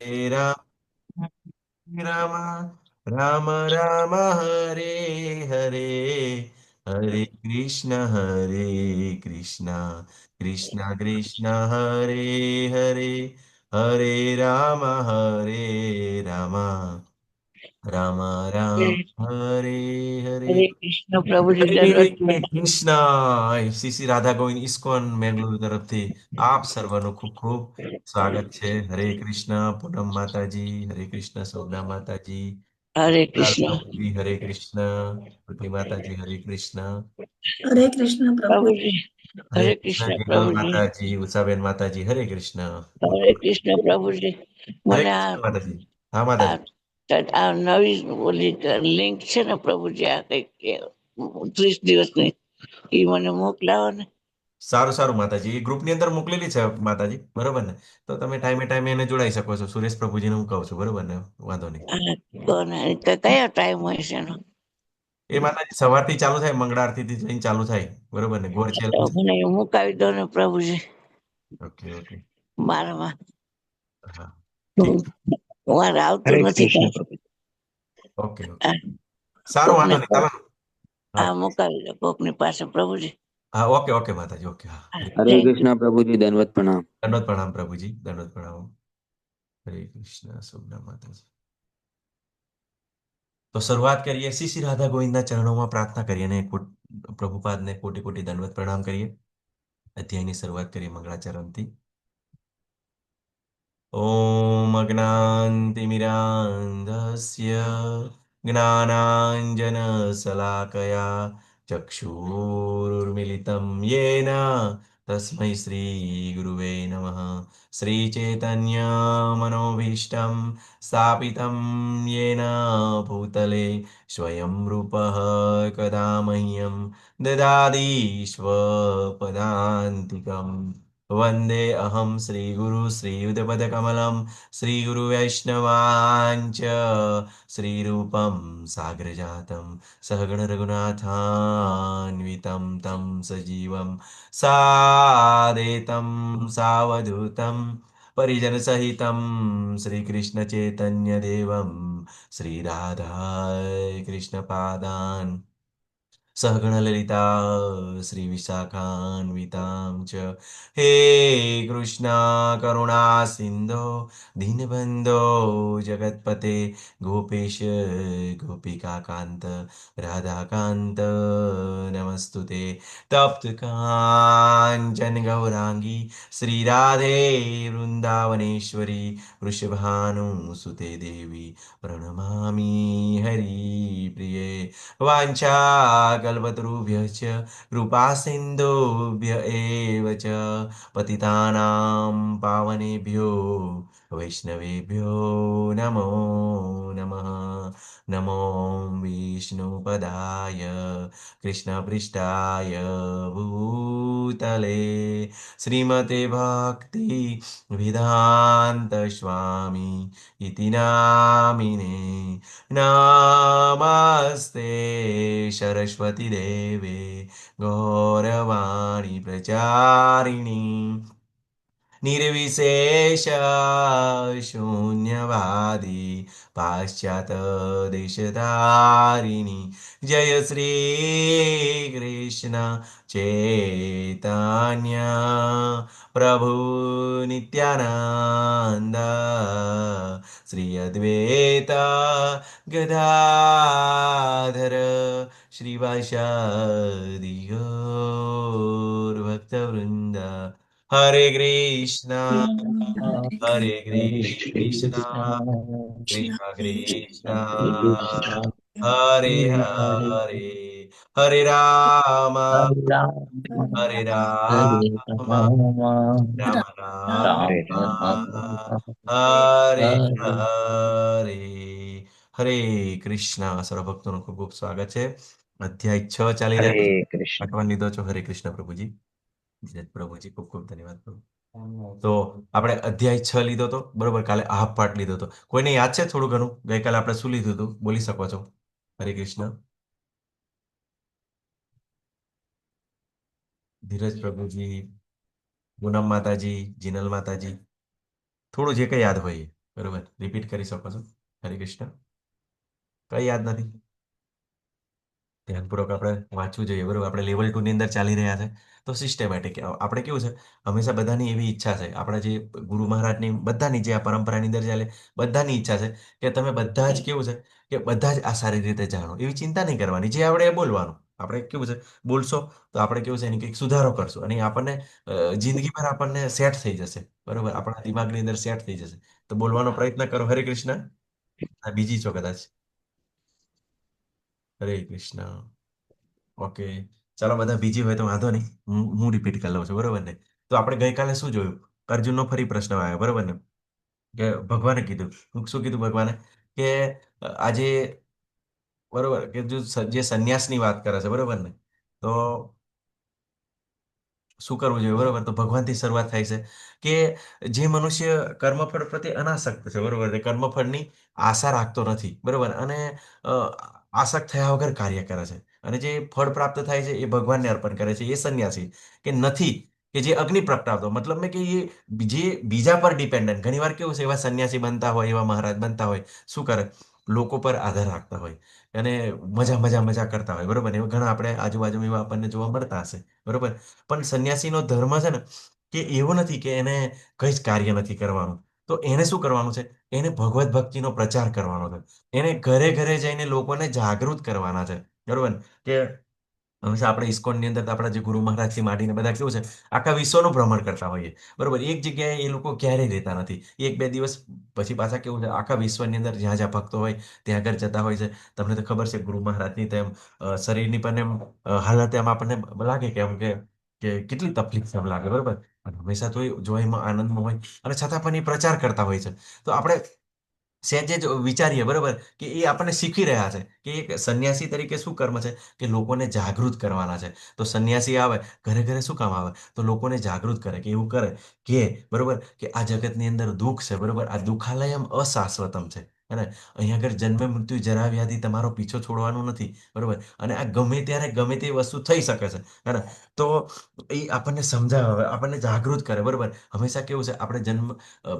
राम राम राम राम हरे हरे हरे कृष्ण कृष्ण कृष्ण हरे हरे हरे हरे राम राम राम हरे हरे हरे कृष्ण प्रभु जी હરે दंडवत કૃષ્ણ શ્રી રાધા ગોવિંદ ઇસ્કોન મેંગલુરુ તરફથી આપ સર્વનું ખૂબ ખૂબ સ્વાગત છે. હરે કૃષ્ણ પૂનમ માતાજી, હરે કૃષ્ણ સોમના માતાજી, हरे લાલ कृष्ण પ્રભુજી હરે કૃષ્ણ, પૃથ્વી માતાજી હરે કૃષ્ણ, हरे कृष्ण प्रभु। प्रभु जी હરે हरे કૃષ્ણ कृष्ण કિંજલ प्रभु जी માતાજી, ઉષાબેન માતાજી હરે કૃષ્ણ, हरे कृष्ण प्रभु जी હરે મને કૃષ્ણ માતાજી. હા આ માતાજી. આ નવી ઓલી લિંક છે ને પ્રભુજી આ કઈક 30 દિવસની એ મને મોકલાવો ને. સારું સારું માતાજી, એ ગ્રુપની અંદર મોકલેલી છે માતાજી, બરોબર ને? તો તમે ટાઈમે ટાઈમે એને જોડાઈ શકો છો. સુરેશ પ્રભુજીને હું કહું છું, બરોબર ને? વાંધો નહીં. આ કોને કયો ટાઈમ હોય છે એનો? એ માતાજી સવારથી ચાલુ થાય, મંગળા આરતીથી જઈને ચાલુ થાય, બરોબર ને? ગોળ તો છેલ્લું છે. મને એ મુકાવી દો ને પ્રભુજી ઓકે ઓકે. મારામાં. હા, ઠીક છે. મારે આવતું હરે નથી કૃષ્ણ કાંઈ. પ્રભુ. Okay okay. આ સારું, કોકને વાંધો નહીં. તમે હા આ મુકાવી દો કોકની પાસે પ્રભુજી. હા, ઓકે ઓકે માતાજી, ઓકે. હા, હા, હરે થેન્ક કૃષ્ણ પ્રભુજી, દંડવત પ્રણામ. દંડવત પ્રણામ પ્રભુજી, દંડવત પ્રણામ. હરે કૃષ્ણ શુભના માતાજી. તો શરૂઆત કરીએ. શ્રી રાધા ગોવિંદના ચરણોમાં પ્રાર્થના કરીએ અને પ્રભુપાદને કોટી કોટી દંડવત પ્રણામ કરીએ. અધ્યાયની શરૂઆત કરીએ મંગળાચરણથી. ॐ अज्ञानतिमिरान्धस्य ज्ञानाञ्जनशलाकया चक्षुरुर्मिलितं येन तस्मै श्रीगुरुवे नमः. श्रीचैतन्यमनोभीष्टं स्थापितं येन भूतले स्वयं रूपः कदा मह्यं ददाति स्वपदान्तिकम्. वन्दे अहं श्रीगुरु श्रीयुतपदकमलं श्रीगुरुवैष्णवाञ्च श्रीरूपं साग्रजातं सहगणरघुनाथान्वितं तं सजीवं सादेतं सावधूतं परिजनसहितं श्रीकृष्णचैतन्यदेवं श्रीराधा कृष्णपादान् सहगणललिता श्रीविशाखान्वितां च हे कृष्णा करुणा सिन्धो दीनबन्धो जगत्पते गोपेश गोपिकान्त राधाकान्त नमस्तुते. तप्त काञ्चन गौराङ्गी श्रीराधे वृन्दावनेश्वरी वृषभानुसुते देवी प्रणमामि हरिप्रिये. वाञ्छाकल्पतरुभ्यश्च कृपा सिन्धुभ्य एव च पतितानां पावनेभ्यो वैष्णवेभ्यो नमो नमः. नमो विष्णुपदाय कृष्णपृष्ठाय भूतले श्रीमते भक्ति वेदान्त स्वामी इति नामिने. नमस्ते सरस्वती देवे गौरवाणी प्रचारिणी निर्विशेष शून्यवादी पाश्चात्देशधारिणी. जय श्री कृष्ण चैतन्य प्रभु नित्यानंद श्री अद्वैत गदाधर श्रीवासादि गौर भक्तवृंद. हरे कृष्णा हरे कृष्णा कृष्णा कृष्णा हरे हरे हरे राम हरे राम राम હરે राम हरे હરે. હરે કૃષ્ણ. સર્વ ભક્તોનું ખૂબ ખૂબ સ્વાગત છે. અધ્યાય 6 ચાલી હરે રહ્યો છે. કૃષ્ણ. પાઠવા લીધો છો. હરે કૃષ્ણ પ્રભુજી. જય પ્રભુજી, ખૂબ ખૂબ ધન્યવાદ પ્રભુ. તો આપણે અધ્યાય 6 લીધો તો બરોબર. કાલે હાફ પાર્ટ લીધો તો કોઈને યાદ છે થોડું ઘણું ગઈકાલે આપણે શું લીધું હતું? બોલી શકો છો. હરે કૃષ્ણ. ધીરજ પ્રભુજી, પૂનમ માતાજી, જીનલ માતાજી, થોડું જે કઈ યાદ હોય એ. બરોબર, રિપીટ કરી શકો છો. હરે કૃષ્ણ. કઈ યાદ નથી? ધ્યાનપૂર્વક આપણે વાંચવું જોઈએ, બરોબર. આપણે લેવલ 2 ની અંદર ચાલી રહ્યા છે, તો સિસ્ટેમેટિક આપણે કેવું છે, હંમેશા બધાની એવી ઈચ્છા છે, આપણા જે ગુરુ મહારાજની બધાની જે આ પરંપરાની અંદર ચાલે, બધાની ઈચ્છા છે કે તમે બધા જ કેવું છે કે બધા જ આ સારી રીતે જાણો. એવી ચિંતા નહીં કરવાની, જે આવડે એ બોલવાનું. આપણે કેવું છે, બોલશો તો આપણે કેવું છે એની કંઈક સુધારો કરશું અને એ આપણને જિંદગીભર આપણને સેટ થઈ જશે, બરોબર. આપણા દિમાગની અંદર સેટ થઈ જશે. તો બોલવાનો પ્રયત્ન કરો. હરે કૃષ્ણ. આ બીજી છો કદાચ. હરે કૃષ્ણ. ઓકે, ચાલો બધા બીજી હોય તો વાંધો નહીં, હું રિપીટ કરી લઉં છું, બરોબર ને. તો આપણે ગઈકાલે શું જોયું? અર્જુનનો ફરી પ્રશ્ન આવ્યો, બરોબર ને, કે ભગવાને કીધું, શું કીધું ભગવાને, કે આજે, બરોબર, કે જો જે સંન્યાસની વાત કરે છે, બરોબર ને, તો શું કરવું જોઈએ, બરોબર. તો ભગવાનથી શરૂઆત થાય છે કે જે મનુષ્ય કર્મફળ પ્રત્યે અનાસક્ત છે, બરોબર, તે કર્મફળની આશા રાખતો નથી, બરોબર, અને અ, આસક્ત થયા વગર કાર્ય કરે છે અને જે ફળ પ્રાપ્ત થાય છે એ ભગવાનને અર્પણ કરે છે, એ સંન્યાસી કે નથી, કે જે અગ્નિ પ્રગટાવતો, મતલબ મેં કે એ જે બીજા પર ડિપેન્ડન્ટ. ઘણીવાર કેવું છે, એવા સંન્યાસી બનતા હોય, એવા મહારાજ બનતા હોય, શું કરે, લોકો પર આધાર રાખતા હોય અને મજા મજા મજા કરતા હોય, બરોબર. એવા ઘણા આપણે આજુબાજુ એવા આપણને જોવા મળતા હશે, બરોબર. પણ સંન્યાસીનો ધર્મ છે ને, કે એવો નથી કે એને કઈ જ કાર્ય નથી કરવાનું. તો એને શું કરવાનું છે? એને ભગવત ભક્તિનો પ્રચાર કરવાનો છે. એને ઘરે ઘરે જઈને લોકોને જાગૃત કરવાના છે, બરોબર ને? કે હંમેશા આપણે ઇસ્કોનની અંદર તો આપણા જે ગુરુ મહારાજથી માંડીને બધા કેવું છે, આખા વિશ્વનું ભ્રમણ કરતા હોઈએ, બરોબર. એક જગ્યાએ એ લોકો ક્યારેય રહેતા નથી. એક બે દિવસ પછી પાછા કેવું છે, આખા વિશ્વની અંદર જ્યાં જ્યાં ભક્તો હોય ત્યાં આગળ જતા હોય છે. તમને તો ખબર છે ગુરુ મહારાજની તેમ શરીરની પણ એમ હાલત એમ આપણને લાગે કે એમ કે કેટલી તકલીફ છે એમ લાગે, બરોબર. પણ હંમેશા તો એ જોઈમાં આનંદમાં હોય અને છતાં પણ એ પ્રચાર કરતા હોય છે. તો આપણે સહેજે જ વિચારીએ, બરોબર, કે એ આપણને શીખી રહ્યા છે કે એક સંન્યાસી તરીકે શું કર્મ છે, કે લોકોને જાગૃત કરવાના છે. તો સંન્યાસી આવે ઘરે ઘરે શું કામ આવે? તો લોકોને જાગૃત કરે, કે એવું કરે કે, બરોબર, કે આ જગતની અંદર દુઃખ છે, બરોબર, આ દુઃખાલયમ અશાશ્વતમ છે. અને અહીંયા આગળ જન્મ મૃત્યુ જરા વ્યાધિ તમારો પીછો છોડવાનું નથી, બરોબર. અને આ ગમે ત્યારે ગમે તે વસ્તુ થઈ શકે છે, હે. તો એ આપણને સમજાવે, આપણને જાગૃત કરે, બરોબર. હંમેશા કેવું છે, આપણે જન્મ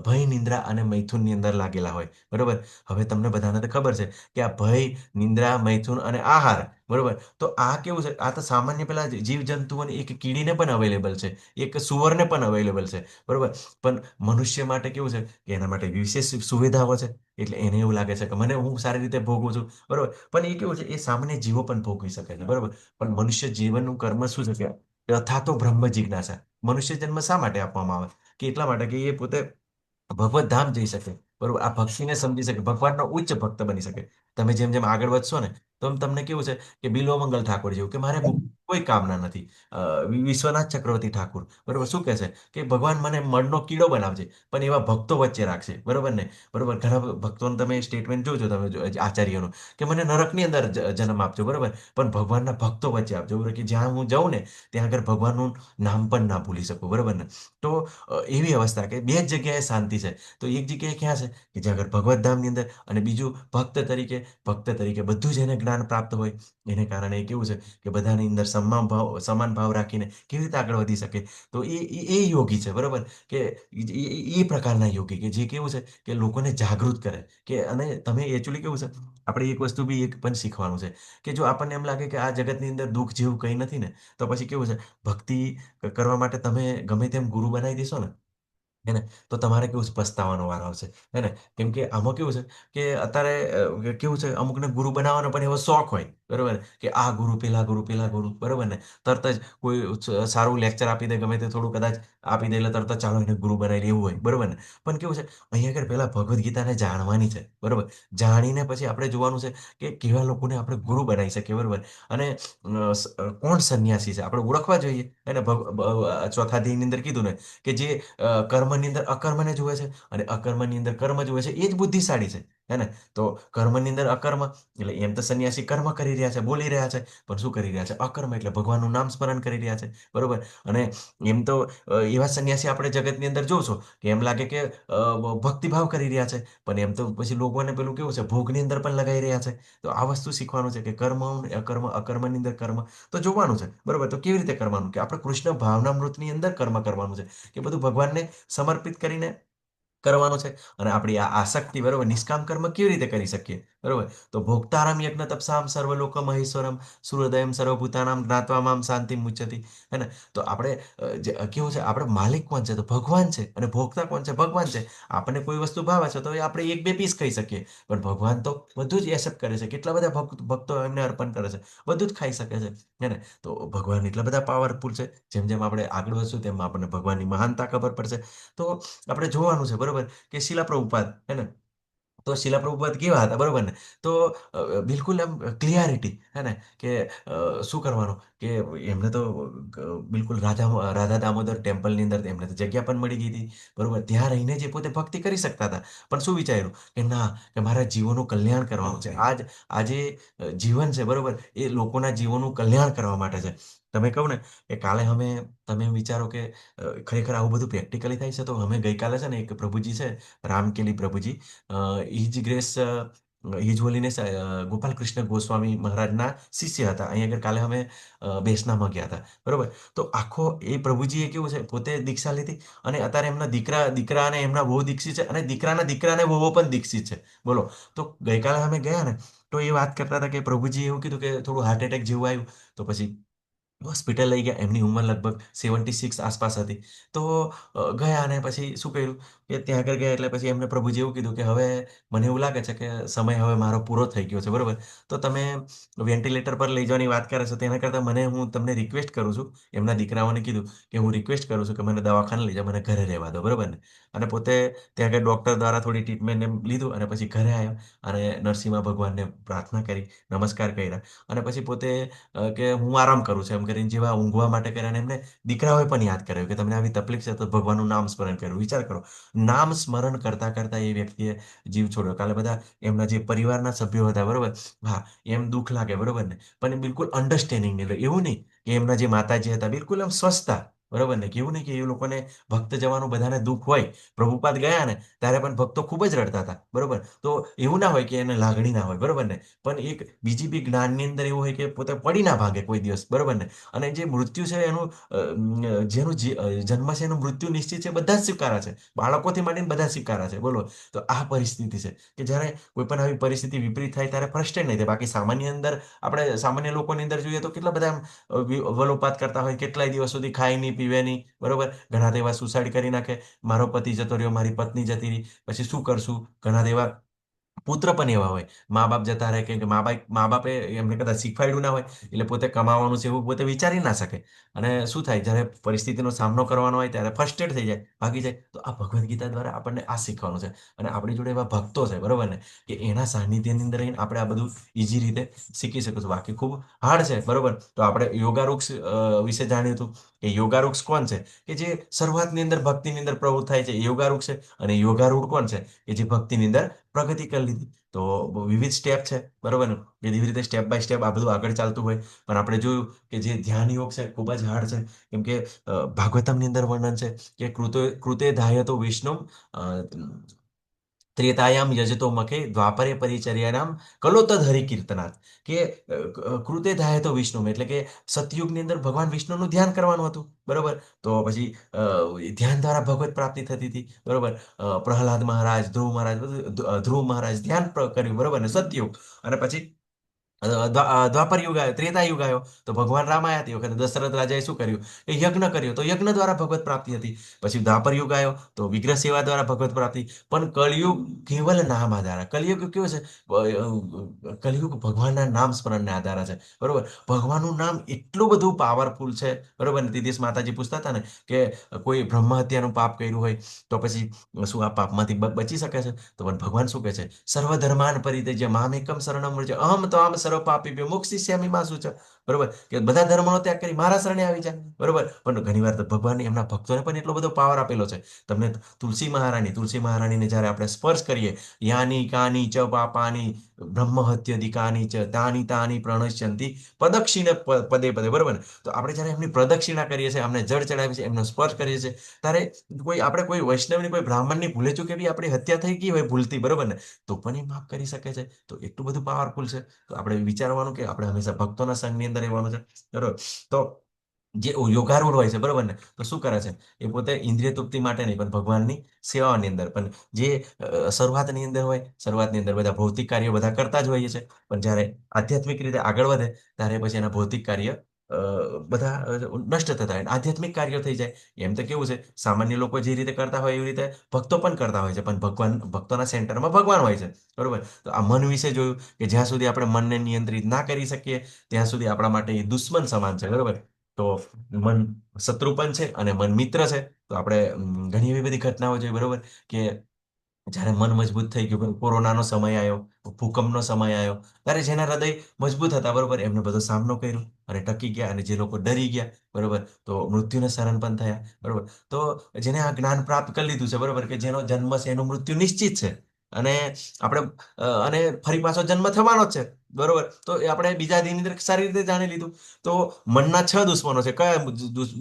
ભય, નિંદ્રા અને મૈથુનની અંદર લાગેલા હોય, બરોબર. હવે તમને બધાને તો ખબર છે કે આ ભય, નિંદ્રા, મૈથુન અને આહાર, બરોબર. તો આ કેવું છે, આ તો સામાન્ય પેલા જીવજંતુઓની એક કીડીને પણ અવેલેબલ છે, એક સુવરને પણ અવેલેબલ છે, બરોબર. પણ મનુષ્ય માટે કેવું છે કે એના માટે વિશેષ સુવિધાઓ છે. એટલે એને એવું લાગે છે કે મને, હું સારી રીતે ભોગવું છું, બરોબર. પણ એ કેવું છે, એ સામાન્ય જીવો પણ ભોગવી શકે છે, બરોબર. પણ મનુષ્ય જીવનનું કર્મ શું છે, કે અથાતો બ્રહ્મ જિજ્ઞાસા. મનુષ્ય જન્મ શા માટે આપવામાં આવે? કે એટલા માટે કે એ પોતે ભગવત ધામ જઈ શકે, બરોબર. આ ભક્તિને સમજી શકે, ભગવાનનો ઉચ્ચ ભક્ત બની શકે. તમે જેમ જેમ આગળ વધશો ને, તો તમને કેવું છે કે બિલ્વમંગલ ઠાકોર જેવું, કે મારે કોઈ કામના નથી. વિશ્વનાથ ચક્રવર્તી ઠાકુર, બરોબર, શું કહે છે કે ભગવાન મને મળનો કીડો બનાવજે, પણ એવા ભક્તો વચ્ચે રાખશે, બરોબર ને, બરોબર. ઘણા ભક્તોને તમે સ્ટેટમેન્ટ જોજો, તમે આચાર્યનું, કે મને નરકની અંદર જન્મ આપજો, બરોબર, પણ ભગવાનના ભક્તો વચ્ચે આપજો, બરોબર, કે જ્યાં હું જાઉં ને ત્યાં આગળ ભગવાનનું નામ પણ ના ભૂલી શકું, બરોબર ને. તો એવી અવસ્થા કે બે જ જગ્યાએ શાંતિ છે. તો એક જગ્યાએ ક્યાં છે, કે જ્યાં આગળ ભગવત ધામની અંદર, અને બીજું ભક્ત તરીકે બધું જ એને જ્ઞાન પ્રાપ્ત હોય. એને કારણે એ કેવું છે કે બધાની અંદર સમાન ભાવ રાખીને કેવી રીતે આગળ વધી શકે. તો એ યોગી છે, બરોબર. કે એ પ્રકારના યોગી, કે જે કેવું છે કે લોકોને જાગૃત કરે. કે અને તમે એકચ્યુઅલી કેવું છે, આપણે એક વસ્તુ બી એક પણ શીખવાનું છે, કે જો આપણને એમ લાગે કે આ જગતની અંદર દુઃખ જેવું કંઈ નથી ને, તો પછી કેવું છે, ભક્તિ કરવા માટે તમે ગમે તેમ ગુરુ બનાવી દેશો ને, હે ને, તો તમારે કેવું છે, પસ્તાવાનો વાર આવશે, હે ને. કેમ કે આમાં કેવું છે કે અત્યારે કેવું છે, અમુકને ગુરુ બનાવવાનો પણ એવો શોખ હોય, બરોબર, કે આ ગુરુ, પેલા ગુરુ, પેલા ગુરુ, બરોબર ને. તરત જ કોઈ સારું લેક્ચર આપી દે, ગમે તે થોડું કદાચ આપી દે, એટલે તરત જ ચાલો એને ગુરુ બનાવી લે, એવું હોય, બરોબર ને. પણ કેવું છે, અહીંયા આગળ પહેલા ભગવદ્ ગીતાને જાણવાની છે, બરોબર. જાણીને પછી આપણે જોવાનું છે કે કેવા લોકોને આપણે ગુરુ બનાવી શકીએ, બરોબર. અને કોણ સંન્યાસી છે આપણે ઓળખવા જોઈએ. અને ચોથા અધ્યાયની અંદર કીધું ને, કે જે કર્મની અંદર અકર્મને જુએ છે અને અકર્મની અંદર કર્મ જુએ છે, એ જ બુદ્ધિશાળી છે, હે ને. તો કર્મની અંદર અકર્મ, એટલે એમ તો સંન્યાસી કર્મ કરી રહ્યા છે, બોલી રહ્યા છે, પણ શું કરી રહ્યા છે? અકર્મ, એટલે ભગવાનનું નામ સ્મરણ કરી રહ્યા છે, બરોબર. અને એમ તો એવા સંન્યાસી આપણે જગતની અંદર જોશો કે એમ લાગે કે ભક્તિભાવ કરી રહ્યા છે, પણ એમ તો પછી લોકોને પેલું કેવું છે, ભોગની અંદર પણ લગાઈ રહ્યા છે. તો આ વસ્તુ શીખવાનું છે કે કર્મ અને અકર્મ, અકર્મની અંદર કર્મ, તો જોવાનું છે, બરોબર. તો કેવી રીતે કરવાનું, કે આપણે કૃષ્ણ ભાવનામૃતની અંદર કર્મ કરવાનું છે, કે બધું ભગવાનને સમર્પિત કરીને કરવાનું છે અને આપણી આ આસક્તિ બરોબર નિષ્કામ કર્મ કેવી રીતે કરી શકીએ બરોબર તો ભોક્તારામ યજ્ઞ તપસામ સર્વલોક મહેશ્વરમ સૂર્યોદયમ સર્વભૂતાનામ જ્ઞાત્વામામ શાંતિ મુચ્યતિ હે ને તો આપણે કેવું છે આપણે માલિક કોણ છે તો ભગવાન છે અને ભોગતા કોણ છે ભગવાન છે. આપણને કોઈ વસ્તુ ભાવે છે તો એ આપણે એક બે પીસ ખાઈ શકીએ પણ ભગવાન તો બધું જ એક્સેપ્ટ કરે છે. કેટલા બધા ભક્તો એમને અર્પણ કરે છે બધું જ ખાઈ શકે છે હે ને તો ભગવાન એટલા બધા પાવરફુલ છે. જેમ જેમ આપણે આગળ વધશું તેમ આપણને ભગવાનની મહાનતા ખબર પડશે. તો આપણે જોવાનું છે બરોબર કે શિલા પ્રભુપાદ હે ને તો શિલા પ્રભુપાદ કેવા હતા બરોબર ને તો બિલકુલ એમ ક્લિયરિટી હે ને કે શું કરવાનું કે એમને તો બિલકુલ રાધા દામોદર ટેમ્પલની અંદર એમને તો જગ્યા પણ મળી ગઈ હતી બરોબર ત્યાં રહીને જે પોતે ભક્તિ કરી શકતા હતા પણ શું વિચાર્યું કે ના કે મારા જીવોનું કલ્યાણ કરવાનું છે. આજે જીવન છે બરોબર એ લોકોના જીવોનું કલ્યાણ કરવા માટે છે. તમે કહો ને કે કાલે તમે વિચારો કે ખરેખર આવું બધું પ્રેક્ટિકલી થાય છે તો અમે ગઈકાલે છે ને એક પ્રભુજી છે રામકેલી પ્રભુજી his grace his Holiness Gopal Krishna Goswami મહારાજના શિષ્ય હતા. અહીં આગળ કાલે અમે બેસનામાં ગયા હતા બરોબર તો આખો એ પ્રભુજીએ કેવું છે પોતે દીક્ષા લીધી અને અત્યારે એમના દીકરા અને એમના બહુ દીક્ષિત છે અને દીકરાના દીકરાને બહુ પણ દીક્ષિત છે બોલો. તો ગઈકાલે અમે ગયા ને તો એ વાત કરતા હતા કે પ્રભુજી એવું કીધું કે થોડું હાર્ટ એટેક જેવું આવ્યું તો પછી હોસ્પિટલ લઈ ગયા. એમની ઉંમર લગભગ 76 આસપાસ હતી. તો ગયા અને પછી શું કર્યું કે ત્યાં આગળ ગયા એટલે પછી એમને પ્રભુજી એવું કીધું કે હવે મને એવું લાગે છે કે સમય હવે મારો પૂરો થઈ ગયો છે બરોબર તો તમે વેન્ટિલેટર પર લઈ જવાની વાત કરે છે તેના કરતાં હું તમને રિક્વેસ્ટ કરું છું. એમના દીકરાઓને કીધું કે હું રિક્વેસ્ટ કરું છું કે મને દવાખાને લઈ જાઓ મને ઘરે રહેવા દો બરોબર ને અને પોતે ત્યાં આગળ ડૉક્ટર દ્વારા થોડી ટ્રીટમેન્ટ એમ લીધું અને પછી ઘરે આવ્યો અને નરસિંહ ભગવાનને પ્રાર્થના કરી નમસ્કાર કર્યા અને પછી પોતે કે હું આરામ કરું છું એમ કરીને જેવા ઊંઘવા માટે કર્યા અને એમને દીકરાઓએ પણ યાદ કર્યું કે તમને આવી તકલીફ છે તો ભગવાનનું નામ સ્મરણ કર્યું. વિચાર કરો નામ સ્મરણ કરતા કરતા એ વ્યક્તિએ જીવ છોડ્યો. કાલે બધા એમના જે પરિવારના સભ્યો હતા બરોબર હા એમ દુઃખ લાગે બરોબર ને પણ એ બિલકુલ અન્ડરસ્ટેન્ડિંગ નહીં એવું નહીં કે એમના જે માતાજી હતા બિલકુલ એમ સ્વસ્થતા બરોબર ને કેવું નહીં કે એ લોકોને ભક્ત જવાનું બધાને દુઃખ હોય. પ્રભુપાદ ગયા ને ત્યારે પણ ભક્તો ખૂબ જ રડતા હતા બરોબર તો એવું ના હોય કે એને લાગણી ના હોય બરોબર ને પણ એક બીજી બી જ્ઞાનની અંદર એવું હોય કે પોતે પડી ના ભાગે કોઈ દિવસ બરોબર ને અને જે મૃત્યુ છે એનું જેનું જન્મ છે એનું મૃત્યુ નિશ્ચિત છે બધા જ સ્વીકારા છે. બાળકોથી માંડીને બધા સ્વીકારા છે બોલો. તો આ પરિસ્થિતિ છે કે જ્યારે કોઈ પણ આવી પરિસ્થિતિ વિપરીત થાય ત્યારે ફ્રસ્ટ્રેટ નહીં થાય. બાકી આપણે સામાન્ય લોકોની અંદર જોઈએ તો કેટલા બધા વલોપાત કરતા હોય કેટલાય દિવસ સુધી ખાય નહીં પીવે નહીં બરોબર ઘણા તો એવા સુસાઇડ કરી નાખે મારો પતિ જતો રહ્યો મારી પત્ની જતી રહી પછી શું કરશું. ઘણા તો એવા પુત્ર પણ એવા હોય મા બાપ જતા રહે કે મા બાપે એમને કદાચ શીખવાડ્યું ના હોય એટલે પોતે કમાવાનું છે એવું પોતે વિચારી ના શકે અને શું થાય જ્યારે પરિસ્થિતિનો સામનો કરવાનો હોય ત્યારે ફ્રસ્ટ્રેટ થઈ જાય ભાગી જાય. તો આ ભગવદ્ ગીતા દ્વારા આપણને આ શીખવાનું છે અને આપણી જોડે એવા ભક્તો છે બરોબર ને કે એના સાનિધ્યની અંદર રહીને આપણે આ બધું ઇઝી રીતે શીખી શકીશું. બાકી ખૂબ હાર્ડ છે બરોબર. તો આપણે યોગારૂક્ષ વિશે જાણ્યું હતું કે યોગારૂક્ષ કોણ છે કે જે શરૂઆતની અંદર ભક્તિની અંદર પ્રવૃત્ત થાય છે એ યોગારૂક્ષ છે અને યોગારૂઢ કોણ છે કે જે ભક્તિની અંદર પ્રગતિ કરી લીધી. તો વિવિધ સ્ટેપ છે બરોબર ને એવી રીતે સ્ટેપ બાય સ્ટેપ આ બધું આગળ ચાલતું હોય પણ આપણે જોયું કે જે ધ્યાન યોગ છે ખૂબ જ હાર્ડ છે. કેમ કે ભાગવતમની અંદર વર્ણન છે કે કૃતે ધાયતો વિષ્ણુ ત્રેતાયામ યજતો મખે દ્વાપરે પરિચર્યાનામ કલોતદ હરિકીર્તનાથ કે કૃતે ધાયતો વિષ્ણુ એટલે કે સતયુગની અંદર ભગવાન વિષ્ણુનું ધ્યાન કરવાનું હતું બરોબર. તો પછી ધ્યાન દ્વારા ભગવત પ્રાપ્તિ થતી હતી બરોબર. પ્રહલાદ મહારાજ ધ્રુવ મહારાજ ધ્યાન કર્યું બરોબર ને સતયુગ અને પછી દ્વાપર યુગ આવ્યો ત્રેતા યુગ આવ્યો તો ભગવાન રામ આવ્યા તે વખતે દશરથ રાજાએ શું કર્યું એ યજ્ઞ કર્યો તો યજ્ઞ દ્વારા ભગવત પ્રાપ્તિ હતી. પછી દ્વાપર યુગ આવ્યો તો વિગ્રહ સેવા દ્વારા ભગવત પ્રાપ્તિ. પણ કળિયુગ કેવલ નામ આધાર. કલિયુગ કેવું છે કલિયુગ ભગવાનના નામ સ્મરણને આધાર છે બરોબર. ભગવાનનું નામ એટલું બધું પાવરફુલ છે બરોબર ને. તે દિવસ માતાજી પૂછતા હતા ને કે કોઈ બ્રહ્મ હત્યાનું પાપ કર્યું હોય તો પછી શું આ પાપમાંથી બચી શકે છે તો પણ ભગવાન શું કહે છે સર્વધર્માન પરિત્યજ્ય મામેકમ શરણમ વ્રજ અહમ તો આમ સર્વ પાપી મોક્ષિષ્યામિ મા શુચ બરોબર કે બધા ધર્મનો ત્યાગ કરી મારા શરણે આવી જાય બરોબર. પણ ઘણીવાર તો ભગવાન એમના ભક્તોને પણ એટલો બધો પાવર આપેલો છે. તમને તુલસી મહારાણીને જ્યારે આપણે સ્પર્શ કરીએ યાની કાની ચ પાપાની બ્રહ્મહત્યધિકાની ચ તાની પ્રણશ્યંતિ પ્રદક્ષિણ પદે પદે બરોબર ને. તો આપણે જ્યારે એમની પ્રદક્ષિણા કરીએ છીએ એમને જળ ચડાવીએ છીએ એમનો સ્પર્શ કરીએ છીએ ત્યારે આપણે કોઈ વૈષ્ણવની કોઈ બ્રાહ્મણની ભૂલે ચૂકે બી આપણી હત્યા થઈ ગઈ હોય ભૂલથી બરોબર ને તો પણ એ માફ કરી શકે છે. તો એટલું બધું પાવરફુલ છે. તો આપણે વિચારવાનું કે આપણે હંમેશા ભક્તોના સંઘની અંદર રહેવાનું છે બરોબર. તો જે યોગારૂઢ હોય છે બરોબર ને, તો શું કરે છે એ પોતે ઇન્દ્રિય તૃપ્તિ માટે નહીં પણ ભગવાનની સેવાની અંદર. પણ જે શરૂઆતની અંદર હોય, શરૂઆતની અંદર બધા ભૌતિક કાર્યો બધા કરતા જ હોઈએ છે, પણ જ્યારે આધ્યાત્મિક રીતે આગળ વધે ત્યારે પછી એના ભૌતિક કાર્ય બધા નષ્ટ થતા હોય અને આધ્યાત્મિક કાર્યો થઈ જાય. એમ તો કેવું છે, સામાન્ય લોકો જે રીતે કરતા હોય એવી રીતે ભક્તો પણ કરતા હોય છે, પણ ભક્તોના સેન્ટરમાં ભગવાન હોય છે બરોબર. તો આ મન વિશે જોયું કે જ્યાં સુધી આપણે મનને નિયંત્રિત ના કરી શકીએ ત્યાં સુધી આપણા માટે એ દુશ્મન સમાન છે બરોબર. તો મન શત્રુ પણ છે અને મન મિત્ર છે. તો આપણે ઘણી એવી બધી ઘટનાઓ જોઈ બરોબર કે જ્યારે મન મજબૂત થઈ ગયું, કોરોનાનો સમય આવ્યો, ભૂકંપનો સમય આવ્યો, ત્યારે જેના હૃદય મજબૂત હતા બરોબર એમને બધો સામનો કર્યો અને ટકી ગયા, અને જે લોકો ડરી ગયા બરોબર તો મૃત્યુને શરણ પણ થયા બરોબર. તો જેને આ જ્ઞાન પ્રાપ્ત કરી લીધું છે બરોબર કે જેનો જન્મ છે એનું મૃત્યુ નિશ્ચિત છે, અને આપણે અને ફરી પાછો જન્મ થવાનો જ છે બરોબર. તો એ આપણે બીજા દિનની અંદર સારી રીતે જાણી લીધું. તો મનના 6 દુશ્મનો છે. કયા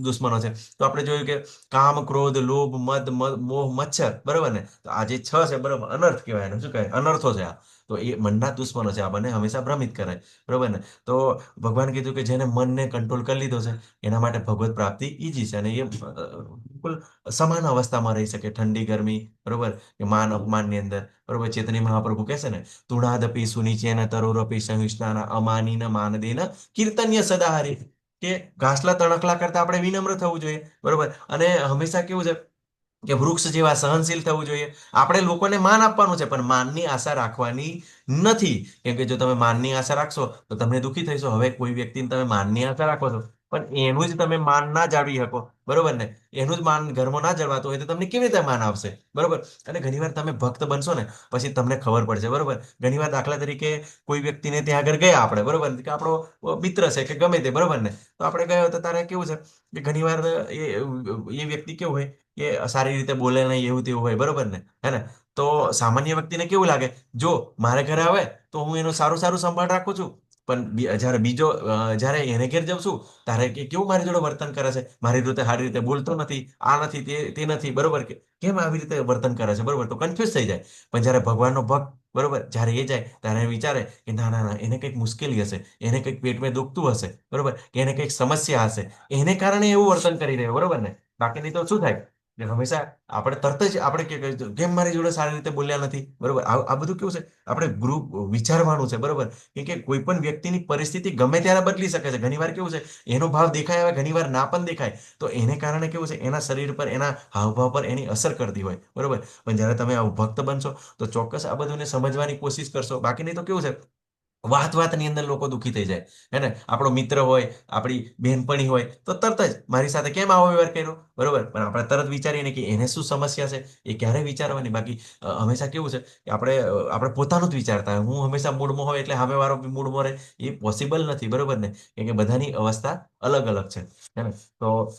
દુશ્મનો છે? તો આપણે જોયું કે કામ, ક્રોધ, લોભ, મદ, મોહ, મચ્છર બરોબર ને. તો આ જે 6 છે બરોબર, અનર્થ કહેવાય એને. શું કહેવાય? અનર્થો છે આ. તો એ મનના દુશ્મનો છે, આપણને હંમેશા ભ્રમિત કરે બરોબર ને. તો ભગવાન કીધું કે જેને મનને કંટ્રોલ કરી લીધો છે એના માટે ભગવત પ્રાપ્તિ ઈજી છે, અને એ બિલકુલ સમાન અવસ્થામાં રહી શકે, ઠંડી ગરમી બરોબર કે માન અપમાનની અંદર બરોબર. ચેતની મહાપ્રભુ કહેશે ને, તુણાદપી સુનિચેન તરોરપી સહિષ્ણાના અમાનીન માનદેન કીર્તન્ય સદાહરી, કે ઘાસલા તણખલા કરતા આપણે વિનમ્ર થવું જોઈએ બરોબર. અને હંમેશા કેવું છે કે વૃક્ષ જેવા સહનશીલ થવું જોઈએ. આપણે લોકોને માન આપવાનું છે પણ માનની આશા રાખવાની નથી. કેમ કે જો તમે માનની આશા રાખશો તો તમે દુઃખી થઈશો. હવે કોઈ વ્યક્તિને તમે માનની આશા રાખો છો પણ એનું જ તમે માન ના જાળવી શકો બરોબર ને, એનું જ માન ઘરમાં ના જળવાતું હોય તો તમને કેવી રીતે માન આવશે બરોબર. અને ઘણીવાર તમે ભક્ત બનશો ને પછી તમને ખબર પડશે બરોબર. ઘણીવાર દાખલા તરીકે કોઈ વ્યક્તિને ત્યાં આગળ ગયા આપણે બરોબર, કે આપણો મિત્ર છે કે ગમે તે બરોબર ને, તો આપણે ગયો તો તારે કેવું છે કે ઘણીવાર એ વ્યક્તિ કેવું હોય કે સારી રીતે બોલે નહીં, એવું તેવું હોય બરોબર ને, હે ને. તો સામાન્ય વ્યક્તિને કેવું લાગે, જો મારે ઘરે આવે તો હું એનું સારું સારું સંભાળ રાખું છું, પણ જ્યારે બીજો જ્યારે એને ઘેર જાઉં છું ત્યારે કેવું મારી જોડે વર્તન કરે છે, મારી રીતે સારી રીતે બોલતો નથી, આ નથી તે નથી બરોબર, કે કેમ આવી રીતે વર્તન કરે છે બરોબર. તો કન્ફ્યુઝ થઈ જાય. પણ જ્યારે ભગવાનનો ભક્ત બરોબર જ્યારે એ જાય ત્યારે એ વિચારે કે ના ના ના, એને કંઈક મુશ્કેલી હશે, એને કંઈક પેટમાં દુખતું હશે બરોબર, કે એને કંઈક સમસ્યા હશે, એને કારણે એવું વર્તન કરી રહ્યો બરોબર ને. બાકી નહીં તો શું થાય કે હંમેશા આપણે તરત જ આપણે કેમ મારી જોડે સારી રીતે બોલ્યા નથી બરોબર. આ બધું કેવું છે, આપણે ગ્રુપ વિચારવાનું છે બરોબર. કે કોઈ પણ વ્યક્તિની પરિસ્થિતિ ગમે ત્યારે બદલી શકે છે. ઘણીવાર કેવું છે, એનો ભાવ દેખાય આવે, ઘણીવાર ના પણ દેખાય. તો એને કારણે કેવું છે, એના શરીર પર, એના હાવભાવ પર એની અસર કરતી હોય બરોબર. પણ જ્યારે તમે આવું ભક્ત બનશો તો ચોક્કસ આ બધુંને સમજવાની કોશિશ કરશો. બાકી નહીં તો કેવું છે, વાતની અંદર લોકો દુઃખી થઈ જાય, હે ને. આપણો મિત્ર હોય, આપણી બહેનપણી હોય તો તરત જ મારી સાથે કેમ આવો વ્યવહાર કર્યો બરોબર, પણ આપણે તરત વિચારીએ ને કે એને શું સમસ્યા છે, એ ક્યારે વિચારવાની. બાકી હંમેશા કેવું છે કે આપણે પોતાનું જ વિચારતા હોય. હું હંમેશા મૂડમાં હોય એટલે સામેવાળો બી મૂડમાં રહે, એ પોસિબલ નથી બરોબર ને. કેમ કે બધાની અવસ્થા અલગ અલગ છે, હે ને. તો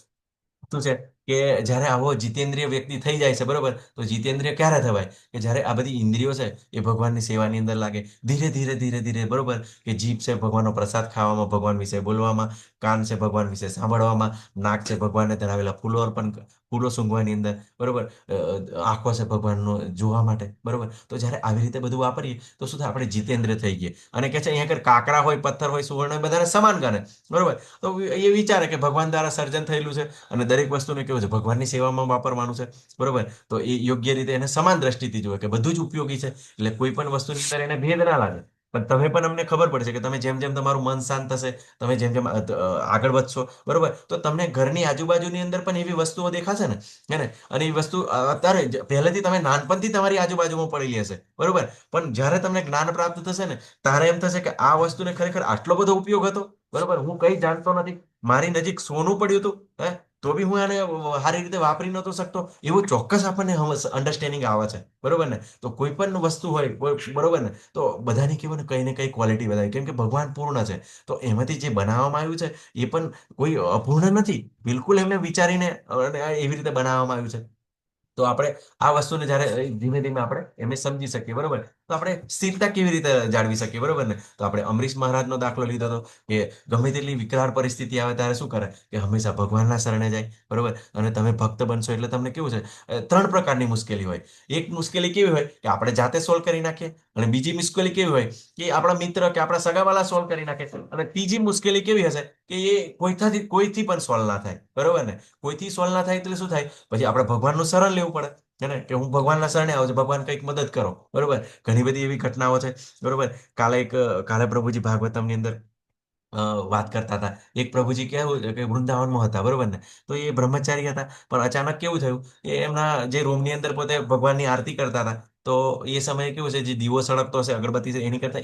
શું છે કે જ્યારે આવો જીતેન્દ્રિય વ્યક્તિ થઈ જાય છે બરોબર, તો જીતેન્દ્રિય ક્યારે થવાય કે જ્યારે આ બધી ઇન્દ્રિયો છે એ ભગવાનની સેવાની અંદર લાગે. ધીરે ધીરે ધીરે ધીરે બરોબર, કે જીભ છે ભગવાનનો પ્રસાદ ખાવામાં, ભગવાન વિશે બોલવામાં, કાન છે ભગવાન વિશે સાંભળવામાં, નાક છે ભગવાનને ધરાવેલા ફૂલો અર્પણ, ફૂલો સૂંઘવાની અંદર બરોબર, આંખો છે ભગવાનનો જોવા માટે બરોબર. તો જ્યારે આવી રીતે બધું વાપરીએ તો શું થાય, આપણે જીતેન્દ્રિય થઈ ગઈએ. અને કે છે અહીંયા આગળ કાકરા હોય, પથ્થર હોય, સુવર્ણ હોય, બધાને સમાન ગણે બરોબર. તો એ વિચારે કે ભગવાન દ્વારા સર્જન થયેલું છે અને દરેક વસ્તુને કેવું છે, ભગવાનની સેવામાં વાપરવાનું છે બરોબર. તો એ યોગ્ય રીતે એને સમાન દ્રષ્ટિથી જુએ કે બધું જ ઉપયોગી છે, એટલે કોઈ પણ વસ્તુની અંદર એને ભેદ ના લાગે. પણ તમે પણ અમને ખબર પડશે કે તમે જેમ જેમ તમારું મન શાંત થશે, તમે જેમ જેમ આગળ વધશો બરોબર, તો તમને ઘરની આજુબાજુની અંદર પણ એવી વસ્તુઓ દેખાશે ને, હે ને. અને એ વસ્તુ અત્યારે પહેલેથી તમે નાનપણથી તમારી આજુબાજુમાં પડેલી હશે બરોબર, પણ જ્યારે તમને જ્ઞાન પ્રાપ્ત થશે ને ત્યારે એમ થશે કે આ વસ્તુને ખરેખર આટલો બધો ઉપયોગ હતો બરોબર, હું કંઈ જાણતો નથી, મારી નજીક સોનું પડ્યું હતું, હે, તો બી હું એને સારી રીતે વાપરી નહોતો શકતો. એવું ચોક્કસ આપણને અન્ડરસ્ટેન્ડિંગ આવે છે બરોબર ને. તો કોઈ પણ વસ્તુ હોય બરોબર ને, તો બધાની કેવું ને કંઈ ને કંઈ ક્વોલિટી બધાની, કેમ કે ભગવાન પૂર્ણ છે. તો એમાંથી જે બનાવવામાં આવ્યું છે એ પણ કોઈ અપૂર્ણ નથી, બિલકુલ એમને વિચારીને અને એવી રીતે બનાવવામાં આવ્યું છે. તો આપણે આ વસ્તુને જ્યારે ધીમે ધીમે આપણે એમને સમજી શકીએ બરોબર. તો આપણે સ્થિરતા કેવી રીતે જાળવી શકીએ, બરોબર ને? તો આપણે અમરીશ મહારાજનો દાખલો લીધો હતો કે ગમે તેટલી વિકરાળ પરિસ્થિતિ આવે ત્યારે શું કરે કે હંમેશા ભગવાનના શરણે જાય, બરોબર. અને તમે ભક્ત બનશો એટલે તમને કેવું છે, ત્રણ પ્રકારની મુશ્કેલી હોય. એક મુશ્કેલી કેવી હોય કે આપણે જાતે સોલ્વ કરી નાખીએ, અને બીજી મુશ્કેલી કેવી હોય કે આપણા મિત્ર કે આપણા સગાવાલા સોલ્વ કરી નાખે, અને ત્રીજી મુશ્કેલી કેવી હશે કે એ કોઈથી પણ સોલ્વ ના થાય, બરોબર ને? કોઈથી સોલ્વ ના થાય એટલે શું થાય, પછી આપણે ભગવાનનું શરણ લેવું પડે, હે ને? કે હું ભગવાનના શરણે આવું છું, ભગવાન કંઈક મદદ કરો, બરોબર. ઘણી બધી એવી ઘટનાઓ છે, બરોબર. કાલે પ્રભુજી ભાગવતમની અંદર વાત કરતા હતા. એક પ્રભુજી કેવું કે વૃંદાવનમાં હતા, બરોબર ને? તો એ બ્રહ્મચારી હતા, પણ અચાનક કેવું થયું કે એમના જે રૂમની અંદર પોતે ભગવાનની આરતી કરતા હતા, તો એ સમયે કેવું છે, જે દીવો સળગતો હશે, અગરબત્તી છે,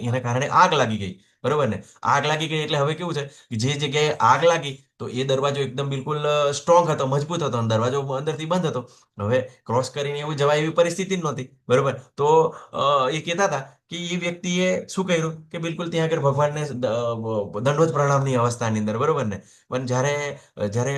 એના કારણે આગ લાગી ગઈ, બરોબર ને? આગ લાગી ગઈ એટલે હવે કેવું છે કે જે જગ્યાએ આગ લાગી તો એ દરવાજો એકદમ બિલકુલ સ્ટ્રોંગ હતો, મજબૂત હતો, અને દરવાજો અંદરથી બંધ હતો. હવે ક્રોસ કરીને એવું જવાય એવી પરિસ્થિતિ જ નહોતી, બરોબર. તો એ કહેતા હતા કે એ વ્યક્તિએ શું કર્યું કે બિલકુલ ત્યાં આગળ ભગવાનને દંડવત પ્રણામની અવસ્થાની અંદર, બરોબર ને? પણ જ્યારે જ્યારે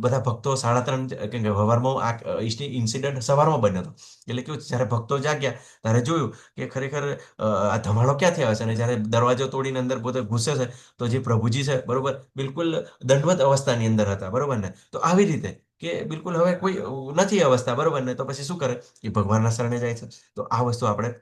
બધા ભક્તો 3:30 કે સવારમાં આ ઇન્સિડન્ટ સવારમાં બન્યો હતો, એટલે કેવું છે, જ્યારે ભક્તો જાગ્યા ત્યારે જોયું કે ખરેખર આ ધમાડો ક્યાંથી આવે છે, અને જ્યારે દરવાજો તોડીને અંદર પોતે ઘૂસે છે તો જે પ્રભુજી છે, બરોબર, બિલકુલ દંડવત અવસ્થાની અંદર હતા, બરોબર ને? તો આવી રીતે કે બિલકુલ હવે કોઈ નથી અવસ્થા, બરોબર ને? તો પછી શું કરે, એ ભગવાનના શરણે જાય છે. તો આ વસ્તુ આપણે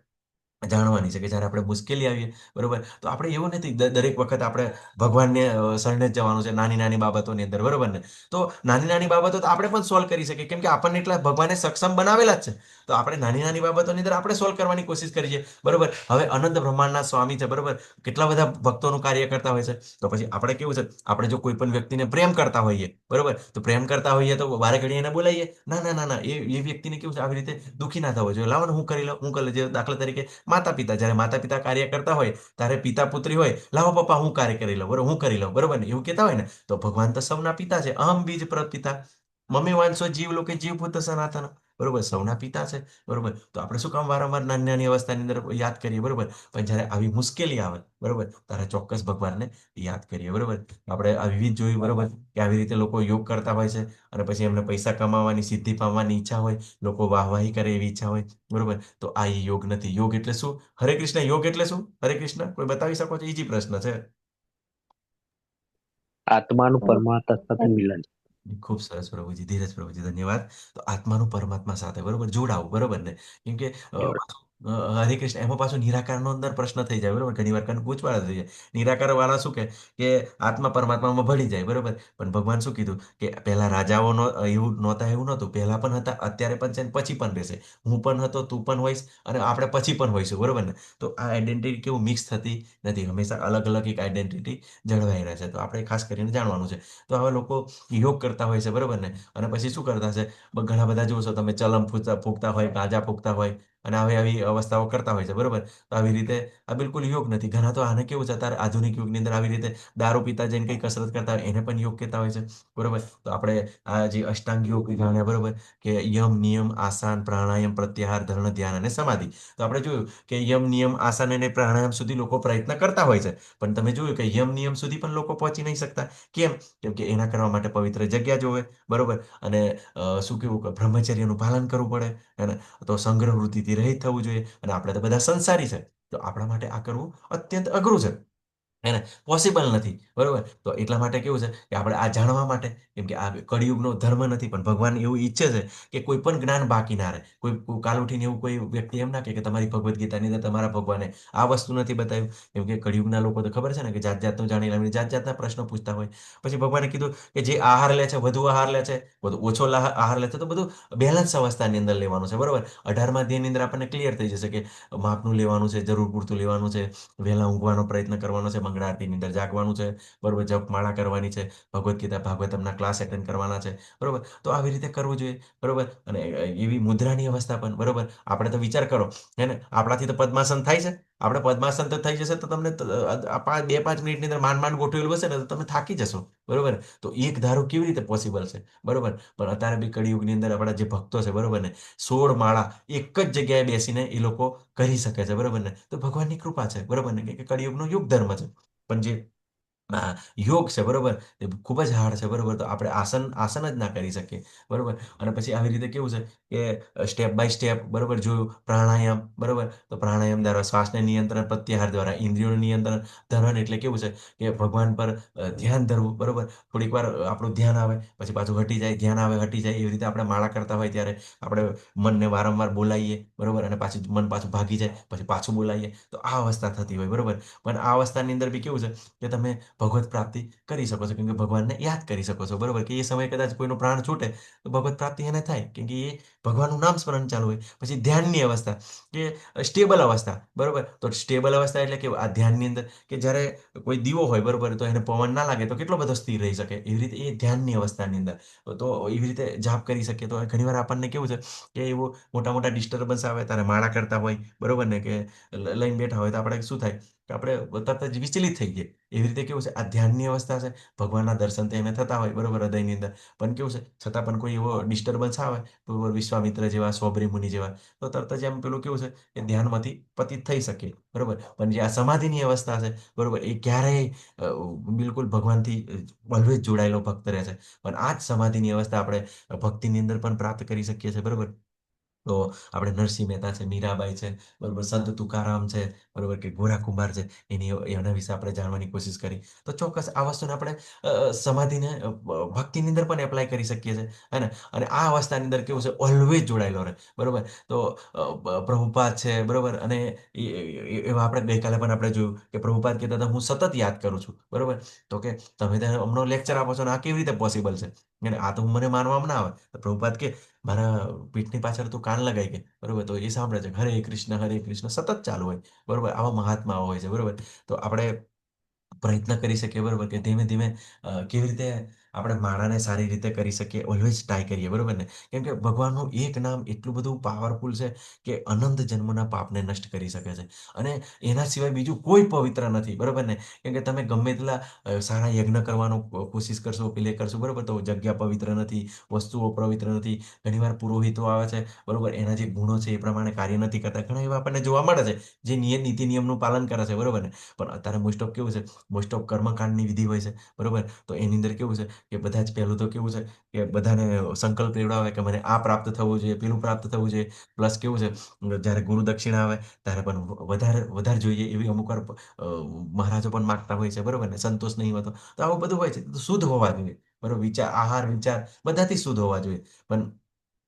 જાણવાની છે કે જ્યારે આપણે મુશ્કેલી આવીએ, બરોબર, તો આપણે એવું નથી દરેક વખત આપણે ભગવાનને શરણે જ જવાનું છે નાની નાની બાબતોની અંદર, બરોબર ને? તો નાની નાની બાબતો તો આપણે પણ સોલ્વ કરી શકીએ, કેમ કે આપણને એટલા ભગવાને સક્ષમ બનાવેલા જ છે. તો આપણે નાની નાની બાબતોની અંદર આપણે સોલ્વ કરવાની કોશિશ કરીએ, બરોબર. હવે અનંત બ્રહ્માંડના સ્વામી છે, બરોબર, કેટલા બધા ભક્તોનું કાર્ય કરતા હોય છે. તો પછી આપણે કેવું છે, આપણે જો કોઈ પણ વ્યક્તિને પ્રેમ કરતા હોઈએ, બરોબર, તો પ્રેમ કરતા હોઈએ તો વારે ઘડીએ એને બોલાવીએ, ના ના ના ના, એ વ્યક્તિને કેવું છે, આવી રીતે દુઃખી ના થવો જોઈએ, લાવો ને હું કરી લઉં, હું કરી લઉં. જે દાખલા તરીકે માતા પિતા, જ્યારે માતા પિતા કાર્ય કરતા હોય ત્યારે પિતા પુત્રી હોય, લાવો પપ્પા હું કાર્ય કરી લઉં, બરોબર, હું કરી લઉં, બરોબર ને? એવું કહેતા હોય ને, તો ભગવાન તો સૌના પિતા છે, અહમ બીજ પ્રપિતા, મમ્મી વાંચો જીવ લોકે જીવભૂત સનાતન, બરોબર, સૌના પિતા છે, બરોબર. તો આપણે શું કામ વારંવાર નાની નાની અવસ્થાની અંદર યાદ કરીએ, બરોબર? પણ જ્યારે આવી મુશ્કેલી આવે, બરોબર, ત્યારે ચોક્કસ ભગવાનને યાદ કરીએ, બરોબર. આપણે આ વિવિધ જોયું, બરોબર, કે આવી રીતે લોકો યોગ કરતા હોય છે, અને પછી એમને પૈસા કમાવાની, સિદ્ધિ પામવાની ઈચ્છા હોય, લોકો વાહવાહી કરે એવી ઈચ્છા હોય, બરોબર. તો આ યોગ નથી. યોગ એટલે શું? હરે કૃષ્ણ, યોગ એટલે શું? હરે કૃષ્ણ, કોઈ બતાવી શકો છો? ઈજી પ્રશ્ન છે. આત્માનું પરમાત્મા સાથે મિલન. ખૂબ સરસ પ્રભુજી, ધીરજ પ્રભુજી, ધન્યવાદ. તો આત્માનું પરમાત્મા સાથે, બરોબર, જોડાવું, બરોબર ને? કેમ કે જોડે. હરે કૃષ્ણ, એમાં પાછું નિરાકારનો અંદર પ્રશ્ન થઈ જાય, બરોબર. ઘણી વાર કન પૂછવાના થઈ જાય. નિરાકાર વાળા શું કે આત્મા પરમાત્મામાં ભળી જાય, બરોબર. પણ ભગવાન શું કીધું કે પહેલા રાજાઓનો એવું નહોતા, એવું નહોતું, પહેલા પણ હતા, અત્યારે પણ છે, ને પછી પણ રહેશે. હું પણ હતો, તું પણ હોઈશ, અને આપણે પછી પણ હોઈશું, બરોબર ને? તો આ આઈડેન્ટિટી કેવું મિક્સ થતી નથી, હંમેશા અલગ અલગ એક આઈડેન્ટિટી જળવાઈ રહે છે. તો આપણે ખાસ કરીને જાણવાનું છે. તો આવા લોકો યોગ કરતા હોય છે, બરોબર ને? અને પછી શું કરતા છે, ઘણા બધા જોશો તમે, ચલમ ફૂંકતા હોય, ગાંજા ફૂંકતા હોય, અને આવી આવી અવસ્થાઓ કરતા હોય છે, બરોબર. તો આવી રીતે આ બિલકુલ યોગ નથી. ઘણા તો આને કેવું છે, અત્યારે આધુનિક યુગની અંદર આવી રીતે દારૂ પીતા જઈને કઈ કસરત કરતા હોય એને પણ યોગ કહેતા હોય છે, બરોબર. તો આપણે આ જે અષ્ટાંગ યોગ જાણ્યા, બરોબર, કે યમ નિયમ આસન પ્રાણાયામ પ્રત્યાહાર ધર્મ ધ્યાન અને સમાધિ. તો આપણે જોયું કે યમ નિયમ આસન અને પ્રાણાયામ સુધી લોકો પ્રયત્ન કરતા હોય છે, પણ તમે જોયું કે યમ નિયમ સુધી પણ લોકો પહોંચી નહીં શકતા. કેમ? કેમ કે એના કરવા માટે પવિત્ર જગ્યા જોવે, બરોબર. અને શું કેવું કે બ્રહ્મચર્યનું પાલન કરવું પડે, અને તો સંગ્રહ વૃત્તિથી રહિત થવું જોઈએ, અને આપણે તો બધા સંસારી છે, તો આપણા માટે આ કરવું અત્યંત અઘરું છે, એને પોસિબલ નથી, બરોબર. તો એટલા માટે કેવું છે કે આપણે આ જાણવા માટે, કેમ કે આ કળિયુગનો ધર્મ નથી, પણ ભગવાન એવું ઈચ્છે છે કે કોઈ પણ જ્ઞાન બાકી ના રહે. કાલ ઉઠીને એવું કોઈ વ્યક્તિ એમ ના કહે કે તમારી ભગવદ્ ગીતાની અંદર તમારા ભગવાને આ વસ્તુ નથી બતાવ્યું. કેમ કે કળિયુગના લોકો તો ખબર છે ને કે જાત જાતનું જાણી લે, જાત જાતના પ્રશ્નો પૂછતા હોય. પછી ભગવાને કીધું કે જે આહાર લે છે, વધુ આહાર લે છે, બધું ઓછો આહાર લે છે, તો બધું બેલેન્સ અવસ્થાની અંદર લેવાનું છે, બરોબર. 18મા અધ્યાયની અંદર આપણને ક્લિયર થઈ જશે કે માપનું લેવાનું છે, જરૂર પૂરતું લેવાનું છે, વહેલા ઊંઘવાનો પ્રયત્ન કરવાનો છે, મંગળા આરતીની અંદર જાગવાનું છે, બરોબર, જપમાળા કરવાની છે, ભગવદ્ ગીતા ભાગવતમના ક્લાસ એટેન્ડ કરવાના છે, બરોબર. તો આવી રીતે કરવું જોઈએ, બરોબર. અને એવી મુદ્રાની અવસ્થા પણ, બરોબર. આપણે તો વિચાર કરો, હે ને, આપણાથી તો પદ્માસન થાય છે. આપણે પદ્માસન તો થઈ જશે તો તમને 2-5 મિનિટની અંદર માંડ માંડ ગોઠવેલું હશે ને તો તમે થાકી જશો, બરોબર. તો એક ધારું કેવી રીતે પોસિબલ છે, બરોબર. પણ અત્યારે બી કળિયુગની અંદર આપણા જે ભક્તો છે, બરોબર ને, 16 માળા એક જ જગ્યાએ બેસીને એ લોકો કરી શકે છે, બરોબર ને? તો ભગવાનની કૃપા છે, બરોબર ને, કે કળિયુગનો યુગ ધર્મ છે. પણ જે યોગ છે બરોબર, એ ખૂબ જ હાર્ડ છે બરોબર. તો આપણે આસન આસન જ ના કરી શકીએ બરોબર. અને પછી આવી રીતે કેવું છે કે સ્ટેપ બાય સ્ટેપ બરોબર જોયું પ્રાણાયામ બરોબર. તો પ્રાણાયામ દ્વારા શ્વાસને નિયંત્રણ, પ્રત્યાહાર દ્વારા ઇન્દ્રિયોનું નિયંત્રણ. ધરન એટલે કેવું છે કે ભગવાન પર ધ્યાન ધરવું બરોબર. થોડીક વાર આપણું ધ્યાન આવે પછી પાછું હટી જાય, ધ્યાન આવે હટી જાય. એવી રીતે આપણે માળા કરતા હોય ત્યારે આપણે મનને વારંવાર બોલાવીએ બરોબર, અને પાછું મન પાછું ભાગી જાય પછી પાછું બોલાવીએ. તો આ અવસ્થા થતી હોય બરોબર. પણ આ અવસ્થાની અંદર બી કેવું છે કે તમે ભગવત પ્રાપ્તિ કરી શકો છો, કેમ કે ભગવાનને યાદ કરી શકો છો બરોબર. કે એ સમયે કદાચ કોઈનો પ્રાણ છૂટે તો ભગવત પ્રાપ્તિ એને થાય, કેમ કે એ ભગવાનનું નામ સ્મરણ ચાલુ હોય. પછી ધ્યાનની અવસ્થા કે સ્ટેબલ અવસ્થા બરોબર. તો સ્ટેબલ અવસ્થા એટલે કે આ ધ્યાનની અંદર કે જ્યારે કોઈ દીવો હોય બરોબર, તો એને પવન ના લાગે તો કેટલો બધો સ્થિર રહી શકે. એવી રીતે એ ધ્યાનની અવસ્થાની અંદર તો એવી રીતે જાપ કરી શકીએ. તો ઘણીવાર આપણને કેવું છે કે એવું મોટા મોટા ડિસ્ટર્બન્સ આવે ત્યારે માળા કરતા હોય બરોબર ને, કે લઈને બેઠા હોય તો આપણે શું થાય કે આપણે તરત જ વિચલિત થઈ જઈએ. એવી રીતે કેવું છે આ ધ્યાનની અવસ્થા છે. ભગવાનના દર્શન તો એને થતા હોય બરોબર હૃદયની અંદર, પણ કેવું છે છતાં પણ કોઈ એવો ડિસ્ટર્બન્સ આવે બરોબર, વિશ્વામિત્ર જેવા, સ્વબ્રી મુનિ જેવા, તો તરત જ એમ પેલું કેવું છે કે ધ્યાનમાંથી પતિત થઈ શકે બરોબર. પણ જે આ સમાધિની અવસ્થા છે બરોબર, એ ક્યારેય બિલકુલ ભગવાનથી ઓલવેજ જોડાયેલો ભક્ત રહે છે. પણ આ જ સમાધિની અવસ્થા આપણે ભક્તિની અંદર પણ પ્રાપ્ત કરી શકીએ છીએ બરોબર. તો આપણે નરસિંહ મહેતા છે, મીરાબાઈ છે બરોબર, સંત તુકારામ છે બરોબર, કે ગોરા કુંભાર છે, એના વિશે આપણે જાણવાની કોશિશ કરી. તો ચોક્કસ આ વસ્તુને આપણે સમાધિને ભક્તિની અંદર પણ એપ્લાય કરી શકીએ છીએ હે ને. અને આ અવસ્થાની અંદર કેવું છે ઓલવેજ જોડાયેલો રહે બરોબર. તો પ્રભુપાદ છે બરોબર, અને એવા આપણે ગઈકાલે પણ આપણે જોયું કે પ્રભુપાદ કહેતા હતા હું સતત યાદ કરું છું બરોબર. તો કે તમે તો હમણાં લેક્ચર આપો છો ને આ કેવી રીતે પોસિબલ છે, અને આ તો મને માનવામાં ના આવે. તો પ્રભુપાદ કે મારા પીઠની પાછળ તું કાન લગાઈ કે બરોબર, તો એ સાંભળે છે હરે કૃષ્ણ સતત ચાલુ હોય બરોબર. આવા મહાત્માઓ હોય છે બરોબર. તો આપણે પ્રયત્ન કરી શકીએ બરોબર, કે ધીમે ધીમે કેવી રીતે આપણે માળાને સારી રીતે કરી શકીએ, ઓલવેઝ ટ્રાય કરીએ બરોબર ને. કેમ કે ભગવાનનું એક નામ એટલું બધું પાવરફુલ છે કે અનંત જન્મના પાપને નષ્ટ કરી શકે છે. અને એના સિવાય બીજું કોઈ પવિત્ર નથી બરોબર ને. કેમ કે તમે ગમે એટલા સારા યજ્ઞ કરવાનો કોશિશ કરશો, પેલે કરશો બરોબર, તો જગ્યા પવિત્ર નથી, વસ્તુઓ પવિત્ર નથી. ઘણીવાર પુરોહિતો આવે છે બરોબર, એના જે ગુણો છે એ પ્રમાણે કાર્ય નથી કરતા. ઘણા એવા આપણને જોવા મળે છે જે નીતિ નિયમનું પાલન કરે છે બરોબર ને. પણ અત્યારે મોસ્ટ ઓફ કેવું છે, મોસ્ટ ઓફ કર્મકાંડની વિધિ હોય છે બરોબર. તો એની અંદર કેવું છે કે બધા જ પહેલું તો કેવું છે કે બધાને સંકલ્પ લેવડાવે કે મને આ પ્રાપ્ત થવું જોઈએ, પેલું પ્રાપ્ત થવું જોઈએ. પ્લસ કેવું છે જ્યારે ગુરુ દક્ષિણા આવે ત્યારે પણ વધારે વધારે જોઈએ એવી અમુક વાર મહારાજો પણ માગતા હોય છે બરોબર ને. સંતોષ નહીં હોતો તો આવું બધું હોય છે. તો શુદ્ધ હોવા જોઈએ બરોબર, વિચાર, આહાર, વિચાર બધાથી શુદ્ધ હોવા જોઈએ. પણ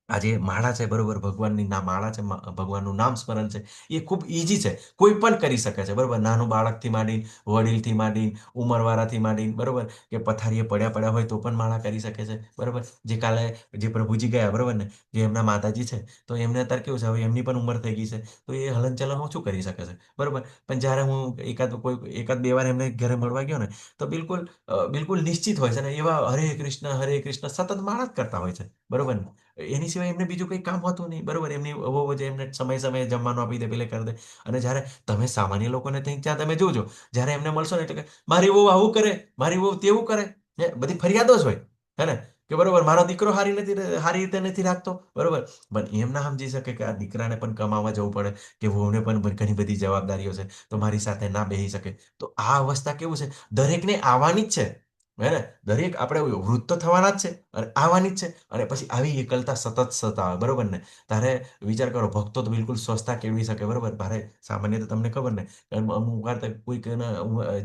આ જે માળા છે બરોબર, ભગવાનની માળા છે, ભગવાનનું નામ સ્મરણ છે, એ ખૂબ ઈઝી છે. કોઈ પણ કરી શકે છે બરોબર. નાનું બાળકથી માંડીને, વડીલથી માંડીને, ઉંમરવાળાથી માંડીને બરોબર, કે પથારીએ પડ્યા પડ્યા હોય તો પણ માળા કરી શકે છે બરોબર. જે કાલે જે પ્રભુજી ગયા બરોબર ને, જે એમના માતાજી છે, તો એમને અત્યારે કેવું છે હવે એમની પણ ઉંમર થઈ ગઈ છે, તો એ હલનચલન ઓછું કરી શકે છે બરોબર. પણ જ્યારે હું એકાદ બે વાર એમને ઘરે મળવા ગયો ને, તો બિલકુલ બિલકુલ નિશ્ચિત હોય છે ને એવા હરે કૃષ્ણ સતત માળા જ કરતા હોય છે બરોબર ને. એની સિવાય એમને બીજું કંઈ કામ હોતું નહીં બરોબર. એમની વહુ જે એમને સમય સમયે જમવાનું આપી દે, પેલે કરી દે. અને જ્યારે તમે સામાન્ય લોકોને ત્યાં તમે જોજો, જ્યારે એમને મળશો ને એટલે કે મારી વહુ આવું કરે, મારી વહુ તેવું કરે, બધી ફરિયાદો જ હોય હે ને. કે બરોબર મારો દીકરો સારી રીતે નથી રાખતો બરોબર. પણ એમ ના સમજી શકે કે આ દીકરાને પણ કમાવા જવું પડે, કે વહુને પણ ઘણી બધી જવાબદારીઓ છે, તો મારી સાથે ના બેસી શકે. તો આ અવસ્થા કેવું છે દરેકને આવવાની જ છે હે ને. દરેક આપણે વૃદ્ધ તો થવાના જ છે અને આવવાની જ છે. અને પછી આવી એકલતા સતત સતત આવે બરોબર ને. તારે વિચાર કરો, ભક્તો તો બિલકુલ સ્વસ્થતા કેળવી શકે બરોબર. તારે સામાન્ય તો તમને ખબર ને, અમુક વાર કોઈકના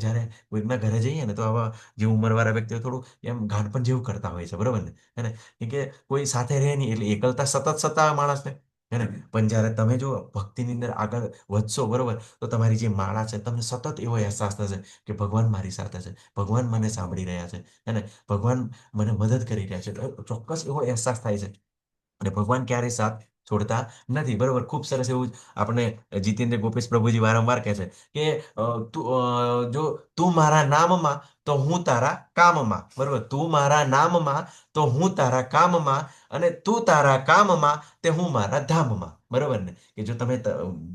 જ્યારે કોઈકના ઘરે જઈએ ને, તો આવા જે ઉંમરવાળા વ્યક્તિઓ થોડું એમ ગાંડપણ જેવું કરતા હોય છે બરોબર ને હે ને. કેમ કે કોઈ સાથે રહે નહીં એટલે એકલતા સતત સતાવે માણસને હે ને. પણ જ્યારે તમે જો ભક્તિની અંદર આગળ વધશો બરોબર, તો તમારી જે માળા છે તમને સતત એવો અહેસાસ થશે કે ભગવાન મારી સાથે છે, ભગવાન મને સાંભળી રહ્યા છે હે ને, ભગવાન મને મદદ કરી રહ્યા છે. તો ચોક્કસ એવો અહેસાસ થાય છે. અને ભગવાન ક્યારેય સાથ છોડતા નથી બરોબર. ખૂબ સરસ એવું આપણે જીતેન્દ્ર ગોપેશ પ્રભુજી વારંવાર કહે છે કે જો તું મારા નામમાં તો હું તારા કામમાં બરોબર. તું મારા નામમાં તો હું તારા કામમાં, અને તું તારા કામમાં તે હું મારા ધામમાં બરોબર ને. કે જો તમે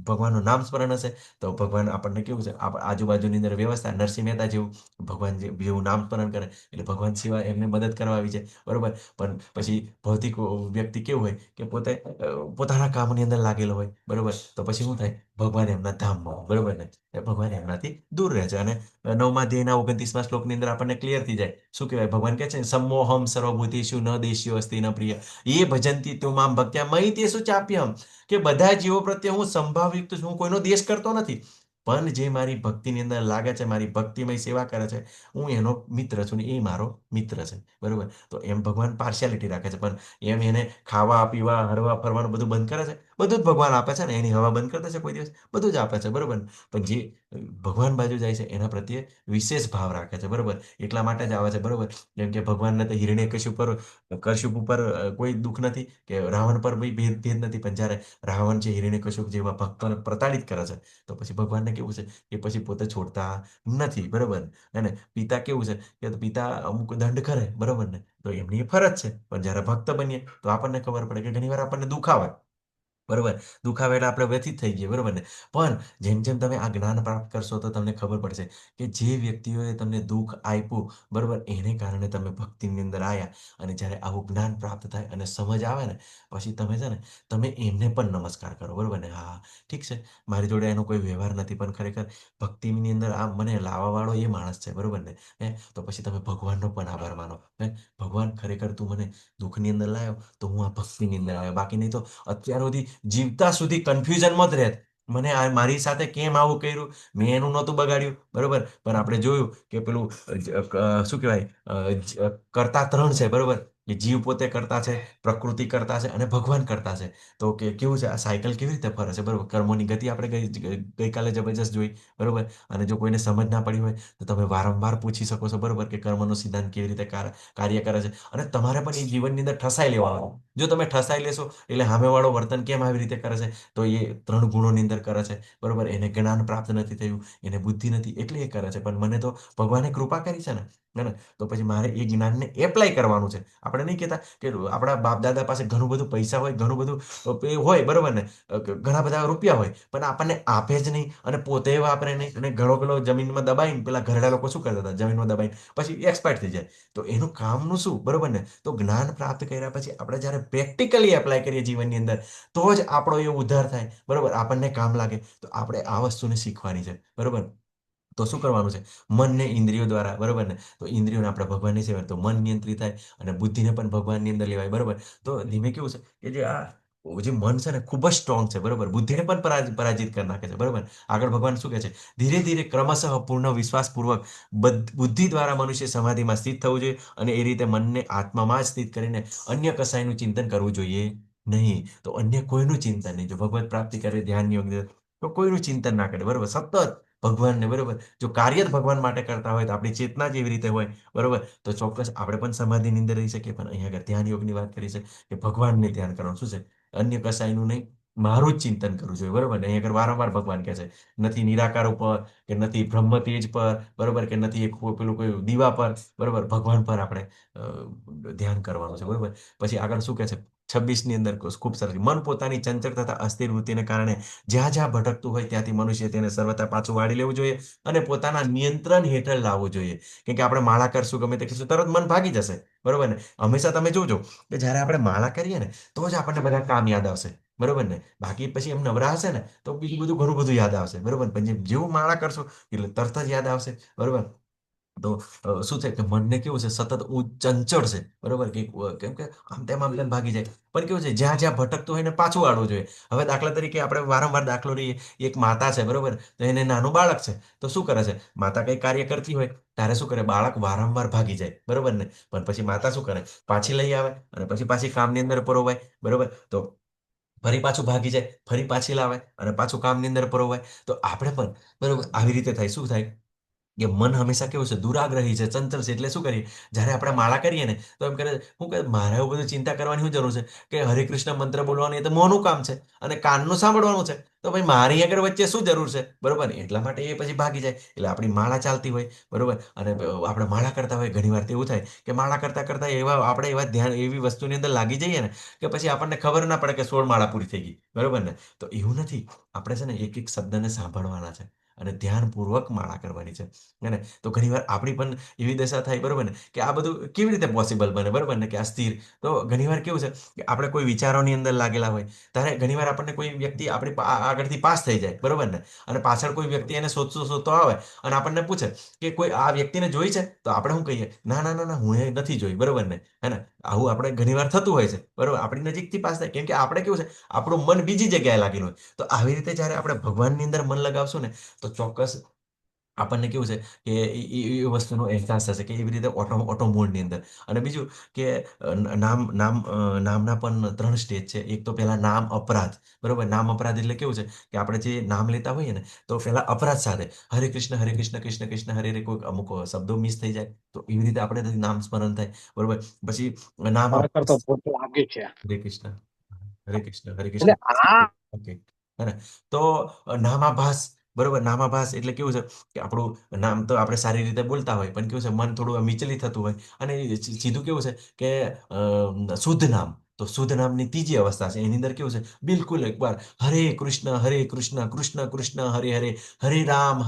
ભગવાનનું નામ સ્મરણ હશે તો ભગવાન આપણને કેવું છે આજુબાજુની અંદર વ્યવસ્થા, નરસિંહ મહેતા જેવું ભગવાન જેવું નામ સ્મરણ કરે એટલે ભગવાન સિવાય એમને મદદ કરવા આવી છે બરોબર. પણ પછી ભૌતિક વ્યક્તિ કેવું હોય કે પોતે પોતાના કામની અંદર લાગેલો હોય બરોબર. તો પછી શું થાય ભગવાન એમના ધામમાં હોય, બરોબર ને? એ ભગવાન એમનાથી દૂર રહે છે. અને 9મા અધ્યાયના 29મા શ્લોકની અંદર આપણને ક્લિયર થઈ જાય. શું કહેવાય? ભગવાન કહે છે સમોહમ સર્વભૂતેષુ ન દેશ્યો અસ્તિ ન પ્રિય એ ભજંતી તું મામ ભક્ત્યા મયિ તેષુ ચાપ્યહમ, કે બધા જીવો પ્રત્યે હું સંભાવયુક્ત છું, હું કોઈનો દ્વેષ કરતો નથી. પણ જે મારી ભક્તિની અંદર લાગે છે, મારી ભક્તિમય સેવા કરે છે, હું એનો મિત્ર છું ને એ મારો મિત્ર છે, બરોબર? તો એમ ભગવાન પાર્શિયાલિટી રાખે છે. પણ એમ એને ખાવા પીવા હરવા ફરવાનું બધું બંધ કરે છે, બધું જ ભગવાન આપે છે ને. એની હવા બંધ કરતા છે કોઈ દિવસ? બધું જ આપે છે, બરોબર ને? પણ જે ભગવાન બાજુ જાય છે એના પ્રત્યે વિશેષ ભાવ રાખે છે, બરોબર? એટલા માટે જ આવે છે, બરોબર? જેમ કે ભગવાનને તો હિરણ્યકશિપુ પર કશ્યપ ઉપર કોઈ દુઃખ નથી, કે રાવણ પર બી ભેદ નથી. પણ જ્યારે રાવણ છે હિરણ્યકશિપુ જેવા ભક્તોને પ્રતાડિત કરે છે, તો પછી ભગવાનને કેવું છે કે પછી પોતે છોડતા નથી, બરોબર? અને પિતા કેવું છે કે પિતા અમુક દંડ કરે, બરોબર ને? તો એમની એ ફરજ છે. પણ જ્યારે ભક્ત બનીએ તો આપણને ખબર પડે કે ઘણીવાર આપણને દુઃખ આવે, બરોબર? દુઃખ આવે એટલે આપણે વ્યથિત થઈ જઈએ, બરોબર ને? પણ જેમ જેમ તમે આ જ્ઞાન પ્રાપ્ત કરશો તો તમને ખબર પડશે કે જે વ્યક્તિઓએ તમને દુઃખ આપ્યું, બરોબર, એને કારણે તમે ભક્તિની અંદર આવ્યા. અને જ્યારે આવું જ્ઞાન પ્રાપ્ત થાય અને સમજ આવે ને, પછી તમે છે ને તમે એમને પણ નમસ્કાર કરો, બરોબર ને? હા, ઠીક છે, મારી જોડે એનો કોઈ વ્યવહાર નથી, પણ ખરેખર ભક્તિની અંદર આ મને લાવવાવાળો એ માણસ છે, બરોબર ને? તો પછી તમે ભગવાનનો પણ આભાર માનો. ભગવાન, ખરેખર તું મને દુઃખની અંદર લાવ્યો તો હું આ ભક્તિની અંદર આવ્યો. બાકી નહીં તો અત્યાર સુધી જીવતા સુધી કન્ફ્યુઝનમાં જ રહેત, મને આ મારી સાથે કેમ આવું કર્યું, મેં એનું નહોતું બગાડ્યું, બરોબર? પણ આપણે જોયું કે પેલું શું કહેવાય, કરતા ત્રણ છે, બરોબર? કે જીવ પોતે કરતા છે, પ્રકૃતિ કરતા છે અને ભગવાન કરતા છે. તો કે કેવું છે આ સાયકલ કેવી રીતે ફરે છે, બરોબર? કર્મોની ગતિ આપણે ગઈકાલે જબરજસ્ત જોઈ, બરોબર? અને જો કોઈને સમજ ના પડી હોય તો તમે વારંવાર પૂછી શકો છો, બરોબર, કે કર્મનો સિદ્ધાંત કેવી રીતે કાર્ય કરે છે. અને તમારે પણ એ જીવનની અંદર ઠસાઈ લેવાનો. જો તમે ઠસાઈ લેશો એટલે સામેવાળો વર્તન કેમ આવી રીતે કરે છે, તો એ 3 ગુણોની અંદર કરે છે, બરોબર? એને જ્ઞાન પ્રાપ્ત નથી થયું, એને બુદ્ધિ નથી, એટલે એ કરે છે. પણ મને તો ભગવાને કૃપા કરી છે ને, તો પછી મારે એ જ્ઞાનને એપ્લાય કરવાનું છે. આપણે નહીં કહેતા કે આપણા બાપ દાદા પાસે ઘણું બધું પૈસા હોય, ઘણું બધું એ હોય, બરોબર ને? ઘણા બધા રૂપિયા હોય, પણ આપણને આપે જ નહીં અને પોતે વાપરે નહીં. અને ઘણો પેલો જમીનમાં દબાઈને, પેલા ઘરડા લોકો શું કરતા હતા, જમીનમાં દબાઈને પછી એક્સપાયર થઈ જાય. તો એનું કામનું શું, બરોબર ને? તો જ્ઞાન પ્રાપ્ત કર્યા પછી આપણે જ્યારે પ્રેક્ટિકલી એપ્લાય કરીએ જીવનની અંદર, તો જ આપણો એ ઉદ્ધાર થાય, બરોબર? આપણને કામ લાગે. તો આપણે આ વસ્તુને શીખવાની છે, બરોબર? તો શું કરવાનું છે? મનને ઇન્દ્રિયો દ્વારા, બરોબર ને? તો ઇન્દ્રિયોને આપણે ભગવાનની સેવા, તો મન નિયંત્રિત થાય અને બુદ્ધિને પણ ભગવાનની અંદર લેવાય, બરોબર? તો ધીમે કેવું છે કે જે મન છે ને ખૂબ જ સ્ટ્રોંગ છે, બરોબર? બુદ્ધિને પણ પરાજિત કરી નાખે છે, બરોબર? આગળ ભગવાન શું કહે છે? ધીરે ધીરે ક્રમશઃ પૂર્ણ વિશ્વાસપૂર્વક બુદ્ધિ દ્વારા મનુષ્ય સમાધિમાં સ્થિત થવું જોઈએ. અને એ રીતે મનને આત્મામાં જ સ્થિત કરીને અન્ય કશાયનું ચિંતન કરવું જોઈએ નહીં. તો અન્ય કોઈનું ચિંતન નહીં. જો ભગવત પ્રાપ્તિ કરે ધ્યાન યોગ તો કોઈનું ચિંતન ના કરે, બરોબર? સતત ભગવાનને, બરોબર? જો કાર્ય જ ભગવાન માટે કરતા હોય તો આપણી ચેતના જ એવી રીતે હોય, બરોબર? તો ચોક્કસ આપણે પણ સમાધિની અંદર રહી શકીએ. પણ અહીંયા આગળ ધ્યાન યોગની વાત કરી છે કે ભગવાનને ધ્યાન કરવાનું. શું છે? અન્ય કશાયનું નહીં, મારું જ ચિંતન કરવું જોઈએ, બરોબર ને? અહીંયા આગળ વારંવાર ભગવાન કહે છે, નથી નિરાકાર ઉપર, કે નથી બ્રહ્મ તેજ પર, બરોબર, કે નથી એક પેલું કોઈ દીવા પર, બરોબર? ભગવાન પર આપણે ધ્યાન કરવાનું છે, બરોબર? પછી આગળ શું કહે છે? 26ની અંદર ખૂબ સરસ, મન પોતાની ચંચળ તથા અસ્થિર વૃત્તિને કારણે જ્યાં જ્યાં ભટકતું હોય ત્યાંથી મનુષ્ય તેને સર્વથા પાછું વાળી લેવું જોઈએ અને પોતાના નિયંત્રણ હેઠળ લાવવું જોઈએ. કેમ કે આપણે માળા કરશું, ગમે તે કહીશું, તરત મન ભાગી જશે, બરોબર ને? હંમેશા તમે જોજો કે જ્યારે આપણે માળા કરીએ ને તો જ આપણને બધા કામ યાદ આવશે, બરોબર ને? બાકી પછી એમ નવરા હશે ને તો બીજું બધું ઘણું બધું યાદ આવશે, બરોબર? પણ જેવું માળા કરશો એટલે તરત જ યાદ આવશે, બરોબર? તો શું છે કે મનને કેવું છે, સતત ચંચળ છે, બરોબર? કે કેમ કે આમ તેમ ભાગી જાય. પણ કેવું છે, જ્યાં જ્યાં ભટકતું હોય ને પાછું વાળવું જોઈએ. હવે દાખલા તરીકે આપણે વારંવાર દાખલો લઈએ, એક માતા છે, બરોબર? તો એને નાનું બાળક છે, તો શું કરે છે? માતા કઈ કાર્ય કરતી હોય ત્યારે શું કરે? બાળક વારંવાર ભાગી જાય, બરોબર ને? પણ પછી માતા શું કરે? પાછી લઈ આવે અને પછી પાછી કામની અંદર પરોવાય, બરોબર? તો ફરી પાછું ભાગી જાય, ફરી પાછી લાવે અને પાછું કામની અંદર પરોવાય. તો આપણે પણ, બરોબર, આવી રીતે થાય. શું થાય કે મન હંમેશા કેવું છે? દુરાગ્રહી છે, ચંચળ છે. એટલે શું કરીએ? જ્યારે આપણે માળા કરીએ ને તો એમ કરે, શું કહે, મારે એવું બધું ચિંતા કરવાની શું જરૂર છે? કે હરે કૃષ્ણ મંત્ર બોલવાનું એ તો મોંનું કામ છે અને કાનનું સાંભળવાનું છે. તો ભાઈ મારી આગળ વચ્ચે શું જરૂર છે, બરોબર? એટલા માટે એ પછી ભાગી જાય. એટલે આપણી માળા ચાલતી હોય, બરોબર? અને આપણે માળા કરતા હોય, ઘણી વાર તો એવું થાય કે માળા કરતા કરતા આપણે એવા ધ્યાન એવી વસ્તુની અંદર લાગી જઈએ ને કે પછી આપણને ખબર ના પડે કે 16 માળા પૂરી થઈ ગઈ, બરોબર ને? તો એવું નથી. આપણે છે ને એક એક શબ્દને સાંભળવાના છે અને ધ્યાનપૂર્વક માળા કરવાની છે. હે ને? તો ઘણીવાર આપણી પણ એવી દશા થાય, બરોબર ને, કે આ બધું કેવી રીતે પોસિબલ બને, બરોબર ને, કે આ સ્થિર. તો ઘણીવાર કેવું છે કે આપણે કોઈ વિચારોની અંદર લાગેલા હોય ત્યારે ઘણીવાર આપણને કોઈ વ્યક્તિ આપણી આગળથી પાસ થઈ જાય, બરોબર ને, અને પાછળ કોઈ વ્યક્તિ એને શોધતો શોધતો આવે અને આપણને પૂછે કે કોઈ આ વ્યક્તિને જોઈ છે, તો આપણે શું કહીએ? ના ના ના ના, હું એ નથી જોઈ, બરોબર ને, હે ને? આવું આપણે ઘણીવાર થતું હોય છે, બરોબર, આપણી નજીકથી પાસ થાય, કેમ કે આપણે કેવું છે, આપણું મન બીજી જગ્યાએ લાગેલું હોય. તો આવી રીતે જ્યારે આપણે ભગવાનની અંદર મન લગાવશું ને, તો ચોક્કસ આપણને કેવું છે કે એ વસ્તુનો અહેસાસ થશે કે એવી રીતે ઓટો મોડની અંદર. અને બીજું કે નામના પણ 3 સ્ટેજ છે. એક તો પહેલા નામ અપરાધ, બરોબર. નામ અપરાધ એટલે કેવું છે કે આપણે જે નામ લેતા હોઈએ ને, તો પહેલા અપરાધ સાથે હરે કૃષ્ણ કૃષ્ણ કૃષ્ણ હરે હરે, કોઈ અમુક શબ્દો મિસ થઈ જાય, તો એવી રીતે આપણે નામ સ્મરણ થાય, બરોબર. પછી નામ ખરેખર તો ભૂખ લાગે છે. હરે કૃષ્ણ હરે કૃષ્ણ હરે એટલે કૃષ્ણ. આ ઓકે, હે ને? તો નામાભાસ, બરોબર. નામાભાસ એટલે કેવું છે કે આપણું નામ તો આપણે સારી રીતે બોલતા હોય, પણ કેવું છે, મન થોડું વિચલિત થતું હોય, અને સીધું કેવું છે કે શુદ્ધ નામ. તો શુદ્ધ નામની ત્રીજી અવસ્થા છે, એની અંદર કેવું છે, બિલકુલ એકવાર હરે કૃષ્ણ કૃષ્ણ કૃષ્ણ હરે હરે, હરે રામ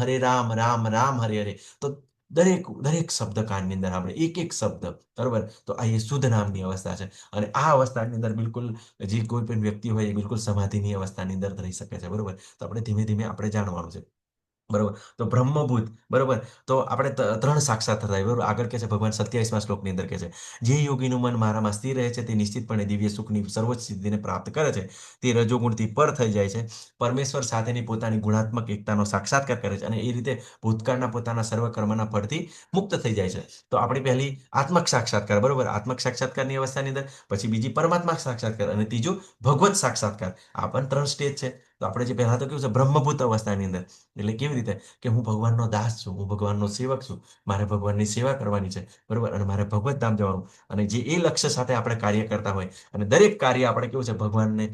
રામ રામ હરે હરે. તો દરેક દરેક શબ્દ કાનની અંદર આપણે એક એક શબ્દ, બરોબર. તો આ એ શુદ્ધ નામની અવસ્થા છે. અને આ અવસ્થાની અંદર બિલકુલ જે કોઈ પણ વ્યક્તિ હોય એ બિલકુલ સમાધિની અવસ્થાની અંદર રહી શકે છે, બરોબર. તો આપણે ધીમે ધીમે આપણે જાણવાનું છે, બરોબર. તો બ્રહ્મભૂત, બરોબર. તો આપણે 3 સાક્ષાત થાય, બરોબર. આગળ કે છે ભગવાન 27મા શ્લોકની અંદર કે છે, જે યોગીનું મન મારામાં સ્થિર રહે છે તે નિશ્ચિતપણે દિવ્ય સુખની સર્વોચ્ચ સિદ્ધિને પ્રાપ્ત કરે છે. તે રજોગુણથી પર થઈ જાય છે, પરમેશ્વર સાથેની પોતાની ગુણાત્મક એકતાનો સાક્ષાત્કાર કરે છે, અને એ રીતે ભૂતકાળના પોતાના સર્વ કર્મના ફળથી મુક્ત થઈ જાય છે. તો આપણી પહેલી આત્મક સાક્ષાત્કાર, બરોબર. આત્મક સાક્ષાત્કારની અવસ્થાની અંદર, પછી બીજી પરમાત્મા સાક્ષાત્કાર, અને ત્રીજું ભગવત સાક્ષાત્કાર. આ પણ 3 સ્ટેજ છે. તો આપણે જે પહેલા તો કેવું છે, બ્રહ્મભૂત અવસ્થાની અંદર, એટલે કેવી રીતે કે હું ભગવાનનો દાસ છું, હું ભગવાનનો સેવક છું, મારે ભગવાનની સેવા કરવાની છે, બરોબર, અને મારે ભગવત ધામ જવાનું. અને જે એ લક્ષ્ય સાથે આપણે કાર્ય કરતા હોય, અને દરેક કાર્ય આપણે કેવું છે ભગવાનને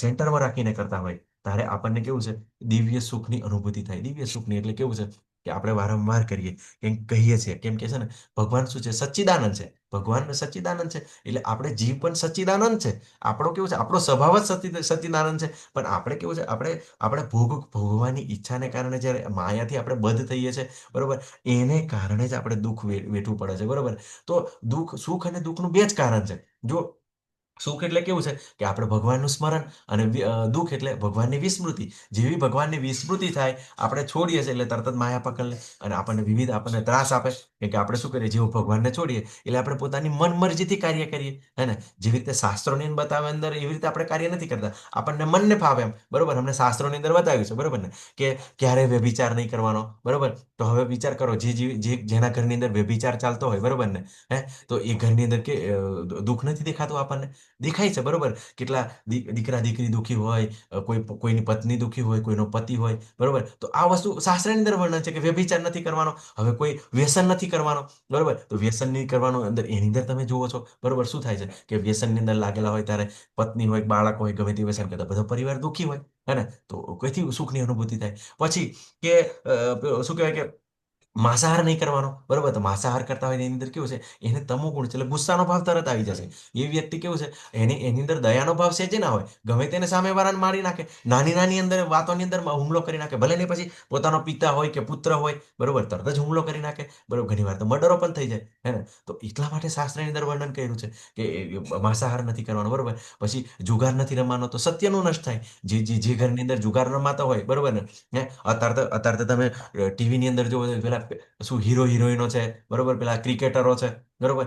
સેન્ટરમાં રાખીને કરતા હોય, ત્યારે આપણને કેવું છે, દિવ્ય સુખની અનુભૂતિ થાય. દિવ્ય સુખની એટલે કેવું છે કે આપણે વારંવાર કરીએ, કેમ કહીએ છીએ, કેમ કે છે ને, ભગવાન શું છે, સચ્ચિદાનંદ છે. ભગવાન સચ્ચિદાનંદ છે, એટલે આપણે જીવ પણ સચ્ચિદાનંદ છે. આપણો કેવું છે, આપણો સ્વભાવ જ સચ્ચિદાનંદ છે. પણ આપણે કેવું છે, આપણે ભોગવવાની ઈચ્છાને કારણે જ્યારે માયાથી આપણે બદ્ધ થઈએ છીએ, બરોબર, એને કારણે જ આપણે દુઃખ વેઠવું પડે છે, બરોબર. તો સુખ અને દુઃખનું બે જ કારણ છે. જો સુખ એટલે કેવું છે કે આપણે ભગવાનનું સ્મરણ, અને દુઃખ એટલે ભગવાનની વિસ્મૃતિ. જેવી ભગવાનની વિસ્મૃતિ થાય, આપણે છોડીએ છીએ એટલે તરત જ માયા પકડ લે, અને આપણને ત્રાસ આપે. કેમ કે આપણે શું કરીએ, જેવું ભગવાનને છોડીએ એટલે આપણે પોતાની મનમરજીથી કાર્ય કરીએ, હે ને? જેવી રીતે શાસ્ત્રોની બતાવે અંદર, એવી રીતે આપણે કાર્ય નથી કરતા. આપણને મનને ફાવે એમ, બરોબર. અમને શાસ્ત્રોની અંદર બતાવ્યું છે, બરોબર ને, કે ક્યારે વ્યભિચાર નહીં કરવાનો, બરોબર. તો હવે વિચાર કરો, જેના ઘરની અંદર વ્યભિચાર ચાલતો હોય, બરોબર ને, હે, તો એ ઘરની અંદર કે દુઃખ નથી દેખાતું આપણને? દેખાય છે, બરોબર. કેટલા દીકરા દીકરી દુઃખી હોય, કોઈની પત્ની દુઃખી હોય, કોઈનો પતિ હોય, બરોબર. તો આ વસ્તુ શાસ્ત્રની અંદર વર્ણન છે કે વ્યભિચાર નથી કરવાનો. હવે કોઈ વ્યસન નથી કરવાનો, બરોબર. તો વ્યસન નહીં કરવાનું, અંદર એની અંદર તમે જુઓ છો, બરોબર, શું થાય છે કે વ્યસનની અંદર લાગેલા હોય ત્યારે પત્ની હોય, બાળક હોય, ગમે તે વ્યસન કરતા, બધો પરિવાર દુઃખી હોય, હે ને? તો કઈથી સુખની અનુભૂતિ થાય? પછી કે શું કહેવાય કે માંસાહાર નહીં કરવાનો, બરોબર. તો માંસાહાર કરતા હોય એની અંદર કેવું છે, એને તમો ગુણ છે, એટલે ગુસ્સાનો ભાવ તરત આવી જશે. એ વ્યક્તિ કેવું છે, એની અંદર દયાનો ભાવ સેજે ના હોય, ગમે તેને સામેવાળાને મારી નાખે, નાની નાની અંદર વાતોની અંદર હુમલો કરી નાખે, ભલે ને પછી પોતાનો પિતા હોય કે પુત્ર હોય, બરોબર, તરત જ હુમલો કરી નાખે, બરોબર. ઘણી વાર તો મર્ડરો પણ થઈ જાય, હે ને? તો એટલા માટે શાસ્ત્રની અંદર વર્ણન કર્યું છે કે માંસાહાર નથી કરવાનો, બરોબર. પછી જુગાર નથી રમવાનો, તો સત્યનું નષ્ટ થાય. જે ઘરની અંદર જુગાર રમાતો હોય, બરોબર ને, હે, અત્યારે તો તમે ટીવીની અંદર જો પેલા શું હીરો હિરોઈનો છે, બરોબર, પેલા ક્રિકેટરો છે, બરોબર,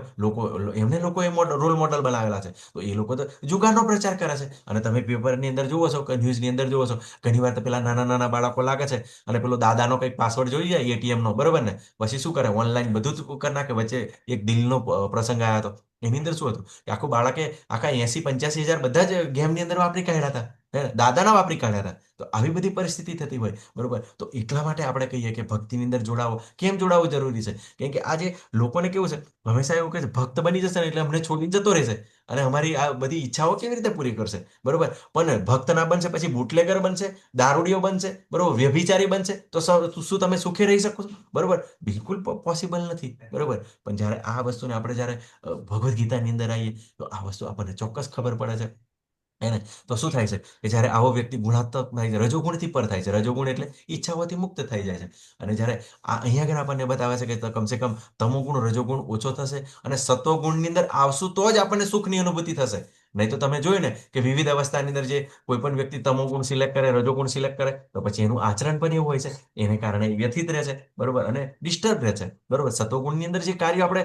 એમને લોકો રોલ મોડલ બનાવેલા છે. તો એ લોકો તો જુગારનો પ્રચાર કરે છે, અને તમે પેપરની અંદર જુઓ છો કે ન્યૂઝની અંદર જુઓ છો, ઘણી વાર તો પેલા નાના નાના બાળકો લાગે છે, અને પેલો દાદાનો કંઈક પાસવર્ડ જોઈ જાય એટીએમનો, બરોબર ને, પછી શું કરે, ઓનલાઈન બધું જ કરી નાખે. વચ્ચે એક દિલનો પ્રસંગ આવ્યો હતો, એની અંદર શું હતું કે આખું બાળકે આખા 80-85 હજાર બધા જ ગેમની અંદર વાપરી કાઢ્યા હતા, દાદાના વાપરી કાઢ્યા હતા. તો આવી બધી પરિસ્થિતિ થતી હોય, બરોબર. તો એટલા માટે આપણે કહીએ કે ભક્તિની અંદર જોડાવો. કેમ જોડાવવું જરૂરી છે? કેમ કે આજે લોકોને કેવું છે, હંમેશા એવું કહે છે, ભક્ત બની જશે ને એટલે અમને છોડીને જતો રહેશે, અને અમારી આ બધી ઈચ્છાઓ કેવી રીતે પૂરી કરશે, બરોબર. પણ ભક્ત ના બનશે, પછી બુટલેગર બનશે, દારૂડિયો બનશે, બરોબર, વ્યભિચારી બનશે, તો શું તમે સુખે રહી શકો છો? બરોબર, બિલકુલ પોસિબલ નથી, બરોબર. પણ જ્યારે આ વસ્તુને આપણે જ્યારે ભગવદ્ ગીતાની અંદર આવીએ, તો આ વસ્તુ આપણને ચોક્કસ ખબર પડે છે એને તો શું થાય છે કે જ્યારે આવો વ્યક્તિ ગુણાત્મક થાય છે, રજોગુણથી પર થાય છે. રજોગુણ એટલે ઈચ્છાઓથી મુક્ત થઈ જાય છે. અને જ્યારે અહીંયા આગળ આપણને બતાવે છે કે કમસે કમ તમોગુણ રજોગુણ ઓછો થશે અને સત્વગુણની અંદર આવશું તો જ આપણને સુખની અનુભૂતિ થશે. નહીં તો તમે જોયું ને કે વિવિધ અવસ્થાની અંદર જે કોઈ પણ વ્યક્તિ તમોગુણ સિલેક્ટ કરે, રજોગુણ સિલેક્ટ કરે તો પછી એનું આચરણ પણ એવું હોય છે. એને કારણે એ વ્યથિત રહે છે, બરોબર, અને ડિસ્ટર્બ રહે છે, બરોબર. સત્વગુણની અંદર જે કાર્યો આપણે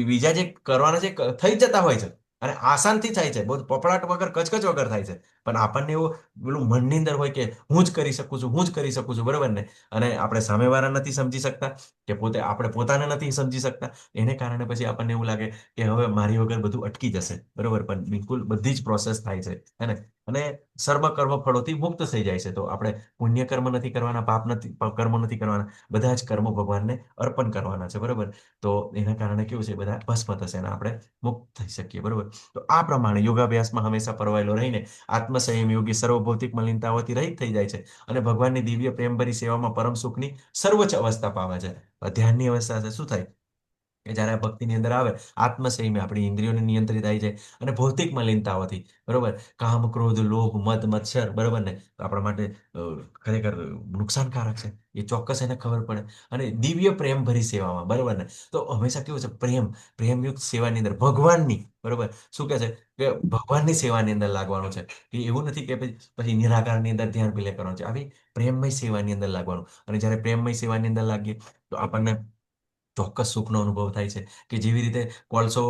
બીજા જે કરવાના છે થઈ જ જતા હોય છે અને આસાનથી થાય છે, બહુ પપડાટ વગર, કચકચ વગર થાય છે. પણ આપણને એવું પેલું મનની અંદર હોય કે હું જ કરી શકું છું, હું જ કરી શકું છું, બરોબર ને. અને આપણે સામેવાળા નથી સમજી શકતા કે આપણે પોતાને નથી સમજી શકતા. એને કારણે પછી આપણને એવું લાગે કે હવે મારી વગર બધું અટકી જશે, બરોબર. પણ બિલકુલ બધી જ પ્રોસેસ થાય છે, હે ને. અને સર્વ કર્મ ફળોથી મુક્ત થઈ જાય છે. તો આપણે પુણ્ય કર્મ નથી કરવાના, કર્મ નથી કરવાના, બધા જ કર્મો ભગવાનને અર્પણ કરવાના છે, બરોબર. તો એના કારણે કેવું છે, બધા ભસ્મ થશે અને આપણે મુક્ત થઈ શકીએ, બરોબર. તો આ પ્રમાણે યોગાભ્યાસમાં હંમેશા પરવાયેલો રહીને આત્મસંયમ યોગી સર્વભૌતિક મલિનતાઓથી રહિત થઈ જાય છે અને ભગવાનની દિવ્ય પ્રેમભરી સેવામાં પરમ સુખની સર્વોચ્ચ અવસ્થા પામે છે. ધ્યાનની અવસ્થા છે, શું થાય કે જ્યારે આ ભક્તિની અંદર આવે, આત્મસંયમે આપણી ઇન્દ્રિયોને નિયંત્રિત થાય છે અને ભૌતિક મલિનતાઓથી, બરોબર, કામ, ક્રોધ, લોભ, મદ, મત્સર, બરોબર ને, તો આપણા માટે ખરેખર નુકસાનકારક છે. એ ચોક્કસ એને ખબર પડે. અને દિવ્ય પ્રેમ ભરી સેવામાં, બરોબર ને, તો હંમેશા કેવું છે, પ્રેમયુક્ત સેવાની અંદર ભગવાનની, બરોબર, શું કહે છે કે ભગવાનની સેવાની અંદર લાગવાનું છે. કે એવું નથી કે પછી નિરાકારની અંદર ધ્યાન પ્લે કરવાનું છે. આવી પ્રેમમય સેવાની અંદર લાગવાનું. અને જ્યારે પ્રેમમય સેવાની અંદર લાગીએ તો આપણને ચોક્કસ સુખનો અનુભવ થાય છે. કે જેવી રીતે કોલસો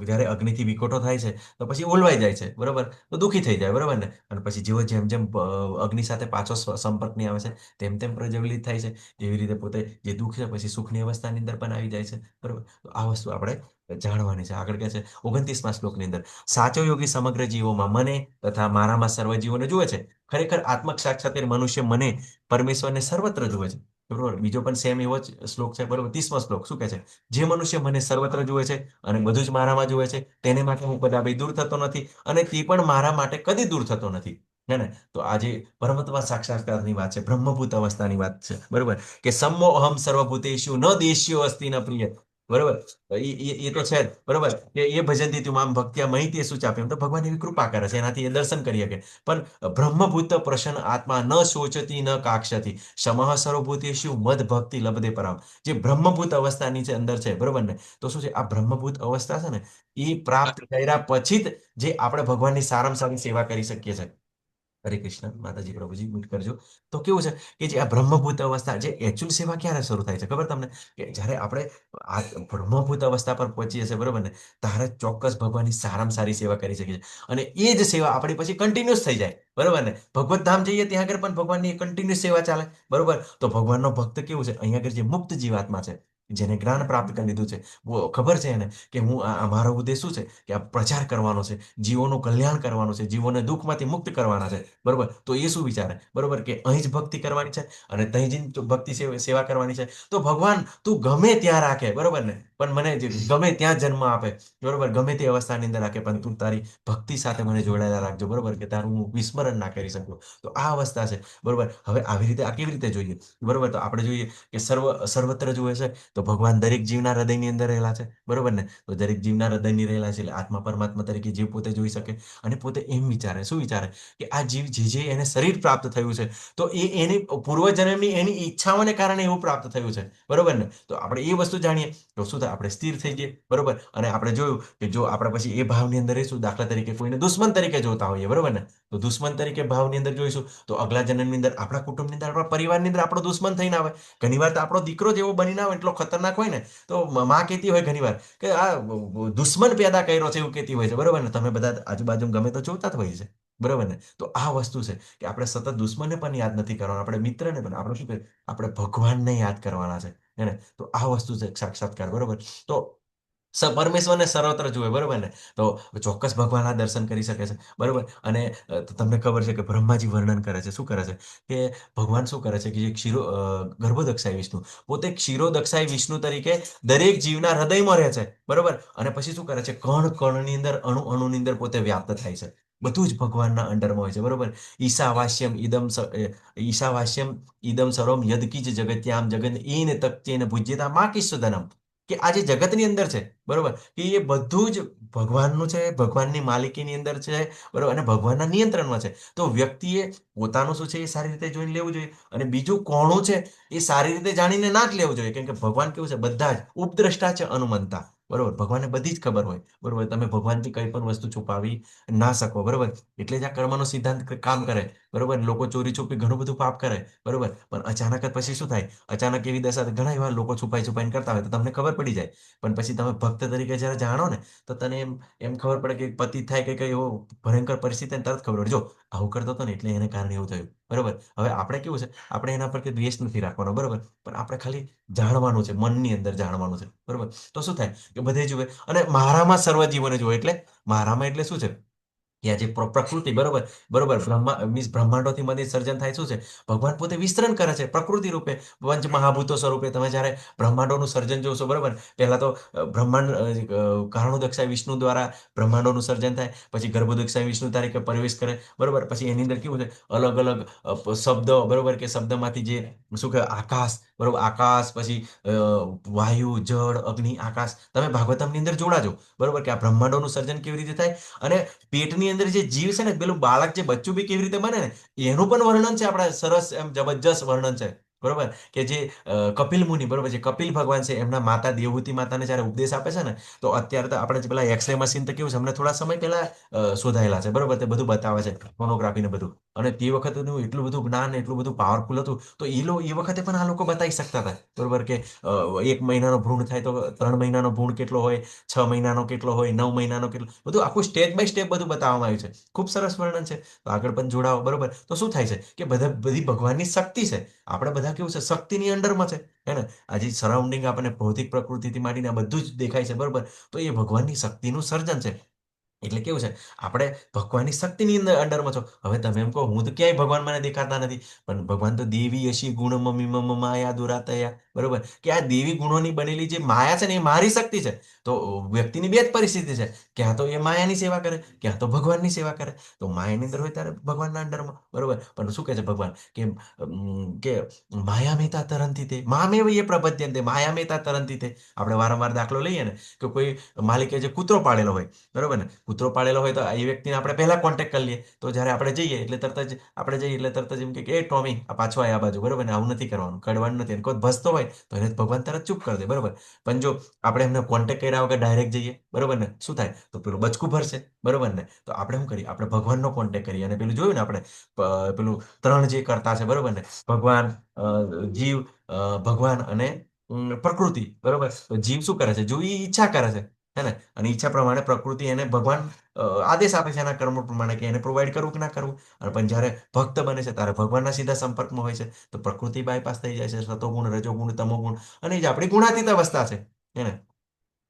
જ્યારે અગ્નિથી વિકોટો થાય છે તો પછી ઓલવાઈ જાય છે, બરોબર, તો દુઃખી થઈ જાય, બરોબર ને. અને પછી જેમ જેમ અગ્નિ સાથે પાછો સંપર્કની આવે છે તેમ તેમ પ્રજ્વલિત થાય છે. એવી રીતે પોતે જે દુઃખ છે પછી સુખની અવસ્થાની અંદર પણ આવી જાય છે, બરોબર. તો આ વસ્તુ આપણે જાણવાની છે. આગળ કહે છે 29મા શ્લોકની અંદર, સાચો યોગી સમગ્ર જીવોમાં મને તથા મારામાં સર્વ જીવોને જુએ છે. ખરેખર આત્મક સાક્ષાત્કાર મનુષ્ય મને, પરમેશ્વરને સર્વત્ર જુએ છે, બરોબર. બીજો પણ સેમ એવો જ શ્લોક છે, બરોબર. 30મો શ્લોક શું કહે છે? જે મનુષ્ય મને સર્વત્ર જુએ છે અને બધું જ મારામાં જુએ છે તેને માટે હું કદાપી દૂર થતો નથી અને તે પણ મારા માટે કદી દૂર થતો નથી, હે ને. તો આજે પરમત્વ સાક્ષાત્કારની વાત છે, બ્રહ્મભૂત અવસ્થાની વાત છે, બરોબર. કે સમ્મો અહમ સર્વભૂતેષુ ન દેશ્યો અસ્તિ ન પ્રિય, બરોબર. એ તો છે જ, બરોબર. કે એ ભજનથી તું આમ ભક્ત્યા મહિતે શું ચાપે, એમ તો ભગવાન એવી કૃપા કરે છે, એનાથી એ દર્શન કરી શકે. પણ બ્રહ્મભૂત પ્રસન્ન આત્મા ન શોચતી ન કાક્ષતી સમઃ સર્વભૂતેષુ મદ ભક્તિ લબદે પરામ. જે બ્રહ્મભૂત અવસ્થાની છે અંદર છે, બરોબર ને. તો શું છે, આ બ્રહ્મભૂત અવસ્થા છે ને, એ પ્રાપ્ત કર્યા પછી જ જે આપણે ભગવાનની સારામાં સારી સેવા કરી શકીએ છીએ. હરે કૃષ્ણ. માતાજી પ્રભુજી મ્યુટ કરજો. તો કેવું છે કે જે આ બ્રહ્મભૂત અવસ્થા, જે એકચ્યુઅલ સેવા ક્યારે શરૂ થાય છે ખબર તમને? કે જ્યારે આપણે આ બ્રહ્મભૂત અવસ્થા પર પહોંચીએ છીએ, બરોબર ને, ત્યારે ચોક્કસ ભગવાનની સારામાં સારી સેવા કરી શકીએ છીએ. અને એ જ સેવા આપણી પછી કન્ટિન્યુઅસ થઈ જાય, બરોબર ને. ભગવત ધામ જઈએ ત્યાં આગળ પણ ભગવાનની કન્ટિન્યુઅસ સેવા ચાલે, બરોબર. તો ભગવાનનો ભક્ત કેવું છે, અહીંયા આગળ જે મુક્ત જીવાત્મા છે, જેને જ્ઞાન પ્રાપ્ત કરી લીધું છે, ખબર છે એને કે હું મારો ઉદ્દેશ શું છે, કે આ પ્રચાર કરવાનો છે, જીવોનું કલ્યાણ કરવાનું છે, જીવોને દુઃખમાંથી મુક્ત કરવાના છે, બરોબર. તો એ શું વિચારે, બરોબર, કે અહીં જ ભક્તિ કરવાની છે અને ત્યાં જ ભક્તિ સેવા કરવાની છે. તો ભગવાન તું ગમે ત્યાં રાખે, બરોબર ને, પણ મને ગમે ત્યાં જન્મ આપે, બરોબર, ગમે તે અવસ્થાની અંદર રાખે, પણ તું તારી ભક્તિ સાથે મને જોડાયેલા રાખજો, બરોબર, કે તારું હું વિસ્મરણ ના કરી શકું. તો આ અવસ્થા છે, બરોબર. હવે આવી રીતે આ કેવી રીતે જોઈએ, બરોબર. તો આપણે જોઈએ કે સર્વત્ર જુએ છે તો ભગવાન દરેક જીવના હૃદયની અંદર રહેલા છે, બરોબર ને. તો દરેક જીવના હૃદયની રહેલા છે એટલે આત્મા પરમાત્મા તરીકે જીવ પોતે જોઈ શકે અને પોતે એમ વિચારે, શું વિચારે, કે આ જીવ જે એને શરીર પ્રાપ્ત થયું છે તો એ એની પૂર્વજન્મની એની ઈચ્છાઓને કારણે એવું પ્રાપ્ત થયું છે, બરોબર ને. તો આપણે એ વસ્તુ જાણીએ તો શું થાય, આપણે સ્થિર થઈ જઈએ, બરોબર. અને આપણે જોયું કે જો આપણે પછી એ ભાવની અંદર રહીશું, દાખલા તરીકે કોઈને દુશ્મન તરીકે જોતા હોઈએ, બરોબર ને, તો દુશ્મન તરીકે ભાવની અંદર જોઈશું તો અગલા જન્મની અંદર આપણા કુટુંબની અંદર, આપણા પરિવારની અંદર આપણો દુશ્મન થઈને આવે. ઘણીવાર તો આપણો દીકરો જેવો બનીને આવે, એટલો ખતરનાક હોય ને, તો માં કહેતી હોય ઘણીવાર કે આ દુશ્મન પેદા કર્યો છે, એવું કહેતી હોય છે, બરોબર ને. તમે બધા આજુબાજુ ગમે તો જોતા જ હોય છે, બરોબર ને. તો આ વસ્તુ છે કે આપણે સતત દુશ્મનને પણ યાદ નથી કરવાનું, આપણે મિત્રને પણ, આપણે શું કરીએ, આપણે ભગવાનને યાદ કરવાના છે, હે ને. તો આ વસ્તુ છે સાક્ષાત્કાર, બરોબર. તો પરમેશ્વરને સર્વત્ર જુએ, બરોબર ને. તો ચોક્કસ ભગવાનના દર્શન કરી શકે છે, બરોબર. અને તમને ખબર છે કે બ્રહ્માજી વર્ણન કરે છે, શું કરે છે, કે ભગવાન શું કરે છે કે જે ગર્ભોદક્ષાય વિષ્ણુ, પોતે ક્ષીરોદક્ષાય વિષ્ણુ તરીકે દરેક જીવના હૃદયમાં રહે છે, બરોબર. અને પછી શું કરે છે, કણ કણની અંદર, અણુ અણુની અંદર પોતે વ્યાપ્ત થાય છે. બધું જ ભગવાનના અંડરમાં હોય છે, બરોબર. ઈશાવાસ્યમ ઇદમ સર્વમ યદકીચ જગત્યામ જગન એન તક્તેન ભુજ્યતા મા કિસ્સુધનમ. કે આ જે જગતની અંદર છે, બરોબર, કે એ બધું જ ભગવાનનું છે, ભગવાનની માલિકીની અંદર છે, બરોબર, અને ભગવાનના નિયંત્રણમાં છે. તો વ્યક્તિએ પોતાનું શું છે એ સારી રીતે જોઈને લેવું જોઈએ, અને બીજું કોણું છે એ સારી રીતે જાણીને ના જ લેવું જોઈએ. કેમ કે ભગવાન કેવું છે, બધા જ ઉપદ્રષ્ટા છે, અનુમંતા, બરોબર. ભગવાનને બધી જ ખબર હોય, બરોબર. તમે ભગવાનથી કઈ પણ વસ્તુ છુપાવી ના શકો, બરોબર. એટલે જ આ કર્મનો સિદ્ધાંત કામ કરે, બરોબર. લોકો ચોરી છુપી ઘણું બધું પાપ કરે, બરોબર, પણ અચાનક જ પછી શું થાય, અચાનક એવી દશા ઘણા એવા લોકો છુપાઈ છુપાઈને કરતા હોય તો તમને ખબર પડી જાય. પણ પછી તમે ભક્ત તરીકે જ્યારે જાણો ને, તો તને એમ ખબર પડે કે પતિત થાય કે કઈ એવો ભયંકર પરિસ્થિતિ ને તરત ખબર પડે, જો આવું કરતો હતો ને એટલે એને કારણે એવું થયું, બરોબર. હવે આપણે કેવું છે, આપણે એના પર કે દ્વેષ નથી રાખવાનો, બરોબર, પણ આપણે ખાલી જાણવાનું છે, મનની અંદર જાણવાનું છે, બરોબર. તો શું થાય કે બધે જુએ, અને મારામાં સર્વ જીવોને જુએ. એટલે મારામાં એટલે શું છે કે આ જે પ્રકૃતિ, બરોબર, બરોબર, મીન્સ બ્રહ્માંડોથી બધી સર્જન થાય શું છે, ભગવાન પોતે વિસ્તરણ કરે છે પ્રકૃતિ રૂપે, પંચ મહાભૂતો સ્વરૂપે. તમે જ્યારે બ્રહ્માંડોનું સર્જન જોશો, બરોબર, પહેલા તો બ્રહ્માંડ કારણોદક્ષાય વિષ્ણુ દ્વારા બ્રહ્માંડોનું સર્જન થાય, પછી ગર્ભોદક્ષાય વિષ્ણુ તરીકે પ્રવેશ કરે, બરોબર. પછી એની અંદર કેવું છે, અલગ અલગ શબ્દો, બરોબર, કે શબ્દમાંથી જે શું કહેવાય, આકાશ, બરોબર, આકાશ, પછી વાયુ, જળ, અગ્નિ, આકાશ. તમે ભાગવતમની અંદર જોડાજો, બરોબર, કે આ બ્રહ્માંડોનું સર્જન કેવી રીતે થાય, અને પેટની અંદર જે જીવ છે ને, પેલું બાળક, જે બચ્ચું બી કેવી રીતે બને ને, એનું પણ વર્ણન છે, આપણે સરસ એમ જબરજસ્ત વર્ણન છે, બરોબર. કે જે કપિલ મુનિ, બરોબર, જે કપિલ ભગવાન છે, એમના માતા દેવહૂતિ માતાને જ્યારે ઉપદેશ આપે છે ને, તો અત્યારે તો આપણે જે પેલા એક્સરે મશીન તો કેવું છે, અમને થોડા સમય પહેલા શોધાયેલા છે, બરોબર, તે બધું બતાવે છે, સોનોગ્રાફી ને બધું. અને તે વખતનું એટલું બધું જ્ઞાન, એટલું બધું પાવરફુલ હતું, તો એ વખતે પણ આ લોકો બતાવી શકતા હતા, બરોબર. કે 1 મહિનાનો ભ્રૂણ થાય તો 3 મહિનાનો ભ્રૂણ કેટલો હોય, 6 મહિનાનો કેટલો હોય, 9 મહિનાનો કેટલો, બધું આખું સ્ટેપ બાય સ્ટેપ બધું બતાવવામાં આવ્યું છે. ખૂબ સરસ વર્ણન છે. તો આગળ પણ જોડાઓ, બરોબર. તો શું થાય છે કે બધી ભગવાનની શક્તિ છે. આપણે બધા કેવું છે, શક્તિની અંડરમાં છે, હે ને. આજે સરાઉન્ડિંગ આપણને ભૌતિક પ્રકૃતિથી માંડીને આ બધું જ દેખાય છે, બરોબર. તો એ ભગવાનની શક્તિનું સર્જન છે. એટલે કેવું છે, આપણે ભગવાનની શક્તિની અંદર અંડરમાં છો. હવે તમે એમ કહો, હું તો ક્યાંય ભગવાન મને દેખાતા નથી, પણ ભગવાન તો દેવી યશી ગુણ મમી મમ માયા દુરાતયા, બરોબર. કે આ દેવી ગુણોની બનેલી જે માયા છે ને, એ મારી શક્તિ છે. તો વ્યક્તિની બે જ પરિસ્થિતિ છે, ક્યાં તો એ માયાની સેવા કરે, ક્યાં તો ભગવાનની સેવા કરે. તો માયાની અંદર હોય ત્યારે ભગવાનના અંડરમાં, બરોબર. પણ શું કહે છે ભગવાન, કે માયા મેતા તરંતી તે મામેવ એ પ્રપદ્યંતે માયા મેતા તરંતી તે. આપણે વારંવાર દાખલો લઈએ ને, કે કોઈ માલિકે જે કૂતરો પાળેલો હોય, બરોબર ને, કૂતરો પાળેલો હોય તો એ વ્યક્તિને આપણે પહેલા કોન્ટેક્ટ કરી લઈએ. તો જ્યારે આપણે જઈએ એટલે તરત જ આપણે જઈએ એટલે તરત જ એમ કે એ ટોમી આ પાછો આ બાજુ, બરોબર ને, આવું નથી કરવાનું, કડવાનું નથી. કોઈ ભસતો હોય તો એને ભગવાન તરત ચૂપ કરી દે, બરોબર. પણ જો આપણે એમને કોન્ટેક્ટ કર્યા વગર ડાયરેક્ટ જઈએ, બરોબર ને, શું થાય, તો પેલું બચકું ભરશે, બરોબર ને. તો આપણે શું કરીએ, આપણે ભગવાનનો કોન્ટેક્ટ કરીએ, અને પેલું જોયું ને આપણે, પેલું 3 જે કરતા છે, બરોબર ને, ભગવાન, જીવ, ભગવાન અને પ્રકૃતિ, બરોબર. તો જીવ શું કરે છે, જો એ ઈચ્છા કરે છે, હે ને, અને ઈચ્છા પ્રમાણે પ્રકૃતિ એને ભગવાન આદેશ આપે છે એના કર્મ પ્રમાણે, કે એને પ્રોવાઈડ કરવું કે ના કરવું. અને પણ જ્યારે ભક્ત બને છે ત્યારે ભગવાનના સીધા સંપર્કમાં હોય છે, તો પ્રકૃતિ બાયપાસ થઈ જાય છે, સતોગુણ, રજોગુણ, તમોગુણ, અને એ જ આપણી ગુણાતીત અવસ્થા છે, હે ને.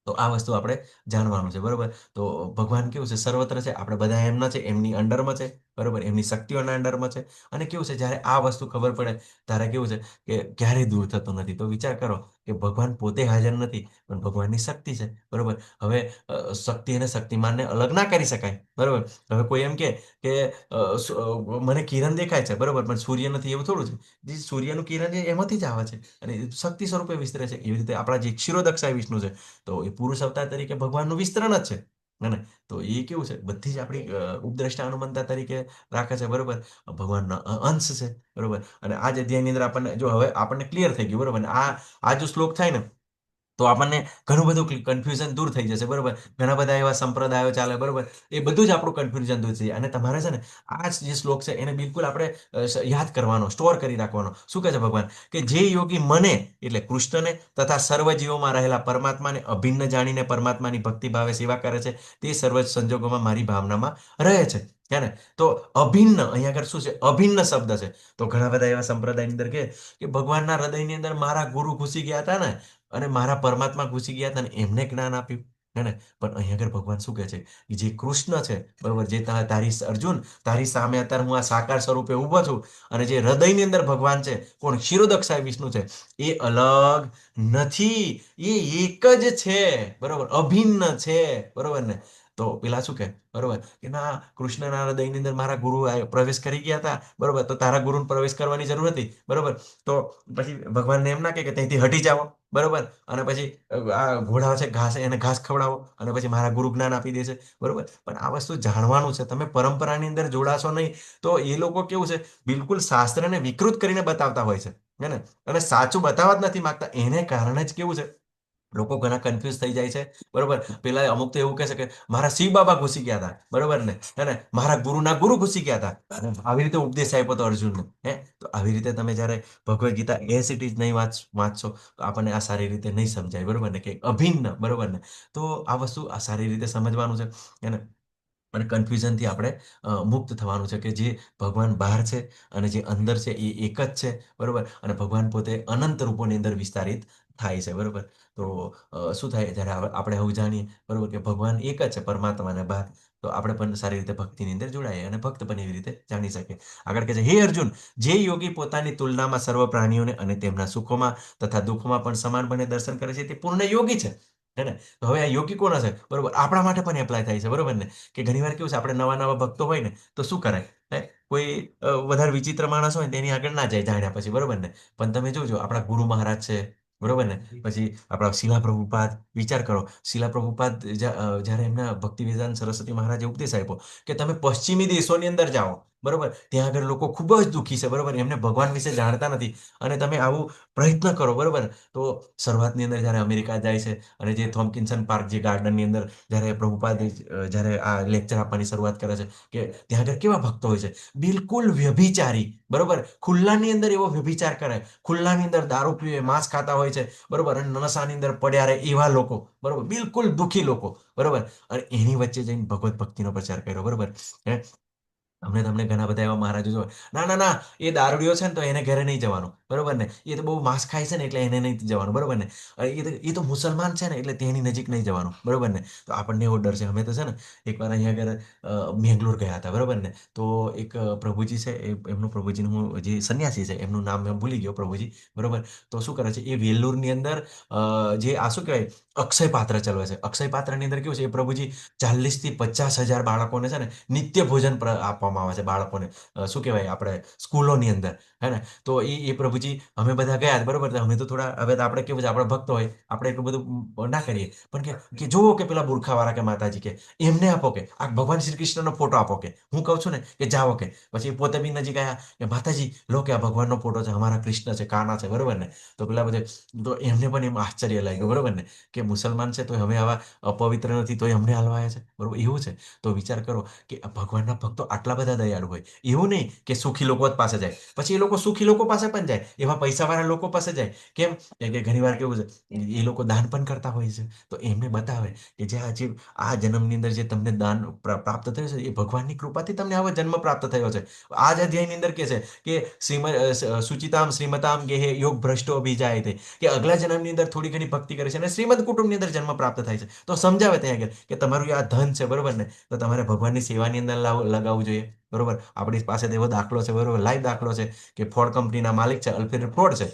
તો આ વસ્તુ આપણે જાણવાનું છે, બરોબર. તો ભગવાન કેવું છે, સર્વત્ર છે, આપણે બધા એમના છે, એમની અંડરમાં છે, બરોબર, એમની શક્તિઓના અંડરમાં છે. અને કેવું છે, જ્યારે આ વસ્તુ ખબર પડે ત્યારે કેવું છે કે ક્યારેય દૂર થતું નથી. તો વિચાર કરો કે ભગવાન પોતે હાજર નથી, પણ ભગવાનની શક્તિ છે, બરોબર. હવે શક્તિ અને શક્તિમાનને અલગ ના કરી શકાય, બરોબર. હવે કોઈ એમ કે મને કિરણ દેખાય છે, બરોબર, પણ સૂર્ય નથી, એવું થોડું છે. જે સૂર્યનું કિરણ છે એમાંથી જ આવે છે, અને શક્તિ સ્વરૂપે વિસ્તરે છે. એવી રીતે આપણા જે ક્ષીરોદક્ષાય વિષ્ણુ છે, તો એ પુરુષ અવતાર તરીકે ભગવાનનું વિસ્તરણ જ છે, હે ને. તો એ કેવું છે, બધી જ આપણી ઉપદ્રષ્ટા અનુમંતા તરીકે રાખે છે, બરોબર. ભગવાનના અંશ છે, બરોબર. અને આ જ અધ્યાયની અંદર આપણને જો હવે આપણને ક્લિયર થઈ ગયું, બરોબર. આ જો શ્લોક થાય ને, તો આપણને ઘણું બધું કન્ફ્યુઝન દૂર થઈ જશે, બરોબર. ઘણા બધા એવા સંપ્રદાયો ચાલે, બરોબર. એ બધું જ આપણું કન્ફ્યુઝન દૂર થઈ જાય. અને તમારે છે ને આ જે શ્લોક છે એને બિલકુલ આપણે યાદ કરવાનો, સ્ટોર કરી રાખવાનો. શું કહે છે ભગવાન, કે જે યોગી મને એટલે કૃષ્ણને તથા સર્વ જીવોમાં રહેલા પરમાત્માને અભિન્ન જાણીને પરમાત્માની ભક્તિ ભાવે સેવા કરે છે, તે સર્વ સંજોગોમાં મારી ભાવનામાં રહે છે, હે ને. તો અભિન્ન, અહીંયા આગળ શું છે, અભિન્ન શબ્દ છે. તો ઘણા બધા એવા સંપ્રદાયની અંદર કે ભગવાનના હૃદયની અંદર મારા ગુરુ ઘૂસી ગયા હતા ને, અને મારા પરમાત્મા ઘૂસી ગયા હતા ને, એમને જ્ઞાન આપ્યું, હે ને. પણ અહીંયા આગળ ભગવાન શું કહે છે, કે જે કૃષ્ણ છે, બરોબર, જે તારી અર્જુન તારી સામે અત્યારે હું આ સાકાર સ્વરૂપે ઊભો છું, અને જે હૃદયની અંદર ભગવાન છે, કોણ, ક્ષીરોદક્ષાય વિષ્ણુ છે, એ અલગ નથી, એ એક જ છે, બરોબર, અભિન્ન છે, બરોબર ને. તો પેલા શું કહે, બરોબર, કે ના, કૃષ્ણના હૃદયની અંદર મારા ગુરુ પ્રવેશ કરી ગયા હતા, બરોબર, તો તારા ગુરુને પ્રવેશ કરવાની જરૂર હતી, બરોબર. તો પછી ભગવાનને એમ ના કહે કે ત્યાંથી હટી જાઓ, બરોબર, અને પછી આ ઘોડા છે ઘાસ, એને ઘાસ ખવડાવો અને પછી મારા ગુરુ જ્ઞાન આપી દેશે, બરોબર. પણ આ વસ્તુ જાણવાનું છે. તમે પરંપરાની અંદર જોડાશો નહીં તો એ લોકો કેવું છે, બિલકુલ શાસ્ત્રને વિકૃત કરીને બતાવતા હોય છે, હે ને, અને સાચું બતાવવા જ નથી માંગતા. એને કારણે જ કેવું છે, લોકો ઘણા કન્ફ્યુઝ થઈ જાય છે, બરોબર. પેલા અમુક તો એવું કહે છે કે મારા શિવ બાબા ઘૂસી ગયા હતા, બરોબર ને, હે ને, મારા ગુરુના ગુરુ ઘૂસી ગયા હતા, અને આવી રીતે ઉપદેશ આપ્યો હતો અર્જુનને. તો આવી રીતે તમે જ્યારે Bhagavad Gita as it is નહીં વાંચશો તો આપણને આ સારી રીતે નહીં સમજાય, બરોબર ને, કે અભિન્ન, બરોબર ને. તો આ વસ્તુ આ સારી રીતે સમજવાનું છે, એને, અને કન્ફ્યુઝનથી આપણે મુક્ત થવાનું છે, કે જે ભગવાન બહાર છે અને જે અંદર છે એ એક જ છે, બરોબર. અને ભગવાન પોતે અનંત રૂપોની અંદર વિસ્તારિત થાય છે, બરોબર. તો શું થાય જ્યારે આપણે આવું જાણીએ, બરોબર, કે ભગવાન એક જ છે, પરમાત્મા અને બહાર, તો આપણે પણ સારી રીતે ભક્તિની અંદર જોડાઈએ અને ભક્ત પણ એવી રીતે જાણી શકીએ. આગળ કહે છે, હે અર્જુન, જે યોગી પોતાની તુલનામાં સર્વ પ્રાણીઓને અને તેમના સુખોમાં તથા દુઃખોમાં પણ સમાનપણે દર્શન કરે છે તે પૂર્ણ યોગી છે, હે ને. તો હવે આ યોગી કોણ હશે, બરોબર, આપણા માટે પણ એપ્લાય થાય છે, બરોબર ને. કે ઘણીવાર કેવું છે, આપણે નવા નવા ભક્તો હોય ને તો શું કરાય, કોઈ વધારે વિચિત્ર માણસ હોય ને તેની આગળ ના જાય જાણ્યા પછી, બરોબર ને. પણ તમે જોજો, આપણા ગુરુ મહારાજ છે, બરોબર ને, પછી આપણા શિલા પ્રભુપાદ, વિચાર કરો, શિલા પ્રભુપાદ જ્યારે એમના ભક્તિ વેદાંત સરસ્વતી મહારાજે ઉપદેશ આપ્યો કે તમે પશ્ચિમી દેશોની અંદર જાઓ, બરોબર, ત્યાં આગળ લોકો ખૂબ જ દુઃખી છે, બરોબર, એમને ભગવાન વિશે જાણતા નથી, અને તમે આવું પ્રયત્ન કરો, બરોબર. તો શરૂઆતની અંદર જ્યારે અમેરિકા જાય છે અને જે થોમ્કિન્સન પાર્ક, જે ગાર્ડનની અંદર જ્યારે પ્રભુપાદ જ્યારે આ લેક્ચર આપવાની શરૂઆત કરે છે, કે ત્યાં આગળ કેવા ભક્તો હોય છે, બિલકુલ વ્યભિચારી, બરોબર, ખુલ્લાની અંદર એવો વ્યભિચાર કરે, ખુલ્લાની અંદર દારૂ પીવે, માંસ ખાતા હોય છે, બરોબર, અને નશાની અંદર પડ્યા રહે એવા લોકો, બરોબર, બિલકુલ દુઃખી લોકો, બરોબર. અને એની વચ્ચે જઈને ભગવત ભક્તિનો પ્રચાર કર્યો, બરોબર. હે, તમને ઘણા બધા એવા મહારાજો જોવા, ના ના ના, એ દારૂડિયો છે ને તો એને ઘરે નહીં જવાનું, બરોબર ને, એ તો બહુ માંસ ખાય છે ને એટલે એને નહીં જવાનું, બરોબર ને, એ તો મુસલમાન છે ને એટલે તેની નજીક નહીં જવાનું, બરોબર ને. તો આપણને એવો ડર છે. અમે તો છે ને એકવાર અહીંયા આગળ મેંગ્લોર ગયા હતા, બરોબર ને. તો એક પ્રભુજી છે, એમનું પ્રભુજીનું હું જે સંન્યાસી છે એમનું નામ મેં ભૂલી ગયો, પ્રભુજી, બરોબર. તો શું કરે છે, એ વેલ્લુરની અંદર જે આ શું કહેવાય, અક્ષય પાત્ર ચલાવે છે. અક્ષય પાત્રની અંદર કેવું છે, એ પ્રભુજી 40,000 થી 50,000 બાળકોને છે ને નિત્ય ભોજન આપવામાં આવે છે, બાળકોને, શું કહેવાય, આપણે સ્કૂલોની અંદર, હે ને. તો એ પ્રભુજી, અમે બધા ગયા, બરોબર. અમે તો થોડા, હવે તો આપણે કેવું છે, આપણે ભક્ત હોય, આપણે એટલું બધું ના કરીએ, પણ કે જુઓ કે પેલા બુરખાવાળા કે માતાજી કે એમને આપો, કે આ ભગવાન શ્રી કૃષ્ણનો ફોટો આપો, કે હું કહું છું ને કે જાઓ, કે પછી પોતે બી નજીક આવ્યા કે માતાજી લો, કે આ ભગવાનનો ફોટો છે, અમારા કૃષ્ણ છે, કાના છે, બરોબર ને. તો પેલા બધે, તો એમને પણ એમ આશ્ચર્ય લાગ્યું, બરોબર ને, કે મુસલમાન છે તો અમે આવા અપવિત્ર નથી તો અમને હાલવાયા છે, બરોબર, એવું છે. તો વિચાર કરો કે ભગવાનના ભક્તો આટલા બધા દયાળુ હોય, એવું નહીં કે સુખી લોકો જ પાસે જાય, પછી એ લોકો સુખી લોકો પાસે પણ જાય, એવા પૈસાવાળા લોકો પાસે જાય, કેમ કે ઘણીવાર કેવું છે, એ લોકો દાન પણ કરતા હોય છે, તો એમને બતાવે કે જે આ જન્મની અંદર જે તમને દાન પ્રાપ્ત થયું છે, એ ભગવાનની કૃપાથી તમને આવો જન્મ પ્રાપ્ત થયો છે. આ જ અધ્યાયની અંદર કે છે કે સુચિતામ શ્રીમતામ ગેહે યોગ ભ્રષ્ટો અભિજાય તે, કે અગલા જન્મની અંદર થોડી ઘણી ભક્તિ કરે છે અને શ્રીમદ કુટુંબની અંદર જન્મ પ્રાપ્ત થાય છે. તો સમજાવે ત્યાં આગળ કે તમારું આ ધન છે, બરોબર ને, તો તમારે ભગવાનની સેવાની અંદર લગાવવું જોઈએ, બરોબર. આપણી પાસે એવો દાખલો છે, બરોબર, લાઈવ દાખલો છે, કે ફોર્ડ કંપનીના માલિક છે, અલ્ફ્રેડ ફોર્ડ છે,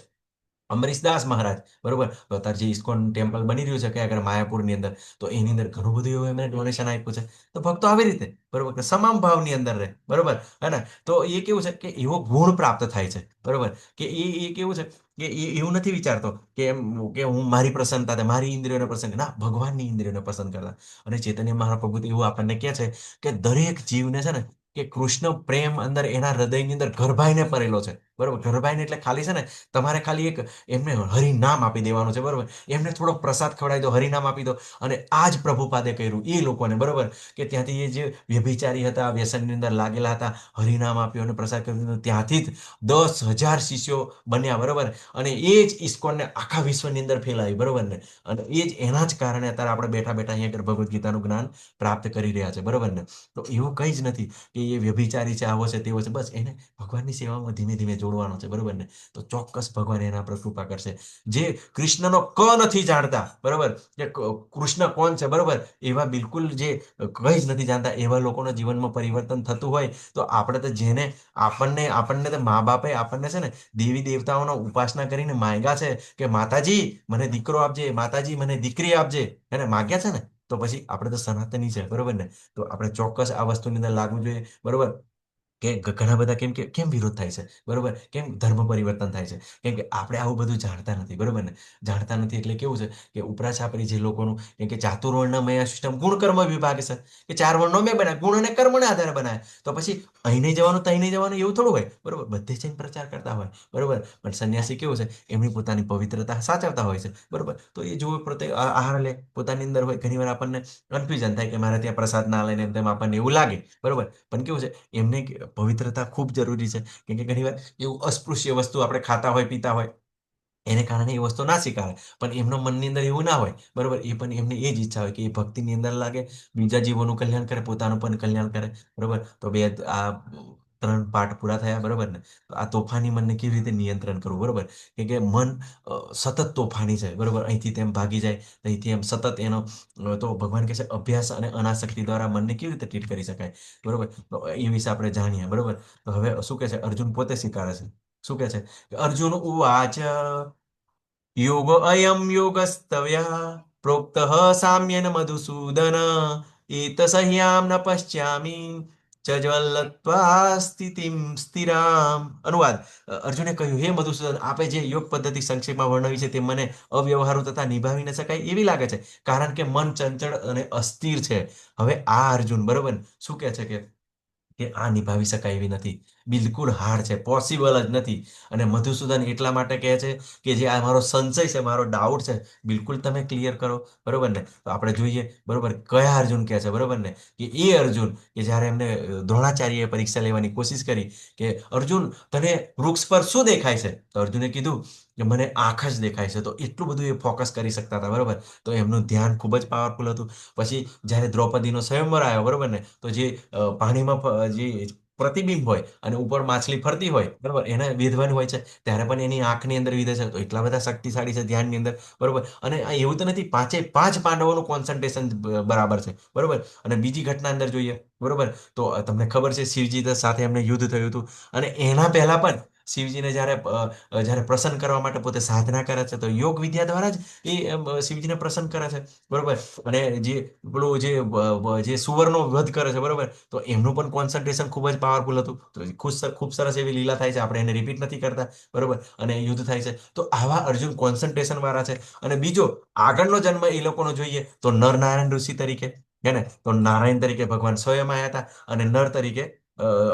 અમરીશદાસ મહારાજ, બરોબર. તો અત્યારે જે ઇસ્કોન ટેમ્પલ બની રહ્યું છે કે આગળ માયાપુરની અંદર, તો એની અંદર ઘણું બધું એવું એમને ડોનેશન આપ્યું છે. તો ભક્તો આવી રીતે, બરોબર, કે સમાન ભાવની અંદર રહે, બરોબર, હે ને. તો એ કેવું છે કે એવો ગુણ પ્રાપ્ત થાય છે, બરોબર, કે એ કેવું છે કે એ એવું નથી વિચારતો કે એમ કે હું મારી પ્રસન્નતા, મારી ઇન્દ્રિયોને પસંદ, ના, ભગવાનની ઇન્દ્રિયોને પસંદ કરતા. અને ચૈતન્ય મહાપ્રભુ તો એવું આપણને કહે છે કે દરેક જીવને છે ને કે કૃષ્ણ પ્રેમ અંદર એના હૃદયની અંદર ગરભાઈને પડેલો છે, બરોબર. ગરભાઈને એટલે ખાલી છે ને તમારે ખાલી એક એમને હરિનામ આપી દેવાનું છે, બરોબર. એમને થોડો પ્રસાદ ખવડાવી દો, હરિનામ આપી દો, અને આ જ પ્રભુપાદે કર્યું એ લોકોને, બરોબર. કે ત્યાંથી એ જે વ્યભિચારી હતા, વ્યસનની અંદર લાગેલા હતા, હરિનામ આપ્યું અને પ્રસાદ કર્યું, ત્યાંથી જ 10,000 શિષ્યો બન્યા, બરોબર. અને એ જ ઇસ્કોનને આખા વિશ્વની અંદર ફેલાવી, બરોબર ને. અને એ જ એના જ કારણે અત્યારે આપણે બેઠા બેઠા અહીંયા આગળ ભગવદ્ ગીતાનું જ્ઞાન પ્રાપ્ત કરી રહ્યા છે, બરોબર ને. તો એવું કંઈ જ નથી કે એ વ્યભિચારી છે, આવો છે, તેવો છે, બસ એને ભગવાનની સેવામાં ધીમે ધીમે જોડવાનો છે, બરોબર ને. તો ચોક્કસ ભગવાન એના પર કૃપા કરશે. જે કૃષ્ણનો ક નથી જાણતા, બરોબર, કે કૃષ્ણ કોણ છે, બરોબર, એવા બિલકુલ જે કંઈ જ નથી જાણતા એવા લોકોના જીવનમાં પરિવર્તન થતું હોય, તો આપણે તો જેને આપણને તો મા બાપે આપણને છે ને દેવી દેવતાઓનો ઉપાસના કરીને માંગ્યા છે કે માતાજી મને દીકરો આપજે, માતાજી મને દીકરી આપજે, એને માગ્યા છે ને, તો પછી આપણે તો સનાતની છે, બરોબર ને? તો આપણે ચોક્કસ આ વસ્તુની અંદર લાગવું જોઈએ, બરોબર? કે ઘણા બધા કેમ વિરોધ થાય છે, બરોબર? કેમ ધર્મ પરિવર્તન થાય છે? કેમ કે આપણે આવું બધું જાણતા નથી, બરોબર ને? જાણતા નથી એટલે કેવું છે કે ઉપરા છાપરી જે લોકોનું કેમ કે ચાતુર્વર્ણમય સિસ્ટમ ગુણ કર્મ વિભાગ છે, કે 4 વર્ણો મેં બનાવ્યા, ગુણ અને કર્મને આધારે બનાવ્યા. તો પછી અહીં નહીં જવાનું તો અહીં નહીં જવાનું એવું થોડું હોય, બરોબર? બધે જઈને પ્રચાર કરતા હોય, બરોબર? પણ સંન્યાસી કેવું છે, એમની પોતાની પવિત્રતા સાચવતા હોય છે, બરોબર? તો એ જો પોતે આહાર લે પોતાની અંદર હોય, ઘણીવાર આપણને કન્ફ્યુઝન થાય કે મારે ત્યાં પ્રસાદ ના લઈને તેમ આપણને એવું લાગે, બરોબર? પણ કેવું છે, એમને પવિત્રતા ખૂબ જરૂરી છે, કેમ કે ઘણીવાર એવું અસ્પૃશ્ય વસ્તુ આપણે ખાતા હોય પીતા હોય એને કારણે એ વસ્તુ ના સ્વીકારે, પણ એમનો મનની અંદર એવું ના હોય, બરોબર? એ પણ એમને એ જ ઈચ્છા હોય કે એ ભક્તિની અંદર લાગે, બીજા જીવોનું કલ્યાણ કરે, પોતાનું પણ કલ્યાણ કરે, બરોબર? તો આ 3 પાઠ પૂરા થયા, બરોબર ને? તો આ તોફાની મનને કેવી રીતે નિયંત્રણ કરવું, બરોબર? કેમ કે મન સતત તોફાની છે, બરોબર? અહીંથી તેમ ભાગી જાય, અહીંથી એમ સતત એનો તો ભગવાન કહે છે અભ્યાસ અને અનાસક્તિ દ્વારા મનને કેવી રીતે ટ્રીટ કરી શકાય, બરોબર? તો એ વિશે આપણે જાણીએ, બરોબર? તો હવે શું કહે છે, અર્જુન પોતે સ્વીકારે છે. શું કહે છે કે અર્જુન ઉવાચ યોગો અયમ યોગસ્તવ્યા પ્રોક્તઃ સામ્યેન મધુસૂદન એતસહ્યામ ન પશ્યામિ ચજ્વલત્વા સ્થિતિમ સ્થિરામ. અનુવાદ: અર્જુને કહ્યું, હે મધુસૂદન, આપે જે યોગ પદ્ધતિ સંક્ષેપમાં વર્ણવી છે તે મને અવ્યવહારુ તથા નિભાવી ન શકાય એવી લાગે છે, કારણ કે મન ચંચળ અને અસ્થિર છે. હવે આ અર્જુન, બરોબર, શું કહે છે કે આ નિભાવી શકાય એવી નથી, બિલકુલ હાર્ડ છે, પોસિબલ જ નથી. અને મધુસૂદન એટલા માટે કહે છે કે જે આ મારો સંશય છે, મારો ડાઉટ છે, બિલકુલ તમે ક્લિયર કરો, બરોબર ને? તો આપણે જોઈએ, બરોબર, કયા અર્જુન કહે છે, બરોબર ને? કે એ અર્જુન કે જ્યારે એમને દ્રોણાચાર્યએ પરીક્ષા લેવાની કોશિશ કરી કે અર્જુન તને વૃક્ષ પર શું દેખાય છે, તો અર્જુને કીધું કે મને આંખ જ દેખાય છે. તો એટલું બધું એ ફોકસ કરી શકતા હતા, બરોબર? તો એમનું ધ્યાન ખૂબ જ પાવરફુલ હતું. પછી જ્યારે દ્રૌપદીનો સ્વયંવર આવ્યો, બરોબર ને? તો જે પાણીમાં જે પ્રતિબિંબ હોય અને ઉપર માછલી ફરતી હોય, બરોબર, એને વિધવાની હોય છે, ત્યારે પણ એની આંખની અંદર વિધે છે. તો એટલા બધા શક્તિશાળી છે ધ્યાનની અંદર, બરોબર? અને આ એવું તો નથી, 5 પાંડવોનું કોન્સન્ટ્રેશન બરાબર છે, બરોબર? અને બીજી ઘટના અંદર જોઈએ, બરોબર, તો તમને ખબર છે શિવજી સાથે એમને યુદ્ધ થયું હતું, અને એના પહેલા પણ શિવજીને જ્યારે પ્રસન્ન કરવા માટે પોતે સાધના કરે છે, તો યોગ વિદ્યા દ્વારા જ શિવજીને પ્રસન્ન કરે છે, બરોબર? અને જે પેલું જે સુવરનો વધ કરે છે, બરોબર, તો એમનું પણ કોન્સન્ટ્રેશન ખૂબ જ પાવરફુલ હતું. તો ખૂબ સરસ એવી લીલા થાય છે, આપણે એને રિપીટ નથી કરતા, બરોબર? અને યુદ્ધ થાય છે. તો આવા અર્જુન કોન્સન્ટ્રેશન વાળા છે. અને બીજો આગળનો જન્મ એ લોકોનો જોઈએ તો નરનારાયણ ઋષિ તરીકે, હે ને? તો નારાયણ તરીકે ભગવાન સ્વયં આવ્યા હતા, અને નર તરીકે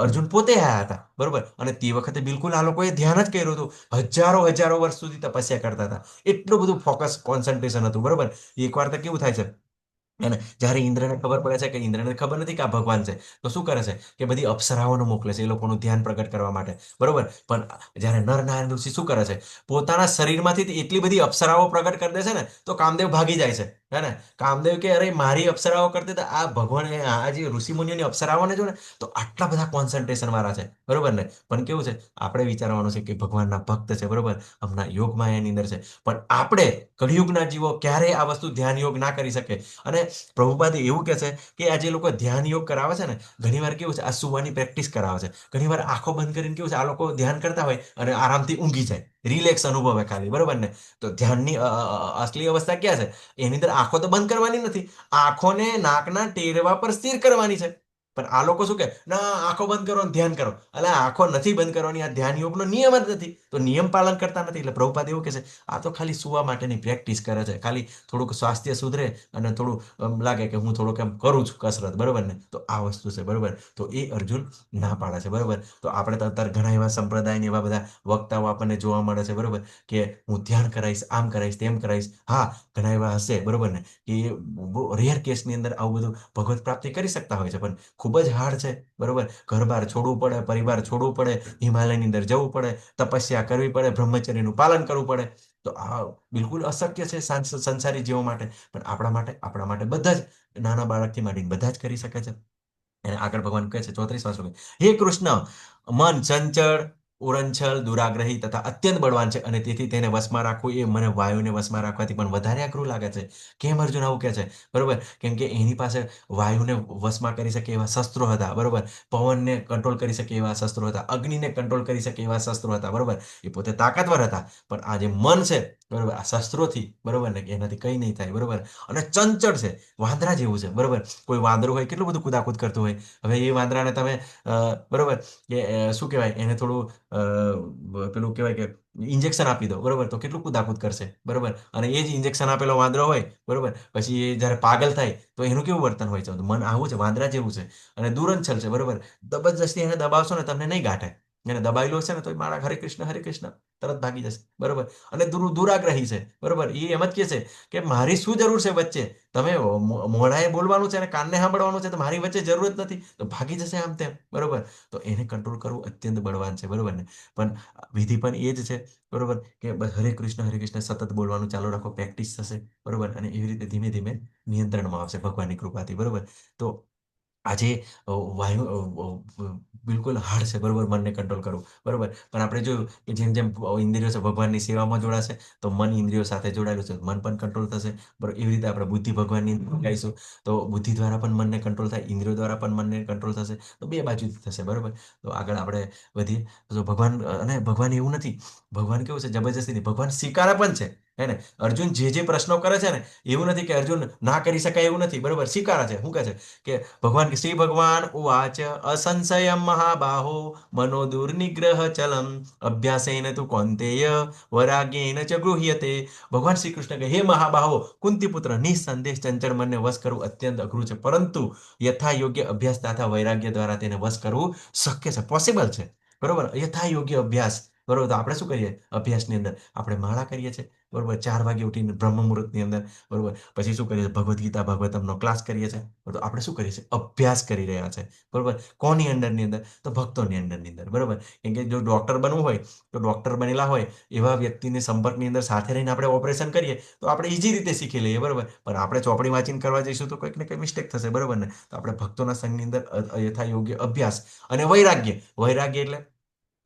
અર્જુન પોતે આવ્યા હતા, બરોબર? અને તે વખતે બિલકુલ આ લોકોએ ધ્યાન જ કર્યું હતું, હજારો વર્ષ સુધી તપસ્યા કરતા હતા, એટલું બધું ફોકસ કોન્સન્ટ્રેશન હતું, બરોબર? એકવાર તો કેવું થાય છે, અને જ્યારે ઇન્દ્રને ખબર પડે છે કે ઇન્દ્રને ખબર નથી કે આ ભગવાન છે, તો શું કરે છે કે બધી અપ્સરાઓને મોકલે છે એ લોકોનું ધ્યાન પ્રગટ કરવા માટે, બરોબર? પણ જ્યારે નરનારાયણ ઋષિ શું કરે છે, પોતાના શરીરમાંથી જ એટલી બધી અપ્સરાઓ પ્રગટ કરી દે છે ને, તો કામદેવ ભાગી જાય છે, હે ને? કામદેવ કે અરે મારી અપ્સરાઓ કરતી તો આ ભગવાન આ જે ઋષિમુનિઓની અપ્સરાઓને જો ને, તો આટલા બધા કોન્સન્ટ્રેશન વાળા છે, બરોબર ને? પણ કેવું છે, આપણે વિચારવાનું છે કે ભગવાનના ભક્ત છે, બરોબર, હમણાં યોગ માયાની અંદર છે, પણ આપણે કળિયુગના જીવો ક્યારેય આ વસ્તુ ધ્યાન યોગ ના કરી શકે. અને પ્રભુપાદ એવું કહે છે કે આ જે લોકો ધ્યાન યોગ કરાવે છે ને, ઘણીવાર કેવું છે, આ સુવાની પ્રેક્ટિસ કરાવે છે. ઘણીવાર આંખો બંધ કરીને કેવું છે, આ લોકો ધ્યાન કરતા હોય અને આરામથી ઊંઘી જાય, રિલેક્સ અનુભવે ખાલી, બરોબર ને? તો ધ્યાનની અસલી અવસ્થા ક્યાં છે? એની અંદર આંખો તો બંધ કરવાની નથી, આંખોને નાકના ટેરવા પર સ્થિર કરવાની છે. પણ આ લોકો શું કે, ના, આંખો બંધ કરો અને ધ્યાન કરો. એટલે આંખો નથી બંધ કરવાની, આ ધ્યાન યોગનો નિયમ જ નથી, તો નિયમ પાલન કરતા નથી. એટલે પ્રભુપાદ એવું કહે છે, આ તો ખાલી સુવા માટેની પ્રેક્ટિસ કરે છે, ખાલી થોડુંક સ્વાસ્થ્ય સુધરે અને થોડું લાગે કે હું થોડુંક એમ કરું છું કસરત, બરોબર ને? તો આ વસ્તુ છે, બરોબર? તો એ અર્જુન ના પાડે છે, બરોબર? તો આપણે તો અત્યારે ઘણા એવા સંપ્રદાયને એવા બધા વક્તાઓ આપણને જોવા મળે છે, બરોબર, કે હું ધ્યાન કરાવીશ, આમ કરાવીશ, તેમ કરાવીશ. હા, ઘણા એવા હશે, બરોબર ને, કે રેર કેસની અંદર આવું બધું ભગવત પ્રાપ્તિ કરી શકતા હોય છે, પણ ખૂબ જ હાર્ડ છે, બરોબર? ઘર-બાર છોડવું પડે, પરિવાર છોડવું પડે, હિમાલયની અંદર જવું પડે, તપસ્યા કરવી પડે, બ્રહ્મચર્યનું પાલન કરવું પડે. તો આ બિલકુલ અશક્ય છે સંસારી જીવો માટે, પણ આપણા માટે બધા જ, નાના બાળકથી માંડીને બધા જ કરી શકે છે. અને આગળ ભગવાન કહે છે 34 શ્લોક, હે કૃષ્ણ, મન ચંચળ, ઉરંછલ, દુરાગ્રહી તથા અત્યંત બળવાન છે, અને તેથી તેને વશમાં રાખવું એ મને વાયુને વશમાં રાખવાથી પણ વધારે અઘરું લાગે છે. કેમ અર્જુન આવું કહે છે, બરોબર? કેમ કે એની પાસે વાયુને વશમાં કરી શકે એવા શસ્ત્રો હતા, બરોબર? પવનને કંટ્રોલ કરી શકે એવા શસ્ત્રો હતા, અગ્નિને કંટ્રોલ કરી શકે એવા શસ્ત્રો હતા, બરોબર? એ પોતે તાકાતવર હતા. પણ આ જે મન છે, બરોબર આ શસ્ત્રોથી બરોબર ને કે એનાથી કંઈ નહીં થાય બરોબર અને ચંચળ છે વાંદરા જેવું છે બરોબર કોઈ વાંદરું હોય કેટલું બધું કુદાકુદ કરતું હોય હવે એ વાંદરાને તમે બરોબર કે શું કહેવાય એને થોડું પેલું કહેવાય કે ઇન્જેક્શન આપી દો બરોબર તો કેટલું કુદાકુદ કરશે બરોબર અને એ જ ઇન્જેક્શન આપેલો વાંદરો હોય બરોબર પછી એ જ્યારે પાગલ થાય તો એનું કેવું વર્તન હોય છે મન આવું છે વાંદરા જેવું છે અને દુરંછલ છે બરોબર જબરજસ્તી એને દબાવશો ને તમને નહીં ગાંઠે એને દબાયેલો છે ને તો એ મારા હરે કૃષ્ણ તરત ભાગી જશે બરોબર અને દુરાગ્રહી છે બરોબર એ એમ જ કહે છે કે મારી શું જરૂર છે વચ્ચે તમે મોઢાએ બોલવાનું છે અને કાનને સાંભળવાનું છે તો મારી વચ્ચે જરૂર જ નથી તો ભાગી જશે આમ તેમ બરોબર તો એને કંટ્રોલ કરવું અત્યંત બળવાન છે બરોબર ને પણ વિધિ પણ એ જ છે બરોબર કે બસ હરે કૃષ્ણ સતત બોલવાનું ચાલુ રાખો પ્રેક્ટિસ થશે બરોબર અને એવી રીતે ધીમે ધીમે નિયંત્રણમાં આવશે ભગવાનની કૃપાથી બરોબર તો આજે વાયુ બિલકુલ હાર્ડ છે બરોબર મનને કંટ્રોલ કરવું બરોબર પણ આપણે જોયું કે જેમ જેમ ઇન્દ્રિયો છે ભગવાનની સેવામાં જોડાશે તો મન ઇન્દ્રિયો સાથે જોડાયેલું છે મન પણ કંટ્રોલ થશે બરોબર એવી રીતે આપણે બુદ્ધિ ભગવાનની ગાઈશું તો બુદ્ધિ દ્વારા પણ મનને કંટ્રોલ થાય ઇન્દ્રિયો દ્વારા પણ મનને કંટ્રોલ થશે તો બે બાજુથી થશે બરોબર તો આગળ આપણે વધીએ તો ભગવાન અને ભગવાન એવું નથી ભગવાન કેવું છે જબરજસ્તી ભગવાન સ્વીકારે પણ છે હે ને અર્જુન જે પ્રશ્નો કરે છે ને એવું નથી કે અર્જુન ના કરી શકાય એવું નથી બરોબર સ્વીકારે છે શું કહે છે કે ભગવાન શ્રી ભગવાન ઉવાચ અસંશયમ મહાબાહો મનો દુર્નિગ્રહ ચલમ અભ્યાસેન તુ કૌંતેય વૈરાગ્યેન ચ ગૃહ્યતે ભગવાન શ્રી કૃષ્ણ કહે હે મહાબાહો કુંતીપુત્ર નિસંદેશ ચંચળ મનને વશ કરવું અત્યંત અઘરું છે પરંતુ યથા યોગ્ય અભ્યાસ તથા વૈરાગ્ય દ્વારા તેને વશ કરવું શક્ય છે પોસિબલ છે બરોબર યથા યોગ્ય અભ્યાસ બરોબર તો આપણે શું કરીએ અભ્યાસની અંદર આપણે માળા કરીએ છીએ બરોબર 4 વાગે ઉઠીને બ્રહ્મ મુહૂર્તની અંદર બરોબર પછી શું કરીએ છીએ ભગવદ્ ગીતા ભાગવતમનો ક્લાસ કરીએ છીએ તો આપણે શું કરીએ છીએ અભ્યાસ કરી રહ્યા છે બરોબર કોની અંડરની અંદર તો ભક્તોની અંડરની અંદર બરોબર કેમ કે જો ડોક્ટર બનવું હોય તો ડોક્ટર બનેલા હોય એવા વ્યક્તિની સંપર્કની અંદર સાથે રહીને આપણે ઓપરેશન કરીએ તો આપણે ઇઝી રીતે શીખી લઈએ બરોબર પણ આપણે ચોપડી વાંચીને કરવા જઈશું તો કંઈક ને કંઈક મિસ્ટેક થશે બરોબર ને તો આપણે ભક્તોના સંઘની અંદર યથા યોગ્ય અભ્યાસ અને વૈરાગ્ય એટલે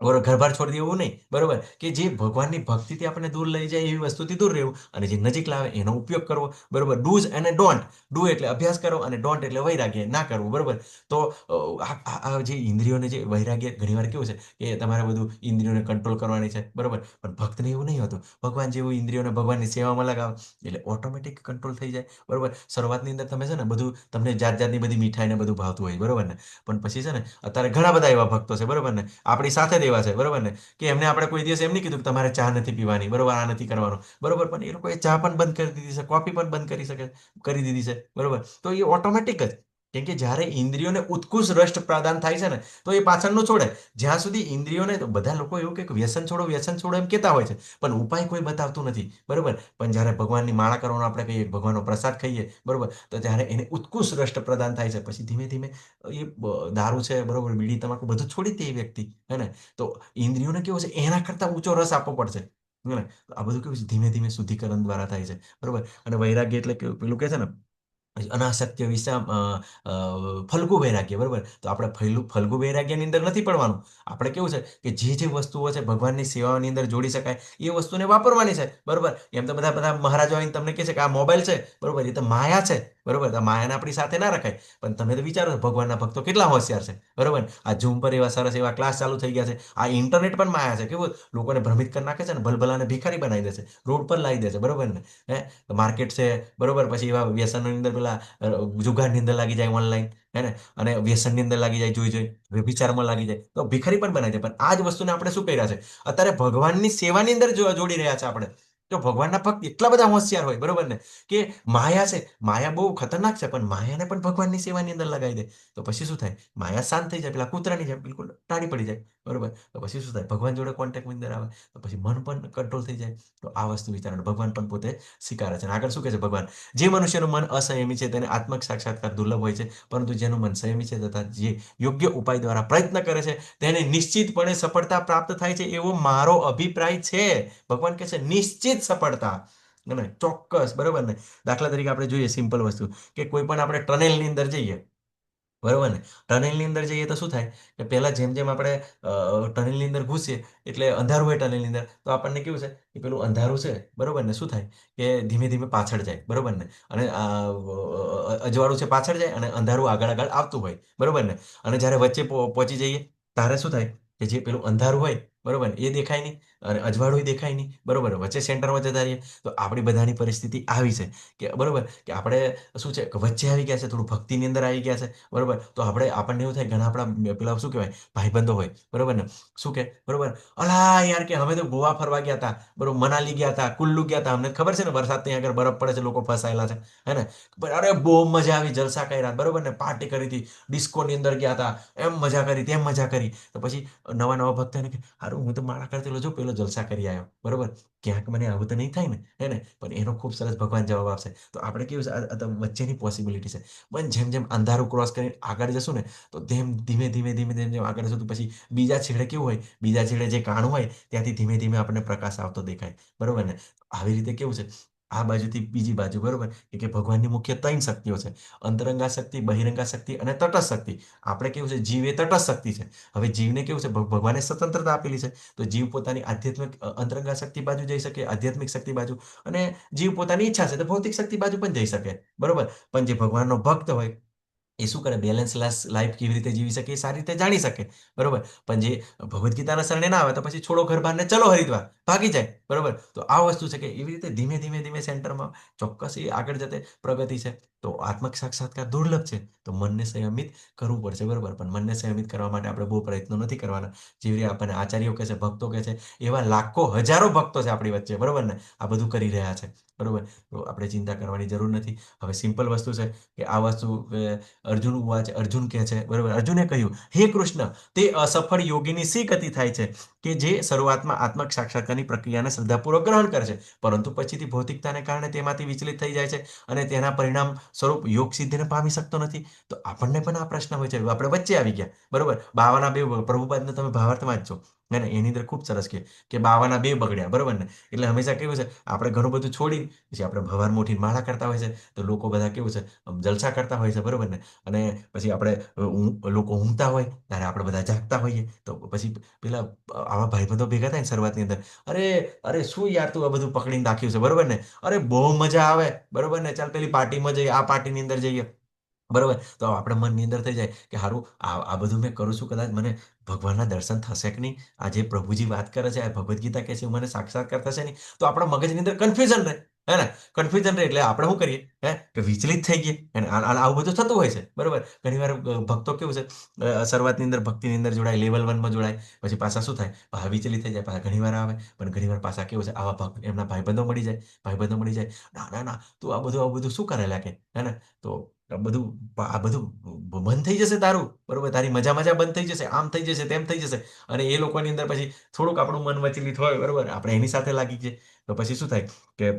ઘરબાર છોડી દેવું નહીં બરોબર કે જે ભગવાનની ભક્તિથી આપણને દૂર લઈ જાય એવી વસ્તુથી દૂર રહેવું અને જે નજીક લાવે એનો ઉપયોગ કરવો બરોબર ડૂઝ અને ડોન્ટ ડુ એટલે અભ્યાસ કરો અને ડોન્ટ એટલે વૈરાગ્ય ના કરવું બરોબર તો આ જે ઇન્દ્રિયોને જે વૈરાગ્ય ઘણીવાર કેવું છે કે તમારે બધું ઇન્દ્રિયોને કંટ્રોલ કરવાની છે બરોબર પણ ભક્તને એવું નહીં હોતું ભગવાન જેવું ઇન્દ્રિયોને ભગવાનની સેવામાં લગાવે એટલે ઓટોમેટિક કંટ્રોલ થઈ જાય બરોબર શરૂઆતની અંદર તમે છે ને બધું તમને જાતની બધી મીઠાઈ ને બધું ભાવતું હોય બરોબર ને પણ પછી છે ને અત્યારે ઘણા બધા એવા ભક્તો છે બરોબર ને આપણી સાથે એવા છે બરોબર ને કે એમને આપણે કોઈ દિવસ એમ નહીં કીધું કે તમારે ચા નથી પીવાની બરોબર આ નથી કરવાનું બરોબર પણ એ લોકોએ ચા પણ બંધ કરી દીધી છે કોફી પણ બંધ કરી દીધી છે બરોબર તો એ ઓટોમેટિક જ કેમ કે જ્યારે ઇન્દ્રિયોને ઉત્કૃષ્ટ રસ પ્રદાન થાય છે ને તો એ પાછળ ન છોડે જ્યાં સુધી ઇન્દ્રિયોને તો બધા લોકો એવું કે વ્યસન છોડો એમ કહેતા હોય છે પણ ઉપાય કોઈ બતાવતું નથી બરોબર પણ જ્યારે ભગવાનની માળા કરવાનો આપણે કહીએ ભગવાનનો પ્રસાદ ખાઈએ બરોબર તો ત્યારે એને ઉત્કૃષ્ટ રસ પ્રદાન થાય છે પછી ધીમે ધીમે એ દારૂ છે બરોબર બીડી તમાકુ બધું છોડી દે એ વ્યક્તિ હે ને તો ઇન્દ્રિયોને કેવું છે એના કરતા ઊંચો રસ આપવો પડશે હે ને આ બધું કેવું છે ધીમે ધીમે શુદ્ધિકરણ દ્વારા થાય છે બરોબર અને વૈરાગ્ય એટલે પેલું કે છે ને અનાસક્ય વિષમ ફલગુ વૈરાગ્ય બરોબર તો આપણે ફલગુ વૈરાગ્યની અંદર નથી પડવાનું આપણે કેવું છે કે જે વસ્તુઓ છે ભગવાનની સેવાની અંદર જોડી શકાય એ વસ્તુને વાપરવાની છે બરોબર એમ તો બધા મહારાજો આવીને તમને કહે છે કે આ મોબાઈલ છે બરોબર એ તો માયા છે બરોબર તો માયાને આપણી સાથે ના રખાય પણ તમે તો વિચારો છો ભગવાનના ભક્તો કેટલા હોશિયાર છે બરોબર આ ઝૂમ પર એવા સરસ એવા ક્લાસ ચાલુ થઈ ગયા છે આ ઇન્ટરનેટ પણ માયા છે કેવું લોકોને ભ્રમિત કરી નાખે છે ને ભલભલાને ભિખારી બનાવી દે છે રોડ પર લાવી દે છે બરોબર ને હે માર્કેટ છે બરોબર પછી એવા વ્યસનની અંદર પેલા જુગારની અંદર લાગી જાય ઓનલાઈન હે ને અને વ્યસનની અંદર લાગી જાય જોઈ વ્યભિચારમાં લાગી જાય તો ભિખારી પણ બનાવી દે પણ આ જ વસ્તુને આપણે શું કર્યા છે અત્યારે ભગવાનની સેવાની અંદર જોડી રહ્યા છે આપણે તો ભગવાનના ભક્ત એટલા બધા હોશિયાર હોય બરોબર ને કે માયા છે માયા બહુ ખતરનાક છે પણ માયાને પણ ભગવાનની સેવાની અંદર લગાવી દે તો પછી શું થાય માયા શાંત થઈ જાય પેલા કૂતરાની જેમ બિલકુલ ટાળી પડી જાય બરોબર તો પછી શું થાય ભગવાન જોડે કોન્ટેક્ટની અંદર આવે તો પછી મન પણ કંટ્રોલ થઈ જાય તો આ વસ્તુ વિચારવાનું ભગવાન પણ પોતે સ્વીકારે છે અને આગળ શું કહે છે ભગવાન જે મનુષ્યનું મન અસંયમી છે તેને આત્મક સાક્ષાત્કાર દુર્લભ હોય છે પરંતુ જેનું મન સંયમી છે તથા જે યોગ્ય ઉપાય દ્વારા પ્રયત્ન કરે છે તેને નિશ્ચિતપણે સફળતા પ્રાપ્ત થાય છે એવો મારો અભિપ્રાય છે ભગવાન કહે છે નિશ્ચિત સફળતા ને ચોક્કસ બરોબર ને દાખલા તરીકે આપણે જોઈએ સિમ્પલ વસ્તુ કે કોઈ પણ આપણે ટનેલની અંદર જઈએ બરોબર ને ટનેલની અંદર જઈએ તો શું થાય કે પહેલા જેમ આપણે ટનેલની અંદર ઘૂસીએ એટલે અંધારું હોય ટનેલની અંદર તો આપણને કેવું છે કે પેલું અંધારું છે બરોબર ને શું થાય કે ધીમે ધીમે પાછળ જાય બરોબર ને અને અજવાળું છે પાછળ જાય અને અંધારું આગળ આવતું હોય બરોબર ને અને જ્યારે વચ્ચે પહોંચી જઈએ ત્યારે શું થાય કે જે પેલું અંધારું હોય બરોબર ને? એ દેખાય નહીં અને અજવાળું દેખાય નહીં, બરોબર? વચ્ચે સેન્ટરમાં જતા રહીએ તો આપણી બધાની પરિસ્થિતિ આવી છે કે બરોબર કે આપણે શું છે કે વચ્ચે આવી ગયા છે, થોડું ભક્તિની અંદર આવી ગયા છે, બરોબર? તો આપણને એવું થાય ઘણા આપણા પેલા શું કહેવાય ભાઈબંધો હોય, બરોબર ને? શું કે બરોબર, અલા યાર કે અમે તો ગોવા ફરવા ગયા હતા, બરોબર, મનાલી ગયા હતા, કુલ્લુ ગયા હતા, અમને ખબર છે ને વરસાદ ત્યાં આગળ બરફ પડે છે, લોકો ફસાયેલા છે, હે ને? અરે બહુ મજા આવી, જલસા કર્યા, બરોબર ને? પાર્ટી કરી હતી, ડિસ્કોની અંદર ગયા હતા, એમ મજા કરી તેમ મજા કરી. તો પછી નવા નવા ભક્તોને કે હારું હું તો મારા કરતેલો જો પેલો જલસા કરી આવ્યો, બરોબર? ક્યાંક મને આવું તો નહીં થાય ને, હે ને? પણ એનો ખૂબ સરસ ભગવાન જવાબ આપશે. તો આપણે કેવું છે આ તો વચ્ચેની પોસિબિલિટી છે. પણ જેમ જેમ અંધારું ક્રોસ કરીને આગળ જશું ને તો તેમ ધીમે ધીમે ધીમે ધીમે જેમ આગળ જશું તો પછી બીજા છેડે કેવું હોય, બીજા છેડે જે કાણું હોય ત્યાંથી ધીમે ધીમે આપણને પ્રકાશ આવતો દેખાય, બરોબર ને? આવી રીતે કેવું છે આ બાજુથી બીજી બાજુ, બરોબર? કે ભગવાનની મુખ્ય ત્રણ શક્તિઓ છે: અંતરંગા શક્તિ, બહિરંગા શક્તિ અને તટસ્થ શક્તિ. આપણે કેવું છે જીવ એ તટસ્થ શક્તિ છે. હવે જીવને કેવું છે ભગવાને સ્વતંત્રતા આપેલી છે, તો જીવ પોતાની આધ્યાત્મિક અંતરંગા શક્તિ બાજુ જઈ શકે, આધ્યાત્મિક શક્તિ બાજુ, અને જીવ પોતાની ઈચ્છા છે તો ભૌતિક શક્તિ બાજુ પણ જઈ શકે, બરોબર? પણ જે ભગવાનનો ભક્ત હોય એ શું કરે, બેલેન્સ લાઈફ કેવી રીતે જીવી શકે એ સારી રીતે જાણી શકે, બરોબર? પણ જે ભગવદ્ ગીતાના શરણે ના આવે તો પછી છોડો ઘર બહાર ને ચલો હરિદ્વાર, ભાગી જાય, બરોબર? તો આ વસ્તુ છે કે એવી રીતે ધીમે ધીમે ધીમે સેન્ટરમાં ચોક્કસ એ આગળ જતે પ્રગતિ છે. તો આત્મક સાક્ષાત્કાર દુર્લભ છે, તો મનને સંયમિત કરવું પડશે, બરોબર? પણ મનને સંયમિત કરવા માટે આપણે બહુ પ્રયત્નો નથી કરવાના. જેવી રીતે આપણને આચાર્યો કહે છે, ભક્તો કહે છે, એવા લાખો હજારો ભક્તો છે આપણી વચ્ચે, બરોબર ને? આ બધું કરી રહ્યા છે, બરોબર? તો આપણે ચિંતા કરવાની જરૂર નથી. હવે સિમ્પલ વસ્તુ છે કે આ વસ્તુ અર્જુન વાચ અર્જુન કહે છે, બરોબર? અર્જુને કહ્યું, હે કૃષ્ણ, તે અસફળ યોગીની શી ગતિ થાય છે કે જે શરૂઆતમાં આત્મક સાક્ષાત્કારની પ્રક્રિયાને શ્રદ્ધાપૂર્વક ગ્રહણ કરે છે, પરંતુ પછીથી ભૌતિકતાને કારણે તેમાંથી વિચલિત થઈ જાય છે અને તેના પરિણામ સ્વરૂપ યોગ સિદ્ધિને પામી શકતો નથી. તો આપણને પણ આ પ્રશ્ન હોય છે, આપણે વચ્ચે આવી ગયા, બરોબર? બાવાના બે પ્રભુપાદને તમે ભાવાર્થ વાંચજો, હે ને? એની અંદર ખૂબ સરસ કે બાવાના બે બગડ્યા, બરોબર ને? એટલે હંમેશા કેવું છે આપણે ઘણું બધું છોડી પછી આપણે ભગવાન મોઠી માળા કરતા હોય છે, તો લોકો બધા કેવું છે જલસા કરતા હોય છે, બરોબર ને? અને પછી આપણે લોકો ઊંઘતા હોય ત્યારે આપણે બધા જાગતા હોઈએ, તો પછી પેલા આવા ભાઈબંધો ભેગા થાય ને શરૂઆતની અંદર, અરે અરે શું યાર તું આ બધું પકડીને રાખ્યું છે, બરોબર ને? અરે બહુ મજા આવે, બરોબર ને? ચાલ પેલી પાર્ટીમાં જઈએ, આ પાર્ટીની અંદર જઈએ, બરોબર? તો આપણે મનની અંદર થઈ જાય કે હારું આ બધું મેં કરું છું, કદાચ મને ભગવાનના દર્શન થશે કે નહીં, આ જે પ્રભુજી વાત કરે છે, આ ભગવદ્ ગીતા કહે છે, મને સાક્ષાત્કાર થશે નહીં, તો આપણા મગજની અંદર કન્ફ્યુઝન રહે, હે ને? કન્ફ્યુઝન રહે એટલે આપણે શું કરીએ, હે, કે વિચલિત થઈ ગઈએ, અને આવું બધું થતું હોય છે, બરોબર? ઘણીવાર ભક્તો કેવું છે શરૂઆતની અંદર ભક્તિની અંદર જોડાય, લેવલ 1માં જોડાય, પછી પાછા શું થાય વિચલિત થઈ જાય, પાછા ઘણીવાર આવે, પણ ઘણીવાર પાછા કેવું છે આવા ભક્ત એમના ભાઈબંધો મળી જાય, ના ના ના તું આવું બધું શું કરે લે કે, હે ને? તો આ બધું બંધ થઈ જશે તારું, બરોબર? તારી મજા મજા બંધ થઈ જશે, આમ થઈ જશે, તેમ થઈ જશે, અને એ લોકોની અંદર પછી થોડુંક આપણું મન વિચલિત હોય, બરોબર? આપણે એની સાથે લાગી જઈએ, તો પછી શું થાય કે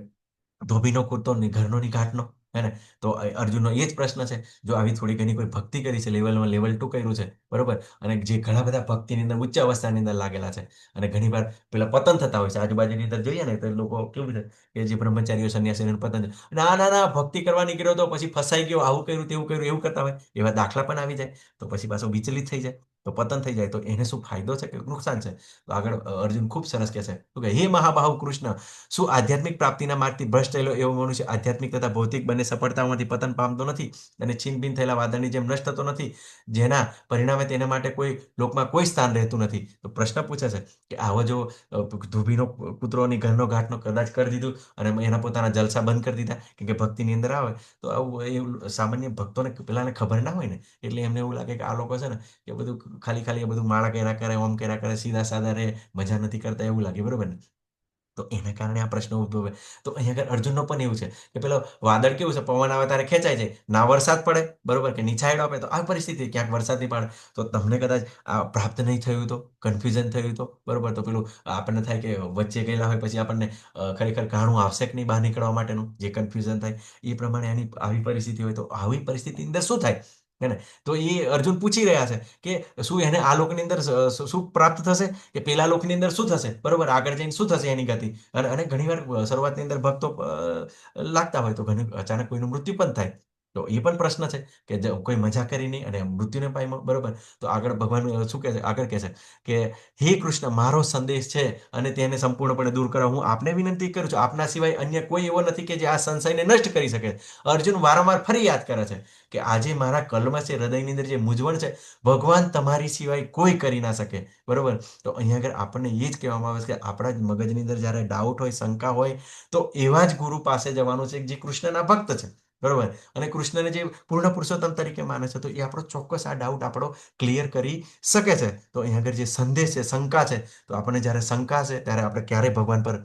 ધોબીનો કૂદતો ઘરનો ની ઘાટનો, હે ને? તો અર્જુનનો એ જ પ્રશ્ન છે, જો આવી થોડી ઘણી કોઈ ભક્તિ કરી છે, લેવલ 2 કર્યું છે, બરોબર? અને જે ઘણા બધા ભક્તિની અંદર ઉચ્ચ અવસ્થાની અંદર લાગેલા છે, અને ઘણીવાર પેલા પતન થતા હોય છે આજુબાજુની અંદર જોઈએ ને તો લોકો કેવું છે કે જે બ્રહ્મચારીઓ સંન્યાસીઓનું પતન છે, ના ના ના ભક્તિ કરવા નીકળ્યો તો પછી ફસાઈ ગયો, આવું કર્યું તેવું કર્યું, એવું કરતા હોય, એવા દાખલા પણ આવી જાય, તો પછી પાછો વિચલિત થઈ જાય, તો પતન થઈ જાય, તો એને શું ફાયદો છે કે નુકસાન છે? તો આગળ અર્જુન ખૂબ સરસ કહે છે, શું કે હે મહાબાહુ કૃષ્ણ, શું આધ્યાત્મિક પ્રાપ્તિના માર્ગથી ભ્રષ્ટ થયેલો એવો મનુષ્ય આધ્યાત્મિક તથા ભૌતિક બંને સફળતાઓમાંથી પતન પામતો નથી અને છીનબીન થયેલા વાદળની જેમ નષ્ટ થતો નથી, જેના પરિણામે તેના માટે કોઈ લોકમાં કોઈ સ્થાન રહેતું નથી? તો પ્રશ્ન પૂછે છે કે આવો જો ધોબીનો કૂતરોની ઘરનો ઘાટનો કદાચ કરી દીધું અને એના પોતાના જલસા બંધ કરી દીધા કે ભક્તિની અંદર આવે, તો આવું એવું સામાન્ય ભક્તોને પેલાને ખબર ના હોય ને, એટલે એમને એવું લાગે કે આ લોકો છે ને કે બધું ખાલી ખાલી એ બધું માળા કર્યા કરે, ઓમ કર્યા કરે, સીધા સાદા રહે, મજા નથી કરતા, એવું લાગે, બરોબર ને? તો એના કારણે આ પ્રશ્ન ઉદ્ભવે. તો અહીંયા આગળ અર્જુનનો પણ એવું છે કે પેલો વાદળ કેવું છે, પવન આવે ત્યારે ખેંચાઈ જાય, ના વરસાદ પડે, બરોબર, કે નીચાયડો આપે, તો આ પરિસ્થિતિ ક્યાંક વરસાદ નહીં પડે, તો તમને કદાચ આ પ્રાપ્ત નહીં થયું તો, કન્ફ્યુઝન થયું તો, બરોબર, તો પેલું આપણને થાય કે વચ્ચે ગયેલા હોય પછી આપણને ખરેખર કાણું આવશે કે નહીં બહાર નીકળવા માટેનું, જે કન્ફ્યુઝન થાય એ પ્રમાણે આની આવી પરિસ્થિતિ હોય, તો આવી પરિસ્થિતિની અંદર શું થાય, હે ને? તો એ અર્જુન પૂછી રહ્યા છે કે શું એને આ લોકની અંદર શું પ્રાપ્ત થશે કે પેલા લોકની અંદર શું થશે, બરોબર? આગળ જઈને શું થશે એની ગતિ, અને ઘણીવાર શરૂઆતની અંદર ભક્તો લાગતા હોય તો ઘણી અચાનક કોઈનું મૃત્યુ પણ થાય, તો એ પણ પ્રશ્ન છે કે કોઈ મજા કરી નહીં અને મૃત્યુને પામ્યો, બરોબર. તો આગળ ભગવાન શું કહે છે, આગળ કહે છે કે હે કૃષ્ણ, મારો સંદેશ છે અને તેને સંપૂર્ણપણે દૂર કરવા હું આપને વિનંતી કરું છું. આપના સિવાય અન્ય કોઈ એવો નથી કે જે આ સંશયને નષ્ટ કરી શકે. અર્જુન વારંવાર ફરી યાદ કરે છે કે આજે મારા કલ્મશ છે, હૃદયની અંદર જે મૂંઝવણ છે, ભગવાન તમારી સિવાય કોઈ કરી ના શકે, બરોબર. તો અહીંયા આગળ આપણને એ જ કહેવામાં આવે છે કે આપણા જ મગજની અંદર જ્યારે ડાઉટ હોય, શંકા હોય, તો એવા જ ગુરુ પાસે જવાનું છે જે કૃષ્ણના ભક્ત છે, બરોબર. અને કૃષ્ણને જે પૂર્ણ પુરુષોત્તમ તરીકે માને છે, તો એ આપણો ચોક્કસ આ ડાઉટ આપણો ક્લિયર કરી શકે છે. તો અહીંયા આગળ જે સંદેશ છે, શંકા છે, તો આપણને જ્યારે શંકા છે ત્યારે આપણે ક્યારેય ભગવાન પર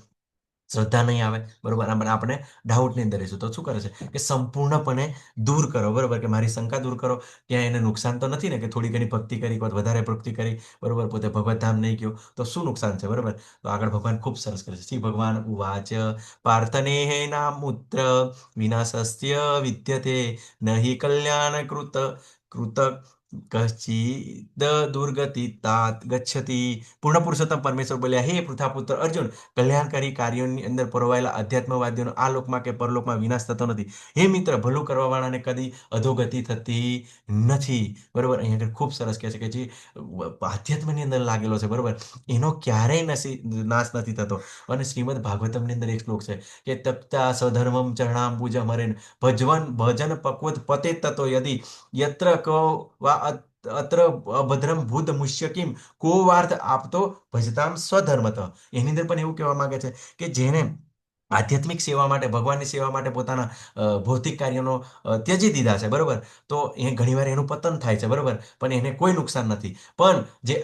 શ્રદ્ધા નહીં આવે, બરોબર. આપણે ડાઉટની અંદર રહીશું તો શું કરે છે કે સંપૂર્ણપણે દૂર કરો, બરોબર. કે મારી શંકા દૂર કરો. ત્યાં એને નુકસાન તો નથી ને કે થોડી ઘણી ભક્તિ કરી, વધારે ભક્તિ કરી, બરોબર, પોતે ભગવત ધામ નહીં ગયો તો શું નુકસાન છે, બરોબર. તો આગળ ભગવાન ખૂબ સરસ કરે છે. શ્રી ભગવાન ઉવાચ પાર્થનેહના મૂત્ર વિનાશસ્ય વિદ્યતે નહિ કલ્યાણ કૃત કૃત કચિદ દુર્ગતિ તાત ગચ્છતિ. પૂર્ણ પુરુષોત્તમ પરમેશ્વર બોલ્યા, હે પૃથાપુત્ર અર્જુન, કલ્યાણકારી કાર્યોની અંદર પરોવાયેલા અધ્યાત્મવાદીઓનો આ લોકમાં કે પરલોકમાં વિનાશ થતો નથી. હે મિત્ર, ભલું કરવાવાળાને કદી અધોગતિ થતી નથી, બરોબર. અહીંયા આગળ ખૂબ સરસ કહે છે કે જે આધ્યાત્મની અંદર લાગેલો છે, બરોબર, એનો ક્યારેય નાશ નથી થતો. અને શ્રીમદ ભાગવતમની અંદર એક શ્લોક છે કે તપ્તા સ્વધર્મમ ચરણામ પૂજ મરેન ભજન પક્વત પતે તતો યદિ યત્ર કો વા અત્ર અભદ્રમ ભૂત મુષ્યકીમ કો વાર્થ આપતો ભજતામ સ્વધર્મત. એની અંદર પણ એવું કહેવા માંગે છે કે જેને આધ્યાત્મિક સેવા માટે, ભગવાનની સેવા માટે પોતાના ભૌતિક કાર્યોનો ત્યજી દીધા છે, બરોબર, તો એ ઘણીવાર એનું પતન થાય છે, બરોબર, પણ એને કોઈ નુકસાન નથી. પણ જે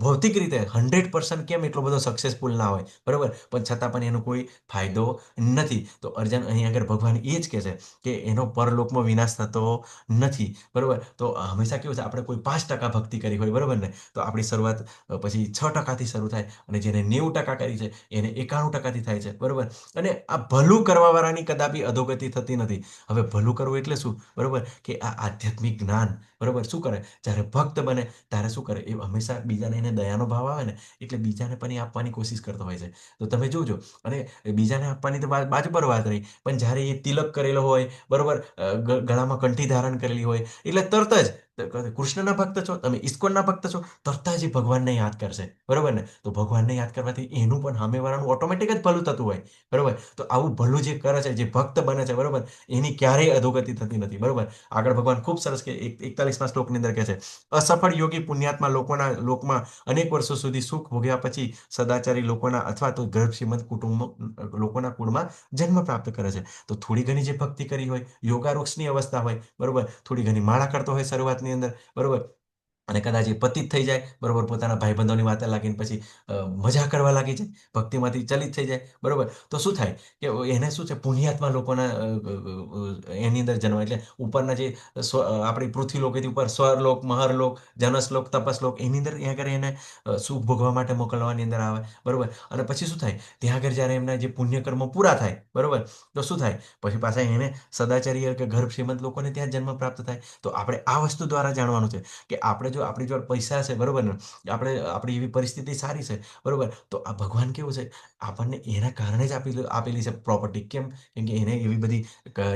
ભૌતિક રીતે 100% કેમ એટલો બધો સક્સેસફુલ ના હોય, બરોબર, પણ છતાં પણ એનો કોઈ ફાયદો નથી. તો અર્જુન અહીં આગળ ભગવાન એ જ કહે છે કે એનો પરલોકમાં વિનાશ થતો નથી, બરોબર. તો હંમેશા કેવું છે, આપણે કોઈ 5% ભક્તિ કરી હોય, બરોબર ને, તો આપણી શરૂઆત પછી 6%થી શરૂ થાય અને જેને 90% કરી છે એને 91%થી થાય છે, બરોબર. અને આ ભલું કરવાવાળાની કદાપી અધોગતિ થતી નથી. હવે ભલું કરવું એટલે શું, બરોબર, કે આ આધ્યાત્મિક જ્ઞાન, બરોબર, શું કરે, જ્યારે ભક્ત બને ત્યારે શું કરે, એ હંમેશા બીજાને એને દયાનો ભાવ આવે ને એટલે બીજાને પણ એ આપવાની કોશિશ કરતો હોય છે. તો તમે જોજો, અને બીજાને આપવાની તો બાજુ પર વાત રહી, પણ જ્યારે એ તિલક કરેલો હોય, બરોબર, ગળામાં કંઠી ધારણ કરેલી હોય, એટલે તરત જ કૃષ્ણના ભક્ત છો તમે, ઇસ્કોનના ભક્ત છો, તરત જ એ ભગવાનને યાદ કરશે, બરોબર ને. તો ભગવાનને યાદ કરવાથી એનું પણ સામેવાળાનું ઓટોમેટિક જ ભલું થતું હોય, બરોબર. તો આવું ભલું જે કરે છે, જે ભક્ત બને છે, બરોબર, એની ક્યારેય અધોગતિ થતી નથી, બરોબર. આગળ ભગવાન ખૂબ સરસ કે 41મા શ્લોકની અંદર કહે છે, અસફળ યોગી પુણ્યાત્મા લોકમાં અનેક વર્ષો સુધી સુખ ભોગ્યા પછી સદાચારી લોકોના અથવા તો ગર્ભ શ્રીમંત કુટુંબ લોકોના કુળમાં જન્મ પ્રાપ્ત કરે છે. તો થોડી ઘણી જે ભક્તિ કરી હોય, યોગારૂક્ષની અવસ્થા હોય, બરોબર, થોડી ઘણી માળા કરતો હોય શરૂઆતની અંદર, બરોબર, અને કદાચ એ પતિત થઈ જાય, બરોબર, પોતાના ભાઈબંધોની વાતે લાગીને પછી મજા કરવા લાગી જાય, ભક્તિમાંથી ચલિત થઈ જાય, બરોબર, તો શું થાય કે એને શું છે, પુણ્યાત્મા લોકોના એની અંદર જન્મ, એટલે ઉપરના જે આપણી પૃથ્વી લોકેથી ઉપર સ્વરલોક, મહરલોક, જનસલોક, તપસલોક, એની અંદર ત્યાં આગળ એને સુખ ભોગવા માટે મોકલવાની અંદર આવે, બરોબર. અને પછી શું થાય, ત્યાં આગળ જ્યારે એમના જે પુણ્યકર્મો પૂરા થાય, બરોબર, તો શું થાય, પછી પાછા એને સદાચારી કે ગર્ભ શ્રીમંત લોકોને ત્યાં જન્મ પ્રાપ્ત થાય. તો આપણે આ વસ્તુ દ્વારા જાણવાનું છે કે આપણે જો આપણી જોડે પૈસા છે, બરોબર ને, આપણી એવી પરિસ્થિતિ સારી છે, બરોબર, તો આ ભગવાન કેવું છે, આપણને એના કારણે જ આપેલી છે પ્રોપર્ટી. કેમ કે એને એવી બધી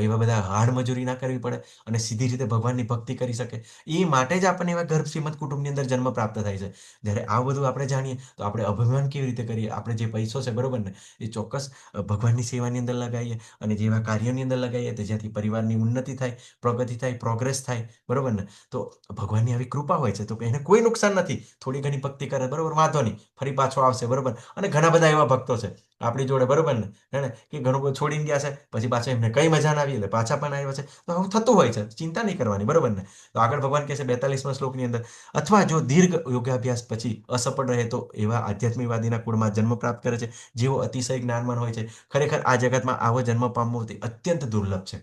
એવા બધા હાડ મજૂરી ના કરવી પડે અને સીધી રીતે ભગવાનની ભક્તિ કરી શકે. એ માટે જ આપણને એવા ગર્ભ શ્રીમંત કુટુંબની અંદર જન્મ પ્રાપ્ત થાય છે. જ્યારે આ બધું આપણે જાણીએ તો આપણે અભિમાન કેવી રીતે કરીએ, આપણે જે પૈસો છે, બરોબર ને, એ ચોક્કસ ભગવાનની સેવાની અંદર લગાવીએ અને જેવા કાર્યોની અંદર લગાવીએ તો જ્યાંથી પરિવારની ઉન્નતિ થાય, પ્રગતિ થાય, પ્રોગ્રેસ થાય, બરોબર ને. તો ભગવાનની આવી કૃપા હોય છે, તો એને કોઈ નુકસાન નથી. થોડી ઘણી ભક્તિ કરે, બરોબર, વાંધો નહીં, ફરી પાછો આવશે, બરોબર. અને ઘણા બધા એવા ભક્તો છે આપણી જોડે, બરોબર ને, હે કે ઘણું બધું છોડીને ગયા છે, પછી પાછા એમને કઈ મજા ના આવી એટલે પાછા પણ આવ્યા છે. તો આવું થતું હોય છે, ચિંતા નહીં કરવાની, બરોબર ને. તો આગળ ભગવાન કહે છે 42મા શ્લોકની અંદર, અથવા જો દીર્ઘ યોગાભ્યાસ પછી અસફળ રહે તો એવા આધ્યાત્મિકવાદીના કુળમાં જન્મ પ્રાપ્ત કરે છે જેઓ અતિશય જ્ઞાનવાન હોય છે. ખરેખર આ જગતમાં આવો જન્મ પામવો તે અત્યંત દુર્લભ છે.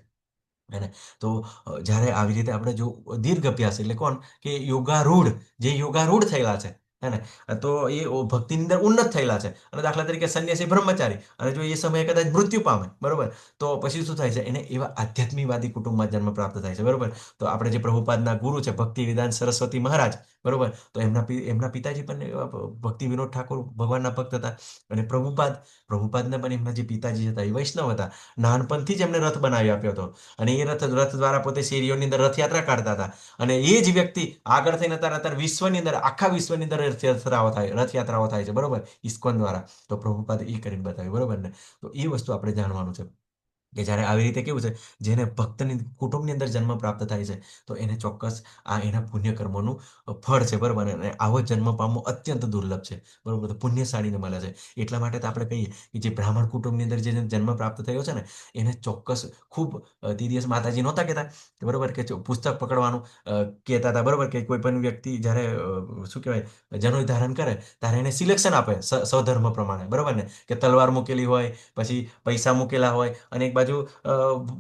અને તો જ્યારે આવી રીતે આપણે જો દીર્ઘ અભ્યાસ એટલે કોણ કે યોગારૂઢ થયેલા છે, હે ને, તો એ ભક્તિની અંદર ઉન્નત થયેલા છે. અને દાખલા તરીકે સંન્યાસી બ્રહ્મચારી, અને જો એ સમયે કદાચ મૃત્યુ પામે, બરોબર, તો પછી શું થાય છે, એને એવા આધ્યાત્મિકવાદી કુટુંબમાં જન્મ પ્રાપ્ત થાય છે, બરોબર. તો આપણે જે પ્રભુપાદના ગુરુ છે ભક્તિ વેદાંત સરસ્વતી મહારાજ, બરોબર. તો એમના પિતાજી પણ ભક્તિ વિનોદ ઠાકોર ભગવાનના ભક્ત હતા. અને પ્રભુપાદને પણ એમના જે પિતાજી હતા એ વૈષ્ણવ હતા. નાનપણથી જ એમને રથ બનાવી આપ્યો હતો. અને એ રથ દ્વારા પોતે શેરીઓની અંદર રથયાત્રા કાઢતા હતા. અને એ જ વ્યક્તિ આગળ થઈને અત્યારે વિશ્વની અંદર, આખા વિશ્વની અંદર રથયાત્રાઓ થાય છે, બરોબર, ઇસ્કોન દ્વારા. તો પ્રભુપાદ એ કરીને બતાવ્યું, બરોબર ને. તો એ વસ્તુ આપણે જાણવાનું છે કે જ્યારે આવી રીતે કેવું છે, જેને ભક્તની કુટુંબની અંદર જન્મ પ્રાપ્ત થાય છે, તો એને ચોક્કસ આ એના પુણ્યકર્મોનું ફળ છે, બરોબર. અને આવો જન્મ પામવો અત્યંત દુર્લભ છે, બરોબર. તો પુણ્યશાળીને મળે છે. એટલા માટે તો આપણે કહીએ કે જે બ્રાહ્મણ કુટુંબની અંદર જેને જન્મ પ્રાપ્ત થયો છે ને, એને ચોક્કસ ખૂબ તે દિવસ માતાજી નહોતા કહેતા, બરોબર, કે પુસ્તક પકડવાનું કહેતા હતા, બરોબર, કે કોઈ પણ વ્યક્તિ જ્યારે શું કહેવાય જનોઈ ધારણ કરે ત્યારે એને સિલેક્શન આપે સ્વધર્મ પ્રમાણે, બરોબર ને, કે તલવાર મૂકેલી હોય, પછી પૈસા મૂકેલા હોય, અને એક બાજુ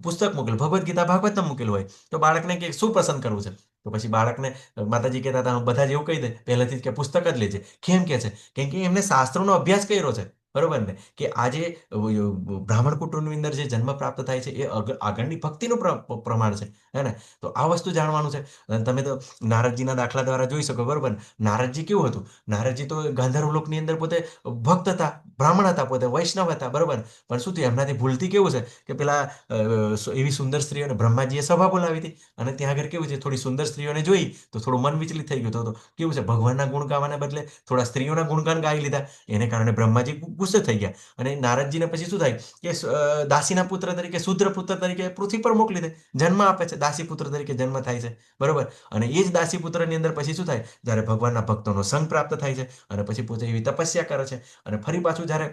પુસ્તક મૂકેલું, ભગવદ્ ગીતા ભાગવતમ મૂકેલું હોય. તો બાળકને કે શું પસંદ કરવું છે, તો પછી બાળકને માતાજી કહેતા હતા બધા જ એવું કહી દે પહેલેથી જ કે પુસ્તક જ લેજે. કેમ કે છે? કેમ કે એમને શાસ્ત્રોનો અભ્યાસ કર્યો છે, બરોબર ને, કે આજે બ્રાહ્મણ કુટુંબની અંદર જે જન્મ પ્રાપ્ત થાય છે એ આગળની ભક્તિનું પ્રમાણ છે, હે ને. તો આ વસ્તુ જાણવાનું છે. અને તમે તો નારદજીના દાખલા દ્વારા જોઈ શકો, બરોબર ને. નારદજી કેવું હતું? નારદજી તો ગાંધર્વ લોકની અંદર પોતે ભક્ત હતા, બ્રાહ્મણ હતા, પોતે વૈષ્ણવ હતા, બરોબર. પણ શું થયું એમનાથી ભૂલથી કેવું છે કે પેલા એવી સુંદર સ્ત્રીઓને બ્રહ્માજીએ સભા બોલાવી હતી. અને ત્યાં આગળ કેવું છે, થોડી સુંદર સ્ત્રીઓને જોઈ તો થોડું મન વિચલિત થઈ ગયું. તો કેવું છે, ભગવાનના ગુણ ગાવાને બદલે થોડા સ્ત્રીઓના ગુણગાન ગાઈ લીધા. એને કારણે બ્રહ્માજી ગુસ્સે થઈ ગયા. અને નારદજીને પછી શું થાય કે દાસીના પુત્ર તરીકે, શુદ્ર પુત્ર તરીકે પૃથ્વી પર મોકલી દે, જન્મ આપે છે, દાસી પુત્ર તરીકે જન્મ થાય છે, બરોબર. અને એ જ દાસી પુત્રની અંદર પછી શું થાય, જ્યારે ભગવાનના ભક્તોનો સંગ પ્રાપ્ત થાય છે, અને પછી પોતે એવી તપસ્યા કરે છે, અને ફરી પાછું જ્યારે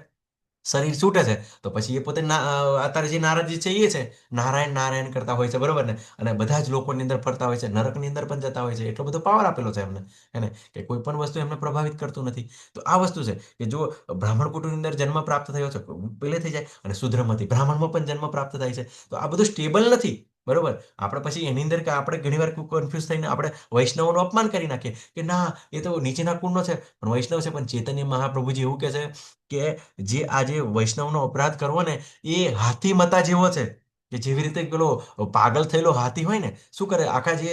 શરીર છૂટે છે, તો પછી એ પોતે અત્યારે જે નારદજી છે એ છે નારાયણ નારાયણ કરતા હોય છે, બરોબર ને. અને બધા જ લોકોની અંદર ફરતા હોય છે, નરકની અંદર પણ જતા હોય છે. એટલો બધો પાવર આપેલો છે એમને, એને, કે કોઈ પણ વસ્તુ એમને પ્રભાવિત કરતું નથી. તો આ વસ્તુ છે કે જો બ્રાહ્મણ કુટુંબની અંદર જન્મ પ્રાપ્ત થયો છે, પહેલે થઈ જાય, અને શુદ્રમાંથી બ્રાહ્મણમાં પણ જન્મ પ્રાપ્ત થાય છે. તો આ બધું સ્ટેબલ નથી, બરોબર. આપણે પછી એની અંદર કે આપણે ઘણીવાર કન્ફ્યુઝ થઈને આપણે વૈષ્ણવનું અપમાન કરી નાખીએ કે ના એ તો નીચેના કુળનો છે પણ વૈષ્ણવ છે. પણ ચૈતન્ય મહાપ્રભુજી એવું કહે છે કે જે આજે વૈષ્ણવનો અપરાધ કરવો ને એ હાથી મતા જેવો છે. કે જેવી રીતે પેલો પાગલ થયેલો હાથી હોય ને, શું કરે, આખા જે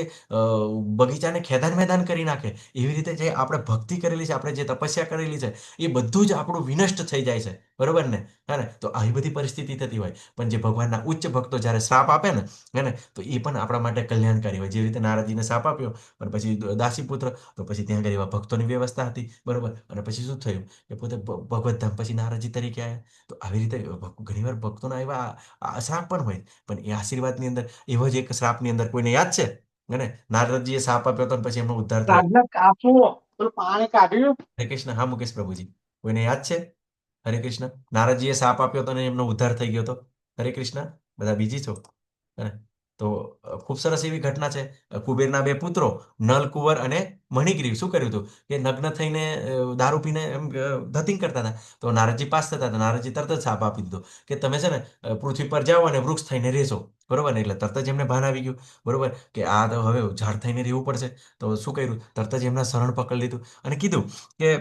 બગીચાને ખેદાન મેદાન કરી નાખે, એવી રીતે જે આપણે ભક્તિ કરેલી છે, આપણે જે તપસ્યા કરેલી છે, એ બધું જ આપણું વિનષ્ટ થઈ જાય છે, બરોબર ને, હે ને. તો આવી બધી પરિસ્થિતિ થતી હોય. પણ જે ભગવાનના ઉચ્ચ ભક્તો જ્યારે શ્રાપ આપે ને, હે ને, તો એ પણ આપણા માટે કલ્યાણકારી હોય. જેવી રીતે નારદજીને શ્રાપ આપ્યો, પણ પછી દાસીપુત્ર, તો પછી ત્યાં આગળ એવા ભક્તોની વ્યવસ્થા હતી, બરોબર. અને પછી શું થયું કે પોતે ભગવત ધામ પછી નારદજી તરીકે આવ્યા. તો આવી રીતે ઘણીવાર ભક્તોના એવા શ્રાપ પણ હોય. પણ એ આશીર્વાદની અંદર એવો જ એક શ્રાપની અંદર કોઈને યાદ છે, ને નારદજીએ શ્રાપ આપ્યો હતો અને પછી એમનો ઉદ્ધાર થયો. રાજના કાચું પેલું પાણી કાઢ્યું. હરે કૃષ્ણ. હા મુકેશ પ્રભુજી, કોઈને યાદ છે? હરે કૃષ્ણ. નારદજીએ શાપ આપ્યો હતો અને એમનો ઉદ્ધાર થઈ ગયો હતો. હરે કૃષ્ણ. બધા બીજી છો, હે? તો ખૂબ સરસ એવી ઘટના છે. કુબેરના બે પુત્રો નલ કુંવર અને મણિગ્રીવ શું કર્યું હતું કે નગ્ન થઈને દારૂ પીને એમ ધતિંગ કરતા હતા. તો નારદજી પાસ થતા હતા. નારદજી તરત જ શાપ આપી દીધો કે તમે છે ને પૃથ્વી પર જાઓ અને વૃક્ષ થઈને રહેશો, બરોબર ને. એટલે તરત જ એમને ભાન આવી ગયું, બરોબર, કે આ તો હવે ઝાડ થઈને રહેવું પડશે. તો શું કર્યું, તરત જ એમના શરણ પકડી લીધું અને કીધું કે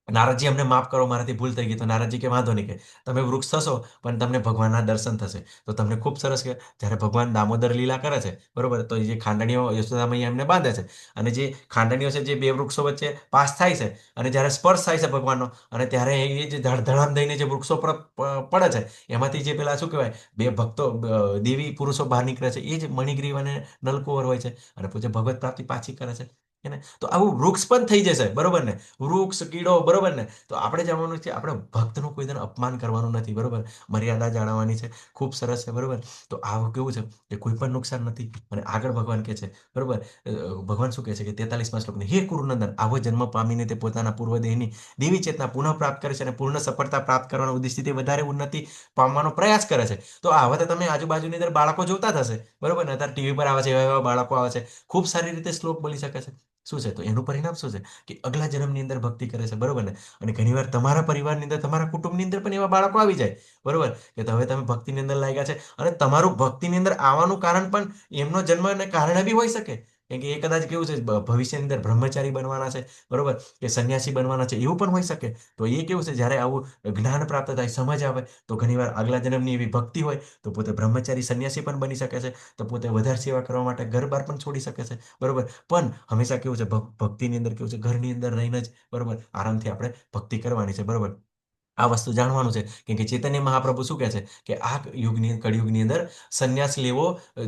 નારદજી અમને માફ કરો, મારાથી ભૂલ થઈ ગઈ. તો નારદજી કે વાંધો નહીં, કે તમે વૃક્ષ થશો પણ તમને ભગવાનના દર્શન થશે. તો તમને ખૂબ સરસ કે જ્યારે ભગવાન દામોદર લીલા કરે છે, બરોબર, તો જે ખાંડણીઓ યશોદા મૈયા એમને બાંધે છે, અને જે ખાંડણીઓ છે જે બે વૃક્ષો વચ્ચે પાસ થાય છે, અને જ્યારે સ્પર્શ થાય છે ભગવાનનો, અને ત્યારે એ જે ધડામ દઈને જે વૃક્ષો પર પડે છે, એમાંથી જે પેલા શું કહેવાય બે ભક્તો દેવી પુરુષો બહાર નીકળે છે, એ જ મણિગ્રીવ અને નલકુંવર હોય છે, અને પછી ભગવત પ્રાપ્તિ પાછી કરે છે. એને તો આવું વૃક્ષ પણ થઈ જશે, બરોબર ને, વૃક્ષ કીડો, બરોબર ને. તો આપણે જાણવાનું છે આપણે ભક્તનું કોઈ દિન અપમાન કરવાનું નથી, બરોબર, મર્યાદા જાણવાની છે. ખૂબ સરસ છે, બરોબર. તો આવું કેવું છે કે કોઈ પણ નુકસાન નથી. અને આગળ ભગવાન કહે છે, બરોબર, ભગવાન શું કહે છે કે 43મા શ્લોકને, હે કુરુનંદન, આવો જન્મ પામીને તે પોતાના પૂર્વદેહની દેવી ચેતના પુનઃ પ્રાપ્ત કરે છે અને પૂર્ણ સફળતા પ્રાપ્ત કરવાના ઉદ્દેશથી તે વધારે ઉન્નતિ પામવાનો પ્રયાસ કરે છે. તો આવા તો તમે આજુબાજુની અંદર બાળકો જોતા જ હશે, બરોબર ને. અત્યારે ટીવી પર આવે છે, એવા એવા બાળકો આવે છે, ખૂબ સારી રીતે શ્લોક બોલી શકે છે. શું છે? તો એનું પરિણામ શું છે કે અગલા જન્મની અંદર ભક્તિ કરે છે, બરોબર ને. અને ઘણીવાર તમારા પરિવારની અંદર, તમારા કુટુંબની અંદર પણ એવા બાળકો આવી જાય, બરોબર, કે હવે તમે ભક્તિની અંદર લાગ્યા છે, અને તમારું ભક્તિની અંદર આવવાનું કારણ પણ એમનો જન્મને કારણે બી હોઈ શકે. કેમ કે એ કદાચ કેવું છે ભવિષ્યની અંદર બ્રહ્મચારી બનવાના છે, બરોબર, કે સંન્યાસી બનવાના છે, એવું પણ હોઈ શકે. તો એ કેવું છે જ્યારે આવું જ્ઞાન પ્રાપ્ત થાય, સમજ આવે, તો ઘણીવાર આગલા જન્મની એવી ભક્તિ હોય તો પોતે બ્રહ્મચારી સંન્યાસી પણ બની શકે છે, તો પોતે વધારે સેવા કરવા માટે ઘર બાર પણ છોડી શકે છે, બરોબર. પણ હંમેશા કેવું છે ભક્તિની અંદર કેવું છે ઘરની અંદર રહીને જ, બરોબર, આરામથી આપણે ભક્તિ કરવાની છે, બરોબર. આ વસ્તુ જાણવાનું છે કેમ કે ચૈતન્ય મહાપ્રભુ શું કહે છે કે આ કળિયુગની અંદર સંન્યાસ લેવો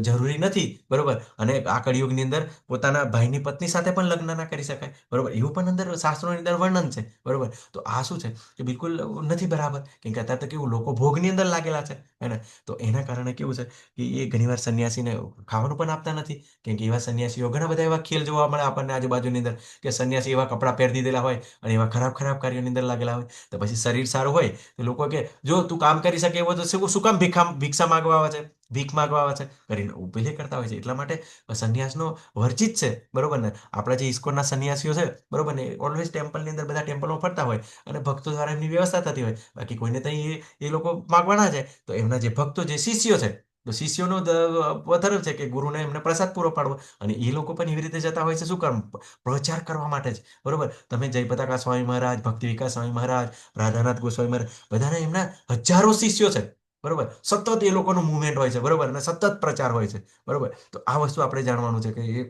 જરૂરી નથી, બરોબર. અને આ કળિયુગની અંદર પોતાના ભાઈની પત્ની સાથે પણ લગ્ન ના કરી શકાય, બરોબર, એવું પણ અંદર શાસ્ત્રોની અંદર વર્ણન છે, બરોબર. તો આ શું છે કે બિલકુલ નથી બરાબર, કેમ કે અત્યારે તો કેવું લોકો ભોગની અંદર લાગેલા છે, હે ને. તો એના કારણે કેવું છે કે એ ઘણીવાર સંન્યાસીને ખાવાનું પણ આપતા નથી, કેમ કે એવા સંન્યાસીઓ ઘણા બધા એવા ખેલ જોવા મળે આપણને આજુબાજુની અંદર, કે સંન્યાસી એવા કપડાં પહેરી દીધેલા હોય અને એવા ખરાબ ખરાબ કાર્યોની અંદર લાગેલા હોય. તો પછી શરીર સારું હોય તો લોકો કે જો તું કામ કરી શકે એવો તો શું કામ ભિક્ષા માંગવા આવે છે, ભીખ માંગવા આવે છે કરીને ઉભેલે કરતા હોય છે. એટલા માટે સંન્યાસનો વર્જિત છે, બરોબર ને. આપણા જે ઇસ્કોનના સંન્યાસીઓ છે, બરોબર ને, ઓલવેઝ ટેમ્પલની અંદર બધા ટેમ્પલમાં ફરતા હોય અને ભક્તો દ્વારા એમની વ્યવસ્થા થતી હોય. બાકી કોઈને ત્યાં એ લોકો માગવાના છે તો એમના જે ભક્તો જે શિષ્યો છે, તો શિષ્યોનો ધર્મ છે કે ગુરુને એમને પ્રસાદ પૂરો પાડવો, અને એ લોકો પણ એવી રીતે જતા હોય છે શું કામ, પ્રચાર કરવા માટે જ, બરોબર. તમે જય પતાકા સ્વામી મહારાજ, ભક્તિ વિકાસ સ્વામી મહારાજ, રાધાનાથ ગોસ્વામી મહારાજ, બધાના એમના હજારો શિષ્યો છે, બરોબર. સતત એ લોકોનું મુવમેન્ટ હોય છે, બરોબર, અને સતત પ્રચાર હોય છે, બરોબર. તો આ વસ્તુ આપણે જાણવાનું છે કે એ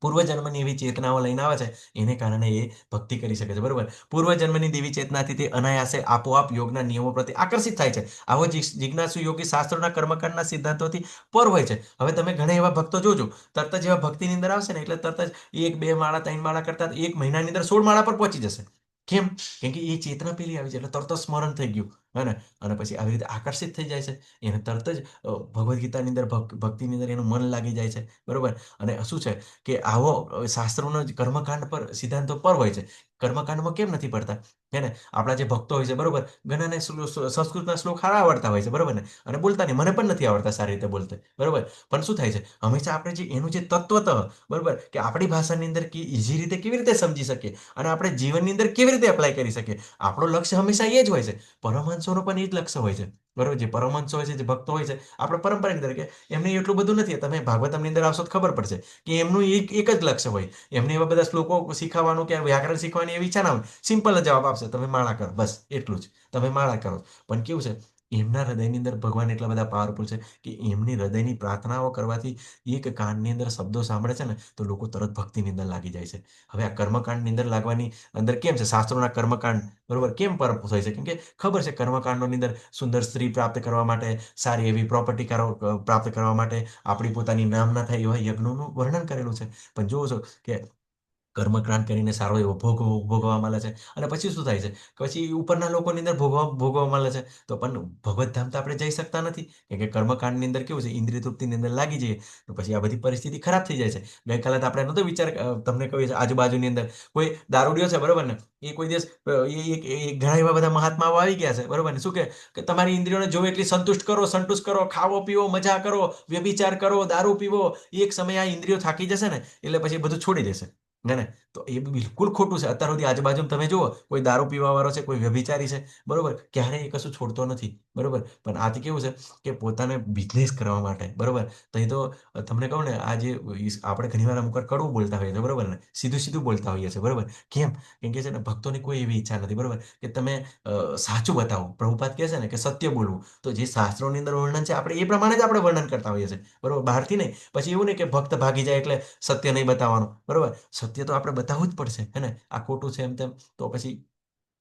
પૂર્વજન્મની એવી ચેતનાઓ લઈને આવે છે, એને કારણે એ ભક્તિ કરી શકે છે, બરોબર. પૂર્વજન્મની દેવી ચેતનાથી તે અનાયાસે આપોઆપ યોગના નિયમો પ્રત્યે આકર્ષિત થાય છે. આવો જિજ્ઞાસુ યોગી શાસ્ત્રોના કર્મકાંડના સિદ્ધાંતોથી પર હોય છે. હવે તમે ઘણા એવા ભક્તો જોજો, તરત જ એવા ભક્તિની અંદર આવશે ને એટલે તરત જ 1 2 માળા 3 માળા કરતા 1 મહિનાની અંદર 16 માળા પર પહોંચી જશે. કેમ? કેમ કે એ ચેતના પેલી આવી છે એટલે તરત જ સ્મરણ થઈ ગયું, હે ને. અને પછી આવી રીતે આકર્ષિત થઈ જાય છે, એને તરત જ ભગવદ્ ગીતાની અંદર ભક્તિની અંદર એનું મન લાગી જાય છે, બરોબર. અને શું છે કે આવો શાસ્ત્રોનો જ કર્મકાંડ પર સિદ્ધાંતો પર હોય છે. કર્મકાંડમાં કેમ નથી પડતા, હે ને. આપણા જે ભક્તો હોય છે, બરોબર, ઘણાને સંસ્કૃતના શ્લોક સારા આવડતા હોય છે, બરોબર ને, અને બોલતા નહીં, મને પણ નથી આવડતા સારી રીતે બોલતા, બરોબર. પણ શું થાય છે, હંમેશા આપણે જે એનું જે તત્વત, બરોબર, કે આપણી ભાષાની અંદર ઈઝી રીતે કેવી રીતે સમજી શકીએ અને આપણે જીવનની અંદર કેવી રીતે એપ્લાય કરી શકીએ, આપણો લક્ષ્ય હંમેશા એ જ હોય છે. પરમહંસોનો પણ એ જ લક્ષ્ય હોય છે, બરોબર. જે પરમહંસો હોય છે, જે ભક્તો હોય છે, આપણે પરંપરાની અંદર કે એમને એટલું બધું નથી. તમે ભાગવતમની અંદર આવશો તો ખબર પડશે કે એમનું એક જ લક્ષ્ય હોય. એમને એવા બધા શ્લોકો શીખવાનું કે વ્યાકરણ શીખવાની એવી ઈચ્છા ના હોય. સિમ્પલ જ જવાબ આપશે, તમે માળા કરો, બસ એટલું જ, તમે માળા કરો. પણ કેવું છે, એમના હૃદયની અંદર ભગવાન એટલા બધા પાવરફુલ છે કે એમની હૃદયની પ્રાર્થનાઓ કરવાથી એક કાનની અંદર શબ્દો સાંભળે છે ને તો લોકો તરત ભક્તિની અંદર લાગી જાય છે. હવે આ કર્મકાંડની અંદર લાગવાની અંદર કેમ છે, શાસ્ત્રોના કર્મકાંડ, બરોબર, કેમ પર થાય છે, કેમ કે ખબર છે કર્મકાંડોની અંદર સુંદર સ્ત્રી પ્રાપ્ત કરવા માટે, સારી એવી પ્રોપર્ટી પ્રાપ્ત કરવા માટે, આપણી પોતાની નામના થાય એવા યજ્ઞોનું વર્ણન કરેલું છે. પણ જોવો છો કે કર્મકાંડ કરીને સારો એવો ભોગવવા મળે છે, અને પછી શું થાય છે કે પછી ઉપરના લોકોની અંદર ભોગવવા મળે છે. તો પણ ભગવત ધામ તો આપણે જઈ શકતા નથી, કેમ કે કર્મકાંડની અંદર કેવું છે, ઇન્દ્રિય તૃપ્તિની અંદર લાગી જઈએ તો પછી આ બધી પરિસ્થિતિ ખરાબ થઈ જાય છે. ગઈકાલે તો આપણે નતો વિચાર, તમને કહ્યું છે, આજુબાજુની અંદર કોઈ દારૂડિયો છે, બરોબર ને, એ કોઈ દિવસ ઘણા એવા બધા મહાત્માઓ આવી ગયા છે, બરોબર ને, શું કે તમારી ઇન્દ્રિયોને જો એટલી સંતુષ્ટ કરો, ખાવો પીવો, મજા કરો, વ્યભિચાર કરો, દારૂ પીવો. એક સમય આ ઇન્દ્રિયો થાકી જશે ને એટલે પછી બધું છોડી દેશે, ને. તો એ બિલકુલ ખોટું છે. અત્યાર સુધી આજુબાજુ તમે જુઓ, કોઈ દારૂ પીવા વાળો છે, કોઈ વ્યભિચારી છે, બરોબર, ક્યારેય એ કશું છોડતો નથી, બરોબર. પણ આથી કેવું છે કે પોતાને બિઝનેસ કરવા માટે, બરોબર, તો એ તો તમને કહું ને, આ જે આપણે ઘણીવાર અમુક વાર કડવું બોલતા હોઈએ છીએ, બરોબર ને, સીધું સીધું બોલતા હોઈએ છીએ, બરોબર. કેમ? કેમ કે છે ને ભક્તોની કોઈ એવી ઈચ્છા નથી, બરોબર, કે તમે સાચું બતાવો. પ્રભુપાદ કહે છે ને કે સત્ય બોલવું. તો જે શાસ્ત્રોની અંદર વર્ણન છે આપણે એ પ્રમાણે જ આપણે વર્ણન કરતા હોઈએ છીએ, બરોબર, બહારથી નહીં. પછી એવું નહીં કે ભક્ત ભાગી જાય એટલે સત્ય નહીં બતાવવાનું, બરોબર. સત્ય તો આપણે બતાવવું જ પડશે, હે ને. આ ખોટું છે એમ તેમ તો પછી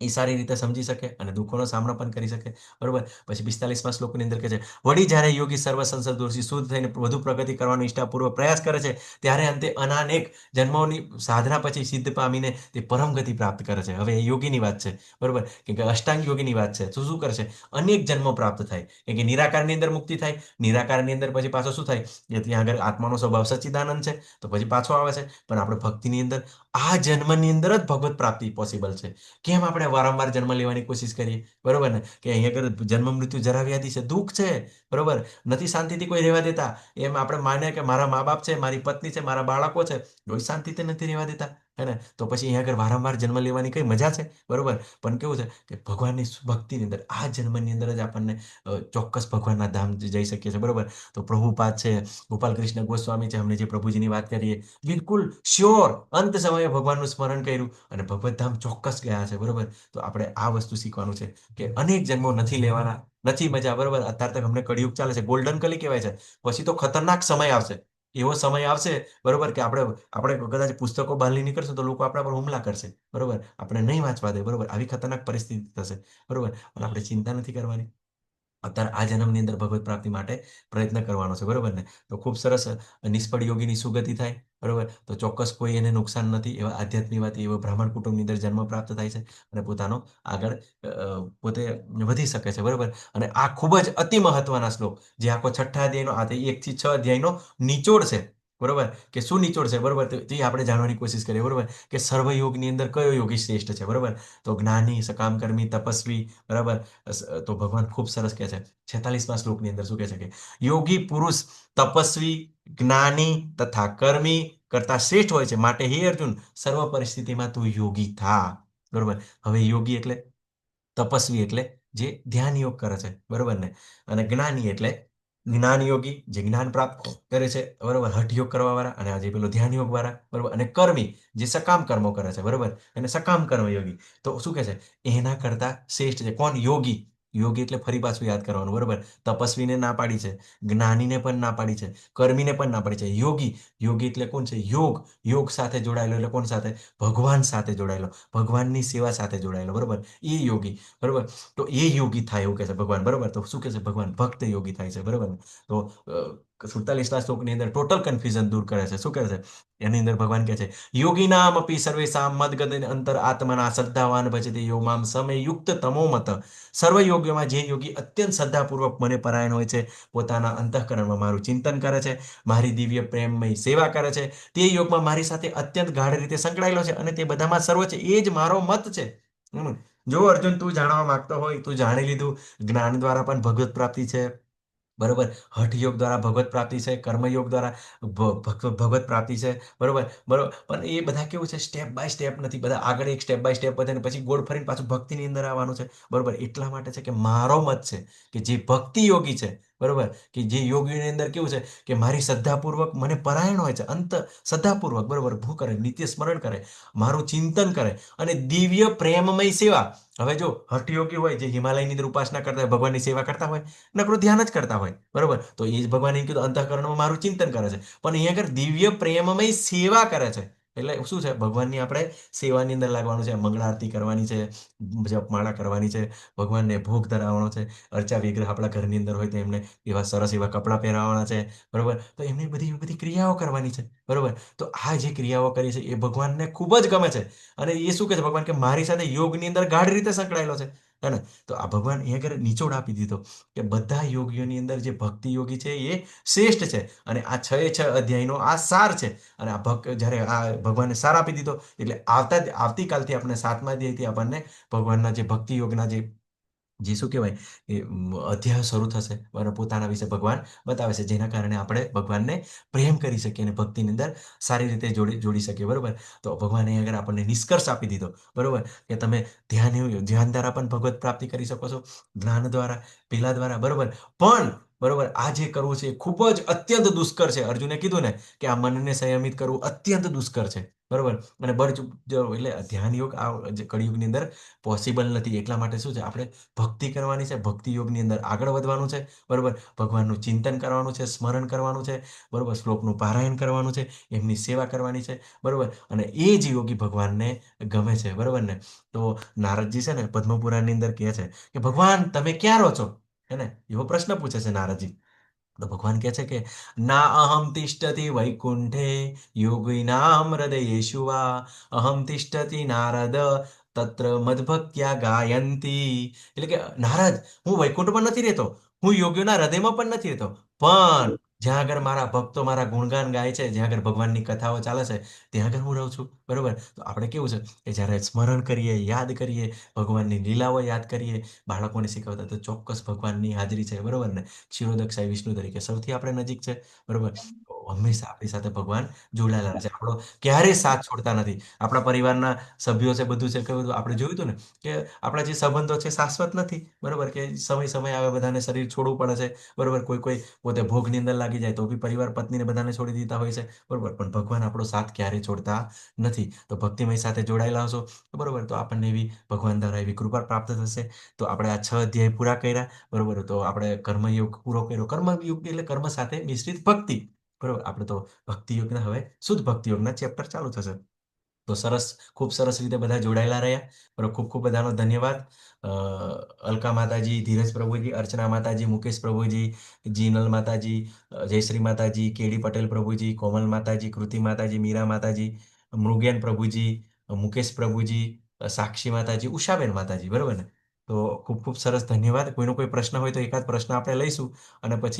એ સારી રીતે સમજી શકે અને દુઃખોનો સામનો પણ કરી શકે, બરોબર. પછી 45મા શ્લોકની અંદર કહે છે, વળી જ્યારે યોગી સર્વ સંસાર દોષી શુદ્ધ થઈને વધુ પ્રગતિ કરવાનો નિષ્ઠાપૂર્વક પ્રયાસ કરે છે, ત્યારે અંતે અનાનેક જન્મોની સાધના પછી સિદ્ધ પામીને તે પરમ ગતિ પ્રાપ્ત કરે છે. હવે એ યોગીની વાત છે, બરોબર, કેમ કે અષ્ટાંગ યોગીની વાત છે. તો શું કરશે, અનેક જન્મો પ્રાપ્ત થાય, કેમ કે નિરાકારની અંદર મુક્તિ થાય. નિરાકારની અંદર પછી પાછો શું થાય, કે ત્યાં આગળ આત્માનો સ્વભાવ સચ્ચિદાનંદ છે, તો પછી પાછો આવે છે. પણ આપણે ભક્તિની અંદર આ જન્મની અંદર જ ભગવત પ્રાપ્તિ પોસિબલ છે. કેમ આપણે વારંવાર જન્મ લેવાની કોશિશ કરીએ, બરોબર ને, કે અહીંયા આગળ જન્મ મૃત્યુ જરા વ્યાધિ છે, દુઃખ છે, બરોબર, નથી શાંતિથી કોઈ રહેવા દેતા. એમ આપણે માને કે મારા મા બાપ છે, મારી પત્ની છે, મારા બાળકો છે, કોઈ શાંતિથી નથી રહેવા દેતા, હે ને? તો પછી અહીંયા આગળ વારંવાર જન્મ લેવાની કઈ મજા છે? બરોબર. પણ કેવું છે કે ભગવાનની ભક્તિની અંદર આ જન્મની અંદર જ આપણને ચોક્કસ ભગવાનના ધામ જઈ શકીએ છીએ. બરોબર. તો પ્રભુપાદ છે, ગોપાલ કૃષ્ણ ગોસ્વામી છે, અમને જે પ્રભુજીની વાત કરીએ, બિલકુલ શ્યોર અંત સમયે ભગવાનનું સ્મરણ કર્યું અને ભગવત ધામ ચોક્કસ ગયા છે. બરોબર. તો આપણે આ વસ્તુ શીખવાનું છે કે અનેક જન્મો નથી લેવાના, નથી મજા. બરોબર. અત્યારે તક અમને કળિયુગ ચાલે છે, ગોલ્ડન કલી કહેવાય છે. પછી તો ખતરનાક સમય આવશે. એવો સમય આવશે, બરોબર, કે આપણે કદાચ પુસ્તકો બહાર નીકળશું તો લોકો આપણા પર હુમલા કરશે. બરોબર. આપણે નહીં વાંચવા દે. બરોબર. આવી ખતરનાક પરિસ્થિતિ થશે. બરોબર. અને આપણે ચિંતા નથી કરવાની. અત્યારે આ જન્મની અંદર ભગવત પ્રાપ્તિ માટે પ્રયત્ન કરવાનો છે. બરોબર ને? તો ખૂબ સરસ. નિષ્ફળ યોગીની સુગતિ થાય. બરોબર. તો ચોક્કસ કોઈ એને નુકસાન નથી. એવા આધ્યાત્મિકવાદી એવા બ્રાહ્મણ કુટુંબની અંદર જન્મ પ્રાપ્ત થાય છે અને પોતાનો આગળ પોતે વધી શકે છે. બરોબર. અને આ ખૂબ જ અતિ મહત્વના શ્લોક, જે આખો 6 અધ્યાયનો, આ 1 થી 6 અધ્યાયનો નિચોડ છે. બરોબર. કે શું નિચોડ છે? બરોબર. તો એ આપણે જાણવાની કોશિશ કરીએ. બરોબર. કે સર્વયોગની અંદર કયો યોગી શ્રેષ્ઠ છે? બરોબર. તો જ્ઞાની, સકામકર્મી, તપસ્વી. બરાબર. તો ભગવાન ખૂબ સરસ કહે છે 46મા શ્લોકની અંદર શું કહે છે કે યોગી પુરુષ તપસ્વી, જ્ઞાની તથા કર્મી કરતા શ્રેષ્ઠ હોય છે. માટે હે અર્જુન, સર્વ પરિસ્થિતિમાં તું યોગી થા. બરોબર. હવે યોગી એટલે તપસ્વી એટલે જે ધ્યાન યોગ કરે છે. બરોબર ને? અને જ્ઞાની એટલે જ્ઞાન યોગી, જે જ્ઞાન પ્રાપ્ત કરે છે. બરોબર. હઠ યોગ કરવા વાળા, અને આજે પેલો ધ્યાન યોગ વાળા. બરોબર. અને કર્મી, જે સકામ કર્મો કરે છે. બરોબર. અને સકામ કર્મ યોગી. તો શું કહે છે? એના કરતા શ્રેષ્ઠ છે કોણ? યોગી. યોગી એટલે ફરી પાછું યાદ કરવાનું. બરોબર. તપસ્વીને ના પાડી છે, જ્ઞાનીને પણ ના પાડી છે, કર્મીને પણ ના પાડી છે. યોગી, યોગી એટલે કોણ છે? યોગ, યોગ સાથે જોડાયેલો એટલે કોણ સાથે? ભગવાન સાથે જોડાયેલો, ભગવાનની સેવા સાથે જોડાયેલો. બરોબર. એ યોગી. બરોબર. તો એ યોગી થાય એવું કહે છે ભગવાન. બરોબર. તો શું કહે છે ભગવાન? ભક્ત યોગી થાય છે. બરોબર. તો 47મા શ્લોકની અંદર ટોટલ કન્ફ્યુઝન દૂર કરે છે. શું કરે છે એની અંદર? ભગવાન કહે છે યોગીનામ અપી સર્વેષામ મદગત અંતર આત્મના શ્રદ્ધાવાન ભજતે યો મામ સમય યુક્ત તમો મત. સર્વ યોગીઓમાં જે યોગી અત્યંત શ્રદ્ધાપૂર્વક મને પરાયણ હોય છે, પોતાના અંતઃકરણમાં મારું ચિંતન કરે છે, મારી દિવ્ય પ્રેમમય સેવા કરે છે, તે યોગમાં મારી સાથે અત્યંત ગાઢ રીતે સંકળાયેલો છે અને તે બધામાં સર્વ છે, એ જ મારો મત છે. જો અર્જુન તું જાણવા માંગતો હોય, તું જાણી લીધું. જ્ઞાન દ્વારા પણ ભગવત પ્રાપ્તિ છે. બરોબર. હઠ યોગ દ્વારા ભગવત પ્રાપ્તિ છે, કર્મયોગ દ્વારા ભગવત પ્રાપ્તિ છે. બરોબર. બરોબર. પણ એ બધા કેવું છે? સ્ટેપ બાય સ્ટેપ નથી. બધા આગળ એક સ્ટેપ બાય સ્ટેપ વધે ને પછી ગોળ ફરીને પાછું ભક્તિની અંદર આવવાનું છે. બરોબર. એટલા માટે છે કે મારો મત છે કે જે ભક્તિ યોગી છે, બરોબર, કે જે યોગીની અંદર કેવું છે કે મારી શ્રદ્ધાપૂર્વક મને પરાયણ હોય છે, અંત શ્રદ્ધાપૂર્વક, બરોબર, ભૂ કરે, નિત્ય સ્મરણ કરે, મારું ચિંતન કરે અને દિવ્ય પ્રેમમય સેવા. હવે જો હઠયોગી હોય, જે હિમાલયની અંદર ઉપાસના કરતા હોય, ભગવાનની સેવા કરતા હોય, નકરું ધ્યાન જ કરતા હોય. બરોબર. તો એ જ ભગવાન એમ કીધું અંતઃકરણમાં મારું ચિંતન કરે છે. પણ અહીંયા આગળ દિવ્ય પ્રેમમય સેવા કરે છે. એટલે શું છે? ભગવાનની આપણે સેવાની અંદર લાગવાનું છે, મંગળ આરતી કરવાની છે, જપમાળા કરવાની છે, ભગવાનને ભોગ ધરાવવાનો છે, અર્ચા વિગ્રહ આપણા ઘરની અંદર હોય તો એમને એવા સરસ એવા કપડાં પહેરાવવાના છે. બરોબર. તો એમની બધી ક્રિયાઓ કરવાની છે. બરોબર. તો આ જે ક્રિયાઓ કરી છે એ ભગવાનને ખૂબ જ ગમે છે. અને એ શું કહે છે ભગવાન? કે મારી સાથે યોગની અંદર ગાઢ રીતે સંકળાયેલો છે. હે ને? તો આ ભગવાન અહીંયા આગળ નિચોડ આપી દીધો કે બધા યોગીઓની અંદર જે ભક્તિ યોગી છે એ શ્રેષ્ઠ છે. અને આ 6 અધ્યાયનો આ સાર છે. અને આ જ્યારે આ ભગવાને સાર આપી દીધો એટલે આવતીકાલથી આપણે 7મા અધ્યાયથી આપણને ભગવાનના જે ભક્તિ યોગના જે શું કહેવાય એ અધ્યાય શરૂ થશે. બરાબર. પોતાના વિશે ભગવાન બતાવે છે, જેના કારણે આપણે ભગવાનને પ્રેમ કરી શકીએ અને ભક્તિની અંદર સારી રીતે જોડી શકીએ. બરોબર. તો ભગવાને આગળ આપણને નિષ્કર્ષ આપી દીધો. બરોબર. કે તમે ધ્યાન દ્વારા પણ ભગવત પ્રાપ્તિ કરી શકો છો, જ્ઞાન દ્વારા, પેલા દ્વારા. બરોબર. પણ બરોબર, આ જે કરવું છે એ ખૂબ જ અત્યંત દુષ્કર છે. અર્જુને કીધું ને કે આ મનને સંયમિત કરવું અત્યંત દુષ્કર છે. બરોબર. અને એટલે ધ્યાન યોગ આ જે કળિયુગની અંદર પોસિબલ નથી. એટલા માટે શું છે? આપણે ભક્તિ કરવાની છે, ભક્તિ યોગની અંદર આગળ વધવાનું છે. બરોબર. ભગવાનનું ચિંતન કરવાનું છે, સ્મરણ કરવાનું છે. બરોબર. શ્લોકનું પારાયણ કરવાનું છે, એમની સેવા કરવાની છે. બરોબર. અને એ જ યોગી ભગવાનને ગમે છે. બરોબર ને? તો નારદજી છે ને પદ્મપુરાણની અંદર કહે છે કે ભગવાન તમે ક્યાં રહો છો? હે ને? એવો પ્રશ્ન પૂછે છે નારદજી. તો ભગવાન કહે છે કે ના અહમ તિષ્ઠતિ વૈકુંઠે યોગિનામ હૃદયેષુ વા અહમ તિષ્ઠતિ નારદ તત્ર મદભક્ત્યા ગાયંતી. એટલે કે નારદ, હું વૈકુંઠમાં નથી રહેતો, હું યોગીઓના હૃદયમાં પણ નથી રહેતો, પણ જ્યાં આગળ મારા ભક્તો મારા ગુણગાન ગાય છે, જ્યાં આગળ ભગવાનની કથાઓ ચાલે છે, ત્યાં આગળ હું રહું છું. બરોબર. તો આપણે કેવું છે કે જ્યારે સ્મરણ કરીએ, યાદ કરીએ, ભગવાનની લીલાઓ યાદ કરીએ, બાળકોને શીખવતા, તો ચોક્કસ ભગવાનની હાજરી છે. બરોબર ને? ક્ષીરોદક સાઈ વિષ્ણુ તરીકે સૌથી આપણે નજીક છે. બરોબર. હંમેશા આપણી સાથે ભગવાન જોડાયેલા રહે છે. આપણો ક્યારેય સાથ છોડતા નથી. આપણા પરિવારના સભ્યો છે, બધું છે, કે બધું આપણે જોયું હતું ને કે આપણા જે સંબંધો છે શાશ્વત નથી, બરોબર, કે સમય આવે બધાને શરીર છોડવું પડે છે, બરોબર, કોઈ પોતે ભોગની અંદર લાગી જાય તો બી પરિવાર પત્નીને બધાને છોડી દીધા હોય છે, બરોબર, પણ ભગવાન આપણો સાથ ક્યારેય છોડતા નથી. તો ભક્તિમય સાથે જોડાયેલા હશો, બરોબર, તો આપણને એવી ભગવાન દ્વારા એવી કૃપા પ્રાપ્ત થશે. તો આપણે આ 6 અધ્યાય પૂરા કર્યા, બરોબર, તો આપણે કર્મયોગ પૂરો કર્યો. કર્મયોગ એટલે કર્મ સાથે મિશ્રિત ભક્તિ, બરોબર. આપણે તો ભક્તિ યોગના હવે શુદ્ધ ભક્તિ યોગના ચેપ્ટર ચાલુ થશે. તો સરસ, ખૂબ સરસ રીતે બધા જોડાયેલા રહ્યા, બરોબર. ખૂબ ખૂબ બધાનો ધન્યવાદ. અ, અલકા માતાજી, ધીરજ પ્રભુજી, અર્ચના માતાજી, મુકેશ પ્રભુજી, જીનલ માતાજી, જયશ્રી માતાજી, કેડી પટેલ પ્રભુજી, કોમલ માતાજી, કૃતિ માતાજી, મીરા માતાજી, મૃગેન પ્રભુજી, મુકેશ પ્રભુજી, સાક્ષી માતાજી, ઉષાબેન માતાજી, બરોબર ને. તો ખૂબ ખૂબ સરસ ધન્યવાદ. કોઈનો કોઈ પ્રશ્ન હોય તો એકાદ પ્રશ્ન આપણે લઈશું અને પછી